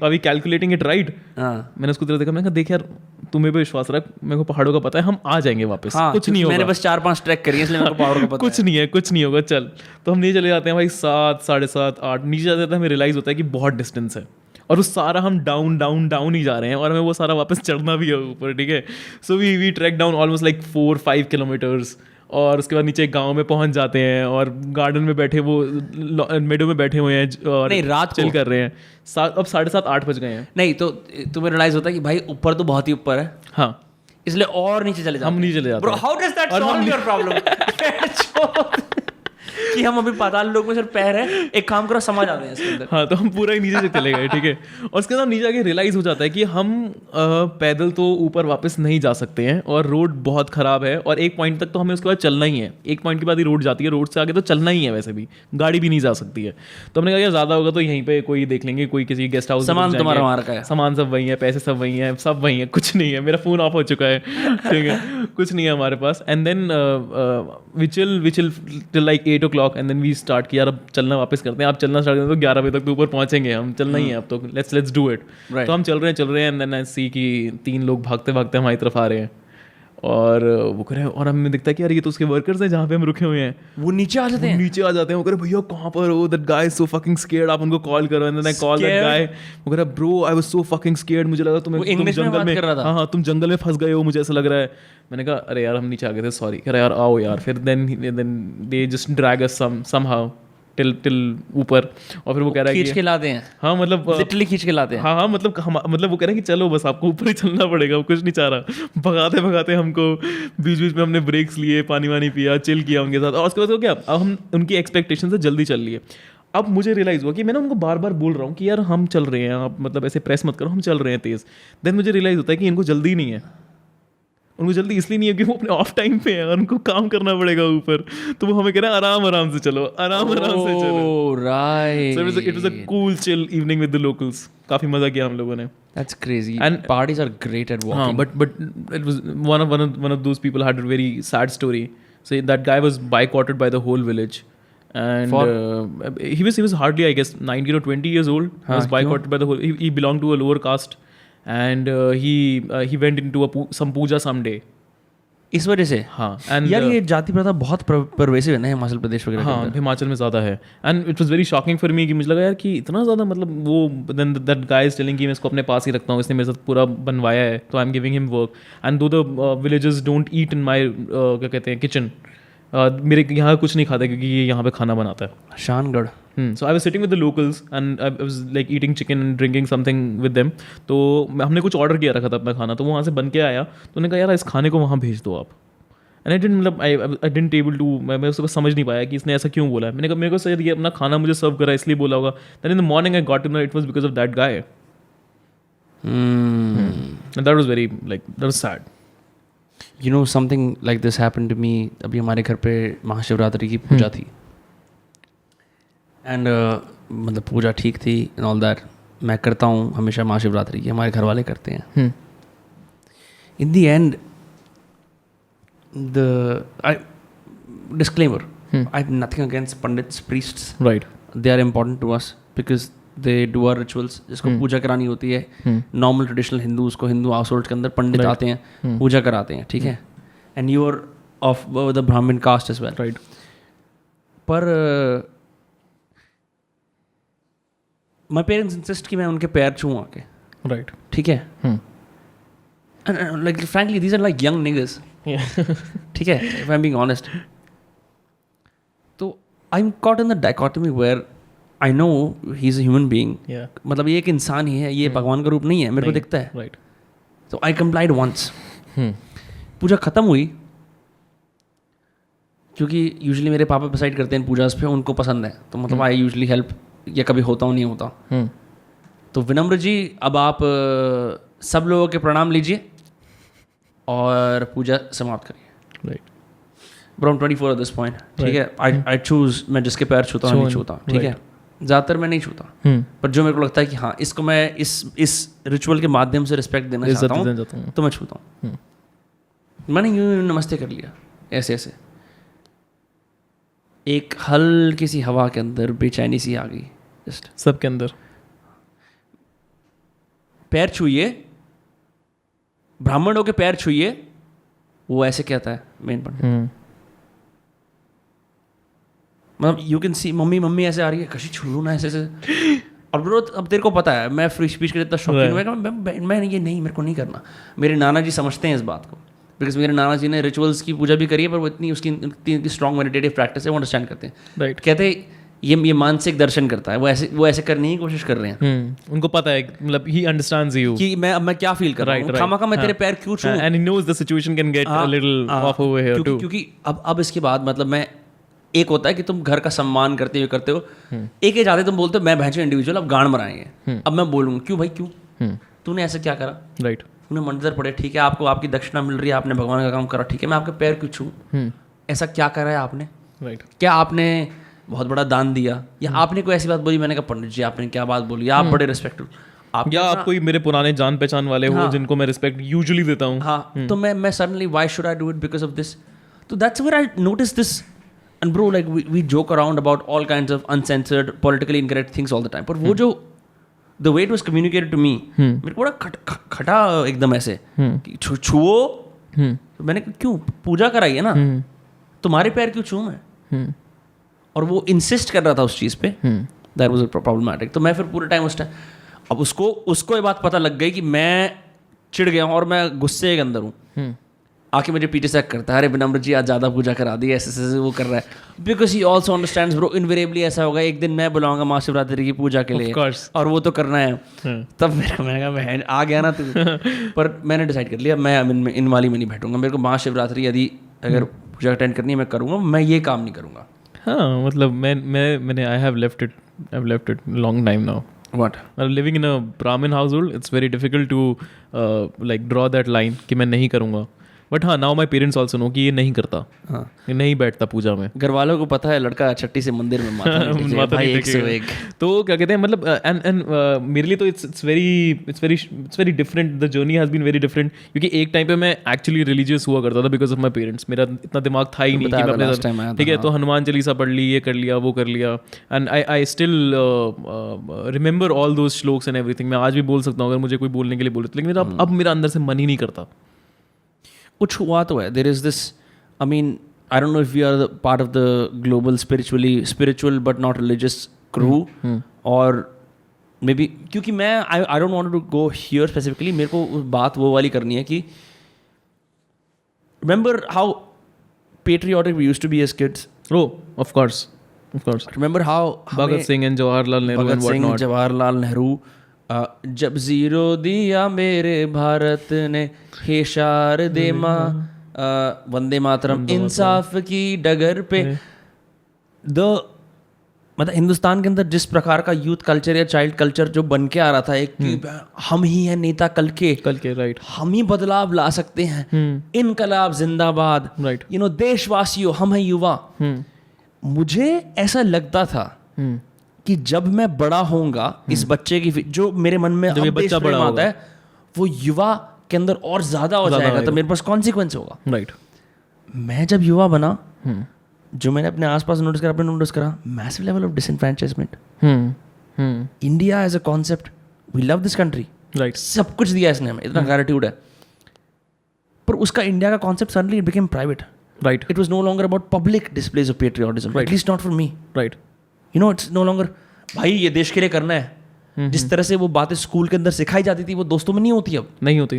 अभी कैलकुलेटिंग इट राइट, मैंने उसको देखा, मैंने कहा देख यार तुम्हें भी विश्वास रख, मेरे को पहाड़ों का पता है, हम आ जाएंगे वापस, कुछ नहीं होगा, मैंने
बस 4-5 ट्रैक करी है इसलिए मेरे को पहाड़ों का पता
है, कुछ नहीं होगा, चल, तो हम नीचे चले जाते हैं भाई, 7, 7:30, 8 नीचे जाते हैं, हमें रियलाइज होता है कि बहुत डिस्टेंस है, और उस सारा हम डाउन ही जा रहे हैं, और हमें वो सारा वापस चढ़ना भी है ऊपर, ठीक है, so we trek down almost like 4-5 kilometers, और उसके बाद नीचे एक गांव में पहुंच जाते हैं और गार्डन में बैठे वो मेडो में बैठे हुए हैं और
नहीं, रात
चिल कर रहे हैं। अब 7:30-8 बज गए हैं।
नहीं तो तुम्हें रियलाइज होता है कि भाई ऊपर तो बहुत ही ऊपर है,
हाँ,
इसलिए और नीचे चले जाते
हम नीचे चले जाते हैं।
How does that solve your problem कि हम अभी पाताल लोक में सिर्फ पैर है, एक काम करो समझ आते हैं इसके अंदर।
हाँ, तो हम पूरा ही नीचे से चले गए, ठीक है। और उसके बाद नीचे आके रियलाइज हो जाता है कि हम पैदल तो ऊपर वापस नहीं जा सकते हैं और रोड बहुत ख़राब है और एक पॉइंट तक तो हमें उसके बाद चलना ही है। एक पॉइंट के बाद ही रोड जाती है, रोड से आगे तो चलना ही है, वैसे भी गाड़ी भी नहीं जा सकती है। तो हमने कहा यार ज़्यादा होगा तो यहीं पे कोई देख लेंगे, कोई किसी गेस्ट हाउस।
सामान तुम्हारा वहाँ रखा है,
सामान सब वही है, पैसे सब वही हैं, सब वही है, कुछ नहीं है। मेरा फ़ोन ऑफ हो चुका है, ठीक है, कुछ नहीं है हमारे पास। And then we chill till like 8 o'clock and then we start किया, अब चलना वापस करते हैं। आप चलना स्टार्ट करते हैं तो 11 बजे तक तो ऊपर पहुंचेंगे हम, चलना ही है अब तो, लेट्स डू इट। तो हम चल रहे हैं एंड देन आई सी कि 3 लोग भागते भागते हमारी तरफ आ रहे हैं और वो कह रहे हैं, और हमें दिखता है कि यार ये तो उसके वर्कर्स हैं जहाँ पे हम रुके हुए हैं।
वो नीचे आ जाते हैं,
वो कह रहे भैया कहाँ पर हो, that guy is so fucking scared, आप उनको कॉल करो। And then I call that guy, वो कह रहा bro I was so fucking scared, मुझे लगा तुम जंगल में, हाँ तुम जंगल में फंस गए हो, मुझे ऐसा लग रहा है। मैंने कहा अरे यार हम नीचे आ गए थे, सॉरी। कह रहा यार आओ यार। फिर then they just drag us somehow till ऊपर, और फिर वो कह रहा है
खींच के लाते हैं।
हाँ मतलब
लिटरली खींच के लाते हैं।
हाँ मतलब वो कह रहे हैं कि चलो बस आपको ऊपर ही चलना पड़ेगा, वो कुछ नहीं चाह रहा। भगाते भगाते हमको बीच बीच में हमने ब्रेक्स लिए, पानी वानी पिया, चिल किया उनके साथ। और उसके बाद क्या, अब हम उनकी एक्सपेक्टेशन से जल्दी चल लिए। अब मुझे रियलाइज़ हुआ कि मैंने उनको बार बार बोल रहा हूँ कि यार हम चल रहे हैं, आप मतलब ऐसे प्रेस मत करो, हम चल रहे हैं तेज़। देन मुझे रियलाइज़ होता है कि इनको जल्दी नहीं है। उनको जल्दी इसलिए नहीं है कि वो अपने ऑफ टाइम पे है और उनको काम करना पड़ेगा ऊपर, तो वो हमें कह रहे हैं आराम से चलो, आराम से चलो।
Right,
so it was a cool chill evening with the locals. काफी मजा किया हम लोगों ने।
That's crazy.
And
parties are great at walking.
हाँ, but it was one of those people had a very sad story. So that guy was boycotted by the whole village, and he was hardly, I guess, 19 or 20 years old. He was boycotted by the whole. He belonged to a lower caste, and he went into some puja someday.
इस वजह से
हाँ, and
यार ये जाति प्रथा बहुत pervasive है ना हिमाचल प्रदेश वगैरह।
हाँ, हिमाचल में ज़्यादा है। And it was very shocking for me कि मुझे लगा यार कि इतना ज़्यादा, मतलब वो then that guy is telling कि मैं इसको अपने पास ही रखता हूँ, इसने मेरे साथ पूरा बनवाया है, तो I am giving him work. And दो द विलेजर्स डोंट ईट इन माई क्या कहते हैं किचन, मेरे यहाँ कुछ नहीं खाते क्योंकि ये यहाँ पे खाना बनाता है।
Shangarh.
So I was sitting with the locals and I was like eating chicken and drinking something with them. तो हमने कुछ ऑर्डर किया रखा था अपना खाना, तो वो वहाँ से बन के आया, तो उन्होंने कहा यार इस खाने को वहाँ भेज दो आप। And I didn't able to, मैं उसको समझ नहीं पाया कि इसने ऐसा क्यों बोला है। मैंने कहा मेरे को शायद ये अपना खाना मुझे सर्व करा इसलिए बोला होगा। Then in the morning I got to know it was because of that guy. And that was very that was sad.
You know something like this happened to me. अभी हमारे घर पे महाशिवरात्रि की पूजा थी, एंड मतलब पूजा ठीक थी एंड ऑल दैट। मैं करता हूँ हमेशा महाशिवरात्रि की, हमारे घर वाले करते हैं। In the end disclaimer, I have nothing against pandits, priests.
Right.
They are important to us because they do our rituals. जिसको पूजा करानी होती है, नॉर्मल ट्रेडिशनल हिंदू, उसको हिंदू हाउस होल्ड के अंदर पंडित आते हैं, पूजा कराते हैं, ठीक है। And you are of the Brahmin caste as well,
right. पर
माई पेरेंट्स इंसिस्ट कि मैं उनके पैर छूँ आके,
राइट,
ठीक है। Like frankly these are like young niggers, ठीक है, if I am being honest. तो I am caught in the dichotomy where I know he is a human being, मतलब ये एक इंसान ही है, ये भगवान का रूप नहीं है, मेरे को दिखता है,
राइट।
तो आई कंप्लाइड वंस। पूजा खत्म हुई, क्योंकि यूजुअली मेरे पापा डिसाइड करते हैं पूजा पे, उनको पसंद है, तो मतलब आई यूजुअली हेल्प, या कभी होता हूँ नहीं होता। तो विनम्र जी, अब आप सब लोगों के प्रणाम लीजिए और पूजा समाप्त करिए।
Right.
Bro, I'm 24 at this point, ठीक है। I choose, मैं जिसके पैर छूता हूँ नहीं छूता, ठीक है। ज़्यादातर मैं नहीं छूता, पर जो मेरे को लगता है कि हाँ इसको मैं इस रिचुअल के माध्यम से रिस्पेक्ट देना चाहता हूँ, तो मैं छूता हूँ। मैंने यूँ नमस्ते कर लिया, ऐसे ऐसे, एक हल्की सी हवा के अंदर बेचैनी सी आ गई, जस्ट
सबके अंदर।
पैर छूइए, ब्राह्मणों के पैर छूइए, वो ऐसे कहता है मेन पंडित। मतलब यू कैन सी मम्मी ऐसे आ रही है, कशी छू ना ऐसे ऐसे। और ब्रो अब तेरे को पता है मैं फ्री स्पीच के लिए इतना शौकीन हूँ, मैं ये नहीं, मेरे को नहीं करना। मेरे नाना जी समझते हैं इस बात को, बिकॉज मेरे नाना जी ने रिचुअल्स की पूजा भी करी है, पर वो इतनी उसकी स्ट्रॉन्ग मेडिटेटिव प्रैक्टिस है, वो अंडरस्टैंड करते हैं।
राइट।
कहते हैं ये मानसिक दर्शन करता है, वो ऐसे करने की कोशिश कर रहे हैं
उनको पता है, मतलब ही अंडरस्टैंड्स यू
कि मैं क्या फील कर रहा हूँ, खामखा मैं तेरे पैर क्यों छूऊं,
and he knows the situation can get a little off over here too.
क्योंकि अब इसके बाद मतलब मैं, एक होता है कि तुम घर का सम्मान करते हो, एक एज आते तुम बोलते हो मैं भैंसो इंडिविजुअल, अब गांड मराएंगे, अब मैं बोलूँगा क्यों भाई क्यों, तूने ऐसा क्या करा,
राइट।
तूने मंदिर पड़े, ठीक है, आपको आपकी दक्षिणा मिल रही है, आपने भगवान का काम करा, ठीक है, मैं आपके पैर क्यों छूऊं, ऐसा क्या करा है आपने,
राइट।
क्या आपने बहुत बड़ा दान दिया, या आपने कोई ऐसी बात बोली, मैंने कहा पंडित जी आपने क्या बात बोली, आप बड़े रिस्पेक्टफुल,
या आप कोई मेरे पुराने जान पहचान वाले हो जिनको मैं रिस्पेक्ट यूजुअली देता हूँ,
हाँ, तो मैं suddenly why should I do it because of this, तो that's where I notice this, and bro like we joke around about all kinds of uncensored politically incorrect things all the time, पर वो जो the way it was communicated to me, मेरे को बड़ा खटा एकदम ऐसे कि छुओ, तो मैंने कहा क्यों, पूजा कराई है ना, तुम्हारे पैर क्यों छूऊं मैं, और वो इंसिस्ट कर रहा था उस चीज़ पे, दैट वाज प्रॉब्लमैटिक। तो मैं फिर पूरे टाइम उस टाइम, अब उसको ये बात पता लग गई कि मैं चिढ़ गया हूँ और मैं गुस्से के अंदर हूँ, आके मुझे पीछे से करता है, अरे विनम्र जी आज ज़्यादा पूजा करा दी, ऐसे वो कर रहा है, because he also understands bro, invariably ऐसा होगा एक दिन मैं बुलाऊंगा महाशिवरात्रि की पूजा के लिए, और वो तो करना है, तब मैंने कहा मैं आ गया ना तू, पर मैंने डिसाइड कर लिया मैं इन वाली में नहीं बैठूंगा, मेरे को महाशिवरात्रि यदि अगर पूजा अटेंड करनी है मैं करूँगा, मैं ये काम नहीं करूँगा।
हाँ, मतलब मैंने I have left it long time now.
What?
Living in a Brahmin household, it's very difficult to like draw that line कि मैं नहीं करूँगा। बट हाँ, now my parents also know कि ये नहीं करता, हाँ, ये नहीं बैठता पूजा में।
घर वालों को पता है लड़का छट्टी से मंदिर में माता भाई एक से एक।
तो क्या कहते हैं, मतलब एंड मेरे लिए तो it's very different, the journey has been very different, क्योंकि एक टाइम पे मैं एक्चुअली रिलीजियस हुआ करता था बिकॉज ऑफ माई पेरेंट्स। मेरा इतना दिमाग था ही नहीं कि मैं अपने, ठीक है, तो हनुमान चालीसा पढ़ ली, ये कर लिया, वो कर लिया, and I still remember all those shlokas and everything. मैं आज भी बोल सकता हूँ अगर मुझे कोई बोलने के लिए बोले, लेकिन मेरा अब मेरा अंदर से मन ही नहीं करता।
कुछ हुआ तो है, there is this, I mean I don't know if we are part of the global spiritual but not religious crew, और मे बी क्योंकि मैं I don't want to go here specifically, मेरे को बात वो वाली करनी है कि remember how patriotic we used to be as kids.
Oh, of course.
Remember how
Bhagat Singh and Jawaharlal Nehru
Bhagat Singh Jawaharlal Nehru, जब जीरो दिया मेरे भारत ने, हे शारदे माँ, वंदे मातरम, इंसाफ की डगर पे, मतलब हिंदुस्तान के अंदर जिस प्रकार का यूथ कल्चर या चाइल्ड कल्चर जो बन के आ रहा था, एक हम ही हैं नेता कल के, राइट, हम ही बदलाव ला सकते हैं, इनकलाब जिंदाबाद,
राइट,
यू नो, देशवासियों हम हैं युवा। मुझे ऐसा लगता था कि जब मैं बड़ा होऊंगा, इस बच्चे की जो मेरे मन में
जब ये बच्चा बड़ा
आता है, वो युवा के अंदर और ज्यादा हो जाएगा, तो मेरे पास कॉन्सिक्वेंस होगा,
राइट।
मैं जब युवा बना, जो मैंने अपने आसपास नोटिस करा, massive level of disenfranchisement. India as a concept, we love this country,
right,
सब कुछ दिया इसने हमें, इतना ग्रैटिट्यूड है, पर उसका इंडिया का concept suddenly it became private,
right.
It was no longer about public displays of patriotism, at least not for me,
right.
You know, it's no longer भाई ये देश के लिए करना है। जिस तरह से वो बातें स्कूल के अंदर सिखाई जाती थी, वो दोस्तों में नहीं होती, अब
नहीं होती।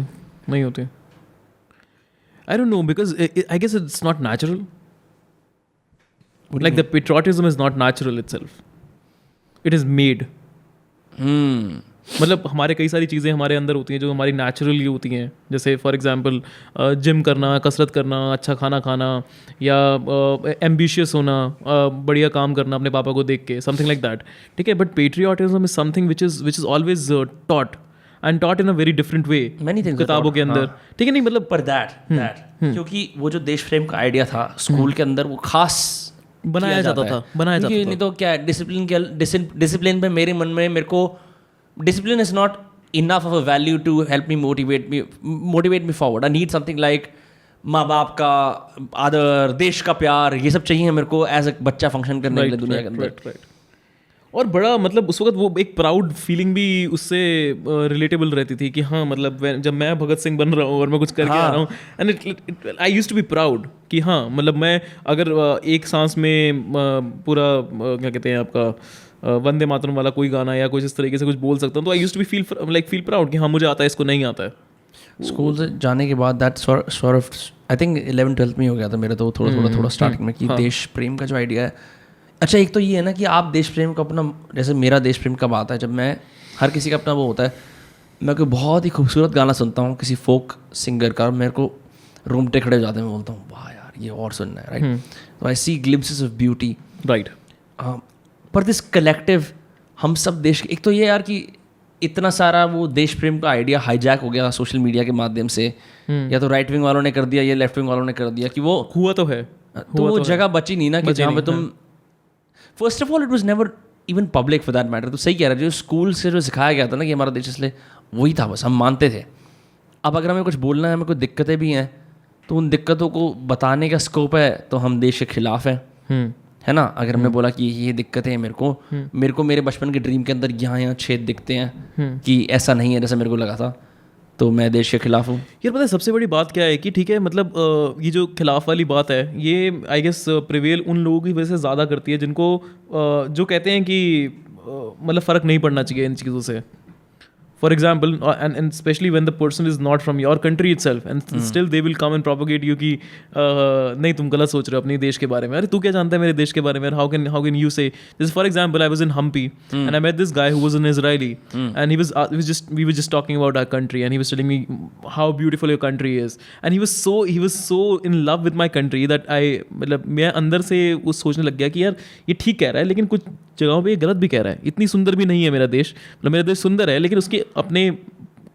I don't know, because I guess it's not natural, like the patriotism is not natural itself, it is made. मतलब हमारे कई सारी चीज़ें हमारे अंदर होती हैं जो हमारी नेचुरली होती हैं, जैसे फॉर एग्जांपल जिम करना, कसरत करना, अच्छा खाना खाना, या एम्बिशियस होना, बढ़िया काम करना अपने पापा को देख के, समथिंग लाइक दैट, ठीक है। But patriotism is something which is always taught and taught in a very different way, किताबों के अंदर, ठीक है। नहीं मतलब
पर दैट क्योंकि वो जो देश प्रेम का आइडिया था स्कूल के अंदर, वो खास
बनाया जाता था।
नहीं तो क्या डिसिप्लिन पे मेरे मन में, मेरे को discipline is not enough of a value to help me motivate me forward. I need something like माँ बाप का आदर, देश का प्यार, ये सब चाहिए मेरे को एज अ बच्चा फंक्शन करने के लिए दुनिया के अंदर।
और बड़ा मतलब उस वक्त वो एक प्राउड फीलिंग भी उससे रिलेटेबल रहती थी कि हाँ, मतलब जब मैं भगत सिंह बन रहा हूँ और मैं कुछ करके आ रहा हूँ, and I used to be proud कि हाँ, मतलब मैं अगर एक सांस में पूरा क्या कहते हैं आपका वंदे मातरम वाला कोई गाना या कुछ इस तरीके से कुछ बोल सकता हूँ, तो I used to be feel proud कि हाँ मुझे आता है, इसको नहीं आता है,
स्कूल से जाने के बाद that sort of I think 11-12 में हो गया था मेरा, तो थोड़ा स्टार्टिंग में कि देश प्रेम का जो आइडिया है। अच्छा, एक तो ये है ना कि आप देश प्रेम का अपना, जैसे मेरा देश प्रेम कब आता है, जब मैं, हर किसी का अपना वो होता है, मैं कोई बहुत ही खूबसूरत गाना सुनता हूँ किसी फोक सिंगर का, मेरे को रोंगटे खड़े हो जाते हैं, मैं बोलता हूँ वाह यार ये और सुनना है, राइट। तो आई सी ग्लिम्पसेस ऑफ ब्यूटी,
राइट।
पर दिस कलेक्टिव, हम सब देश, एक तो ये यार कि इतना सारा वो देश प्रेम का आइडिया हाईजैक हो गया सोशल मीडिया के माध्यम से, या तो राइट विंग वालों ने कर दिया या लेफ्ट विंग वालों ने कर दिया, कि वो
हुआ तो है,
तो वो जगह बची नहीं ना कि जहाँ पे तुम, first of all it was never even public for that matter. तो सही कह रहा है, जो स्कूल से जो सिखाया गया था ना कि हमारा देश, इसलिए वही था, बस हम मानते थे। अब अगर हमें कुछ बोलना है, हमें कोई दिक्कतें भी हैं, तो उन दिक्कतों को बताने का स्कोप है तो हम देश के खिलाफ हैं, है ना। अगर हमने बोला कि ये दिक्कतें हैं मेरे को मेरे बचपन के ड्रीम के अंदर यहाँ छेद दिखते हैं कि ऐसा नहीं है जैसा मेरे को लगा था, तो मैं देश के खिलाफ हूँ।
यार पता है सबसे बड़ी बात क्या है कि ठीक है, मतलब ये जो खिलाफ वाली बात है, ये आई गेस प्रिवेल उन लोगों की वजह से ज़्यादा करती है जिनको जो कहते हैं कि मतलब फ़र्क नहीं पड़ना चाहिए इन चीज़ों से। For example, and especially when the person is not from your country itself, and still they will come and propagate you कि नहीं तुम गलत सोच रहे हो अपने देश के बारे में, अरे तू क्या जानता है मेरे देश के बारे में, how can you say this? For example, I was in Hampi and I met this guy who was an Israeli and we were just talking about our country and he was telling me how beautiful your country is and he was so in love with my country that मतलब मैं अंदर से उस सोचने लग गया कि यार ये ठीक कह रहा है लेकिन कुछ जगहों पे ये गलत भी कह रहा है, इतनी सुंदर भी नहीं है मेरा देश, मतलब मेरा देश सुंदर है लेकिन उसके अपने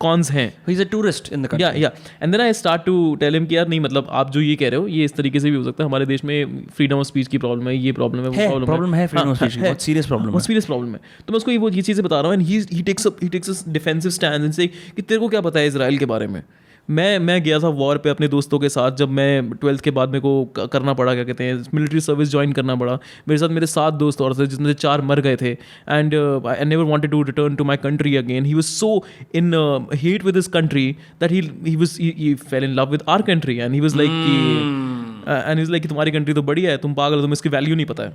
कॉन्स हैं।
He is a tourist in the country,
या and then I start to tell him कि यार नहीं, मतलब आप जो ये कह रहे हो ये इस तरीके से भी हो सकता है, हमारे देश में फ्रीडम ऑफ स्पीच की प्रॉब्लम है, ये प्रॉब्लम है, वो
प्रॉब्लम है, फ्रीडम ऑफ स्पीच की बहुत सीरियस प्रॉब्लम है,
बहुत सीरियस प्रॉब्लम है। तो मैं उसको ये चीज़ें बता रहा हूँ and he takes a defensive stand and say कि तेरे को क्या पता है इजराइल के बारे में। मैं गया था वॉर पे अपने दोस्तों के साथ, जब मैं 12th के बाद मेरे को करना पड़ा, क्या कहते हैं, मिलिट्री सर्विस ज्वाइन करना पड़ा। मेरे साथ मेरे 7 दोस्त और थे जिसमें से 4 मर गए थे and I never wanted to return to my country again. He was so in hate with his country that he fell in love with our country and he was like तुम्हारी कंट्री तो बढ़िया है, तुम पागल हो, तुम इसकी value नहीं पता है।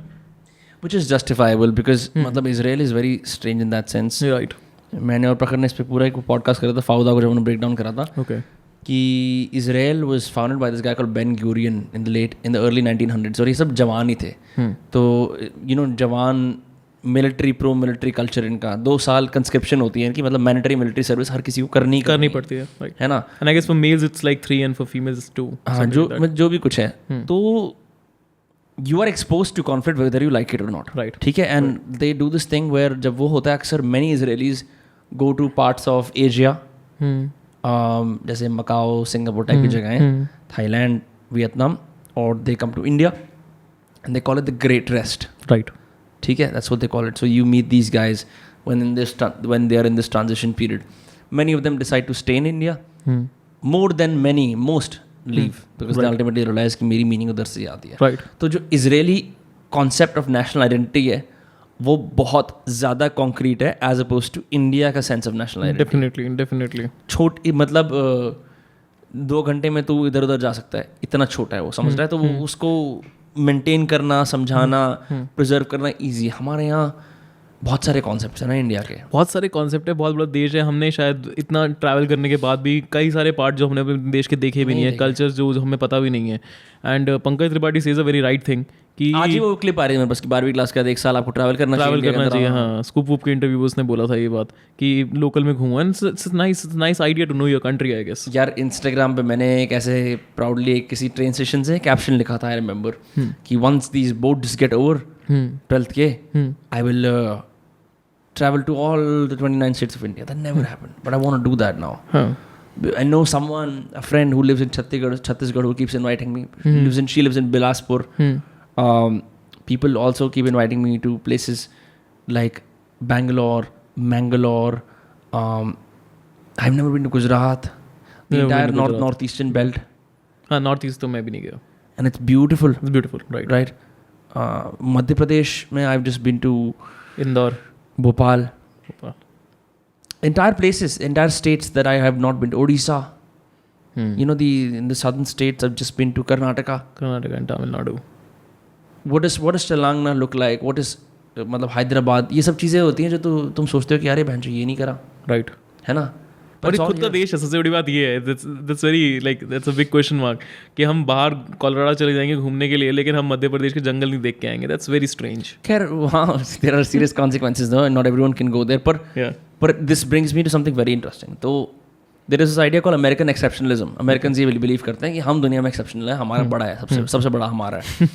व्हिच इज जस्टिफाइबल बिकॉज मतलब Israel is very strange in that sense, right. मैंने और प्रखर ने इस पे पूरा एक पॉडकास्ट करा था, फाउदा को जब उन्होंने ब्रेक डाउन करा था,
ओके,
कि Israel was founded by this guy called Ben Gurion in the early 1900s, और ये सब जवान ही थे। तो यू नो जवान मिलिट्री, प्रो मिलिट्री कल्चर इनका, 2 साल कंस्क्रिप्शन होती है इनकी, मतलब मैंडेटरी मिलिट्री सर्विस हर किसी को करनी
पड़ती है,
है ना।
And I guess for males it's like 3 and for females 2।
हाँ, जो भी कुछ है, तो you are expose to conflict whether you like it और नॉट,
राइट,
ठीक है। And they do this thing where, जब वो होता है अक्सर many Israelis go to parts of Asia, जैसे मकाओ, सिंगापुर टाइप की जगहें, थाईलैंड, वियतनाम, और they come to India and they call it the great rest,
right,
ठीक है, that's what they call it. So you meet these guys when they are in this transition period. Many of them decide to stay in India, more than most leave, because they ultimately realize कि मेरी meaning उधर से आती है,
right.
तो जो Israeli concept of national identity है वो बहुत ज़्यादा कॉन्क्रीट है एज अपोज टू इंडिया का sense of national identity.
Definitely
छोटी, मतलब 2 घंटे में तू इधर उधर जा सकता है, इतना छोटा है वो, समझ रहा है। तो वो उसको मेंटेन करना, समझाना, प्रिजर्व करना ईजी। हमारे यहाँ बहुत सारे कॉन्सेप्ट्स हैं ना इंडिया के,
बहुत सारे कॉन्सेप्ट है, बहुत बड़ा देश है, हमने शायद इतना ट्रैवल करने के बाद भी कई सारे पार्ट जो हमने अपने देश के देखे भी नहीं है, कल्चर जो हमें पता भी नहीं है। And Pankaj Tripathi says a very right thing कि आज ही वो
क्लिप आ रही है मेरे पास कि 12वीं क्लास का 1 साल आपको ट्रैवल करना चाहिए।
हाँ, स्कूप वूप के इंटरव्यू उसने बोला था ये बात कि लोकल में घूमो, and it's nice idea to know your country I guess.
यार इंस्टाग्राम पे मैंने एक ऐसे प्राउडली किसी ट्रेन स्टेशन से कैप्शन लिखा था, आई रिमेंबर, कि once these boats get over 12th के, I will travel to all the 29 states of India. That never happened, but I want to do that now. I know someone, a friend who lives in Chhattisgarh, who keeps inviting me. She lives in Bilaspur. People also keep inviting me to places like Bangalore, Mangalore. I've never been to Gujarat. The entire northeastern belt.
हाँ, northeast तो मैं भी नहीं गया.
And it's beautiful.
It's beautiful, right?
Right. Madhya Pradesh में I've just been to
Indore.
Bhopal. Entire states that I have not been to. Odisha. You know, in the southern states, I've just been to Karnataka
and Tamil Nadu.
What does Telangana look like? What is मतलब हैदराबाद, ये सब चीज़ें होती हैं जो तुम सोचते हो कि यार ये बहन ये नहीं करा,
राइट,
है ना।
और ये खुद का देश है, सबसे बड़ी बात ये है, that's very like that's a big question mark कि हम बाहर कोलोराडो चले जाएंगे घूमने के लिए लेकिन हम मध्य प्रदेश के जंगल नहीं देख के आएंगे. That's very strange.
खैर वहाँ there are serious consequences no, not everyone can go there. पर this brings me to something very interesting. तो there is this idea called American exceptionalism. American ये बिलीव करते हैं कि हम दुनिया में एक्सेप्शनल है, हमारा बड़ा है, सबसे बड़ा हमारा है.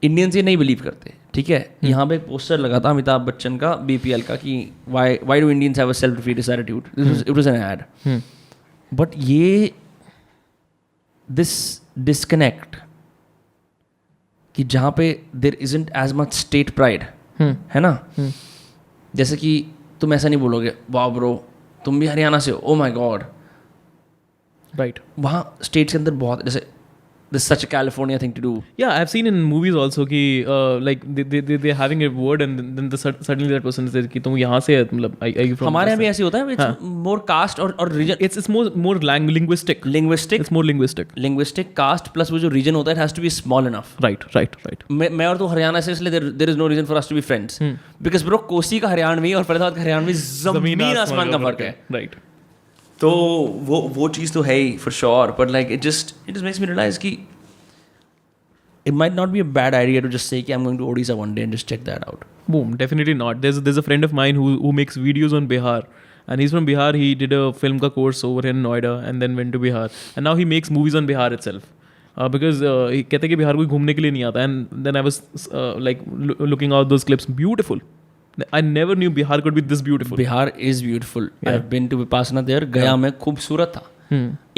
इंडियंस ये नहीं बिलीव करते. ठीक है, यहाँ पे एक पोस्टर लगा था अमिताभ बच्चन का BPL का कि why do Indians have a self defeatist attitude. It was an ad. But ये दिस डिस्कनेक्ट कि जहाँ पे there isn't as much state pride है ना. जैसे कि तुम ऐसा नहीं बोलोगे वाह ब्रो तुम भी हरियाणा से हो, ओ माय गॉड.
राइट.
वहाँ स्टेट्स के अंदर बहुत जैसे this is such a California thing to do.
Yeah, I've seen in movies also कि like they're having a word and then suddenly that person says कि तुम यहाँ से मतलब are you from.
हमारे यहाँ भी ऐसे होता है. It's more caste और region.
It's more linguistic. It's more linguistic.
Linguistic caste plus वो जो region होता है it has to be small enough.
Right.
मैं और तो हरियाणा से इसलिए there is no reason for us to be friends. Because bro Kosi का हरियाणवी और फरीदाबाद का हरियाणवी ज़मीन आसमान का फर्क है.
Right.
तो वो चीज़ तो है ही for sure, but like it just makes me realize कि it might not be a bad idea to just say कि I'm going to Odisha one day and just check that out.
Boom, definitely not. There's a friend of mine who makes videos on Bihar, and he's from Bihar. He did a film ka course over in Noida and then went to Bihar, and now he makes movies on Bihar itself. Because he कहते हैं कि बिहार कोई घूमने के लिए नहीं आता, and then I was like looking out those clips, beautiful. I never knew Bihar could be this beautiful.
Bihar is beautiful. Yeah. I've been to Vipassana there. गया में खूबसूरत था.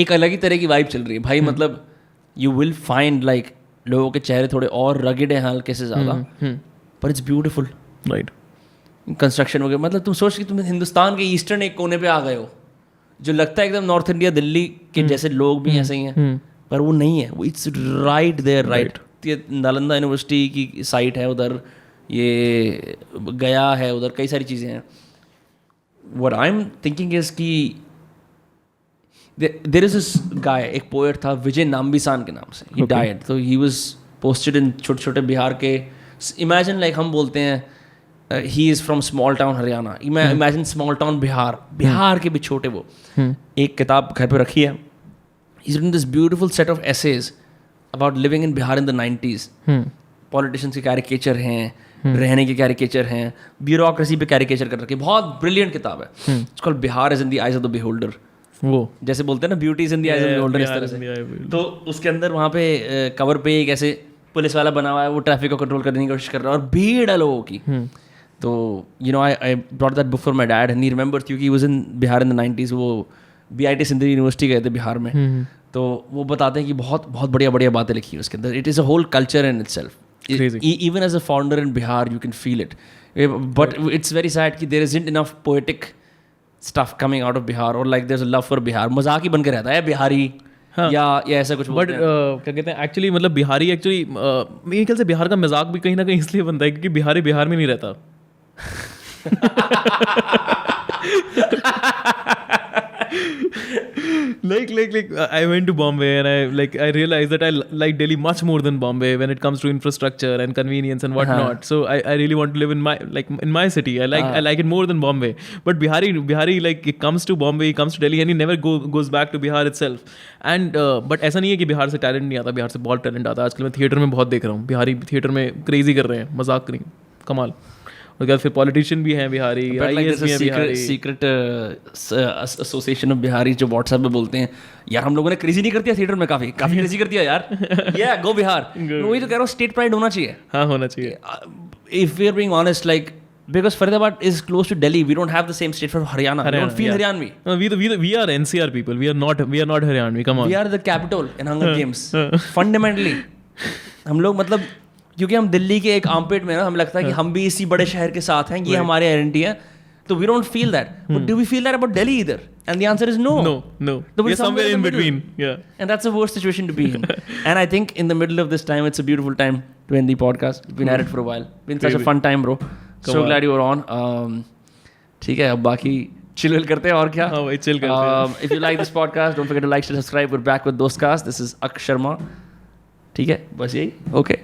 एक अलग ही तरह की वाइब चल रही है भाई. मतलब you will find like लोगों के चेहरे थोड़े और रगड़े हैं हल्के से ज़्यादा, पर इट्स ब्यूटीफुल.
राइट.
कंस्ट्रक्शन वगैरह मतलब तुम सोच कि तुम हिंदुस्तान के ईस्टर्न एक कोने पे आ गए हो जो लगता है एकदम नॉर्थ इंडिया दिल्ली के जैसे लोग भी ऐसे ही हैं, पर वो नहीं है. वो it's right there. Right. Nalanda university की साइट है उधर, ये गया है उधर, कई सारी चीज़ें हैं. What I am thinking is कि देयर इज दिस गाय, एक पोएट था विजय नाम्बिसान के नाम से. He died. तो ही वाज पोस्टेड इन छोटे छोटे बिहार के. इमेजिन लाइक हम बोलते हैं he is from small town Haryana. Imagine small town Bihar के भी छोटे. वो एक किताब घर पे रखी है. He is written this beautiful set of essays about living in Bihar in the 90s. Politicians के कैरिकेचर हैं, रहने के कैरिकेचर हैं, ब्यूरोक्रेसी पे कैरिकेचर कर रखे. बहुत ब्रिलियंट किताब है. It's called Bihar is in the eyes of the beholder.
वो
जैसे बोलते हैं ना beauty is in the eyes of the beholder, इस तरह से. तो उसके अंदर वहाँ पे कवर पे एक ऐसे पुलिस वाला बना हुआ है, वो ट्रैफिक को कंट्रोल करने की कोशिश कर रहा है और भीड़ है लोगों की. तो you know I brought that book for my dad and he remembers क्योंकि he was in Bihar in the 90s. वो BIT सिंधु यूनिवर्सिटी गए थे बिहार में. तो वो बताते हैं कि बहुत बहुत बढ़िया बातें लिखी है उसके अंदर. It is a whole culture in itself. Even as a foreigner in Bihar, you can feel it. But it's very sad कि there isn't enough poetic stuff coming out of Bihar, or like there's a love for Bihar. मजाक ही बन के रहता है बिहारी. या ऐसा कुछ.
But क्या कहते हैं एक्चुअली, मतलब बिहारी एक्चुअली मेरे ख्याल से बिहार का मजाक भी कहीं ना कहीं इसलिए बनता है क्योंकि बिहारी बिहार में नहीं रहता. like I went to Bombay and I realized that I like Delhi much more than Bombay when it comes to infrastructure and convenience and whatnot. So I really want to live in my city. I like it more than Bombay. But Bihari like it comes to Bombay, he comes to Delhi and he never goes back to Bihar itself. And but ऐसा नहीं है कि बिहार से talent नहीं आता. बिहार से बहुत talent आता है. आजकल मैं थिएटर में बहुत देख रहा हूँ बिहारी थिएटर में क्रेजी कर रहे हैं, मजाक नहीं, कमाल. और फिर पॉलिटिशियन भी हैं बिहारी, IAS भी हैं Bihari. Secret
association of Bihari जो व्हाट्सएप में बोलते हैं यार हम लोगों ने क्रेजी नहीं कर दिया थिएटर में, काफी क्रेजी कर दिया यार. या गो बिहार. वही तो कह रहा हूँ, स्टेट प्राइड होना चाहिए.
हाँ होना चाहिए.
If we are being honest like because Faridabad is close to Delhi, we don't have the same state for Haryana. We don't feel Haryanvi.
No, we are NCR people. We are not Haryanvi. Come on.
We are the capital in Hunger Games. Fundamentally, हम लोग मतलब क्योंकि हम दिल्ली के एक armpit में ना, हमें लगता है कि हम भी इसी बड़े शहर के साथ हैं, ये हमारी आइडेंटिटी है. तो we don't feel that. But do we feel that about Delhi either? And the answer is no.
No. We're somewhere in between. Yeah.
And that's the worst situation to be in. And I think in the middle of this time, it's a beautiful time to end the podcast. We've been at it for a while. Been such a fun time, bro. So glad you were on. ठीक है, अब बाकी chill करते हैं और क्या?
हाँ भाई, chill करते हैं.
If you like this podcast, don't forget to like, share, subscribe. We're back with Dostcast. This is Aksh Sharma. ठीक है, बस यही. Okay.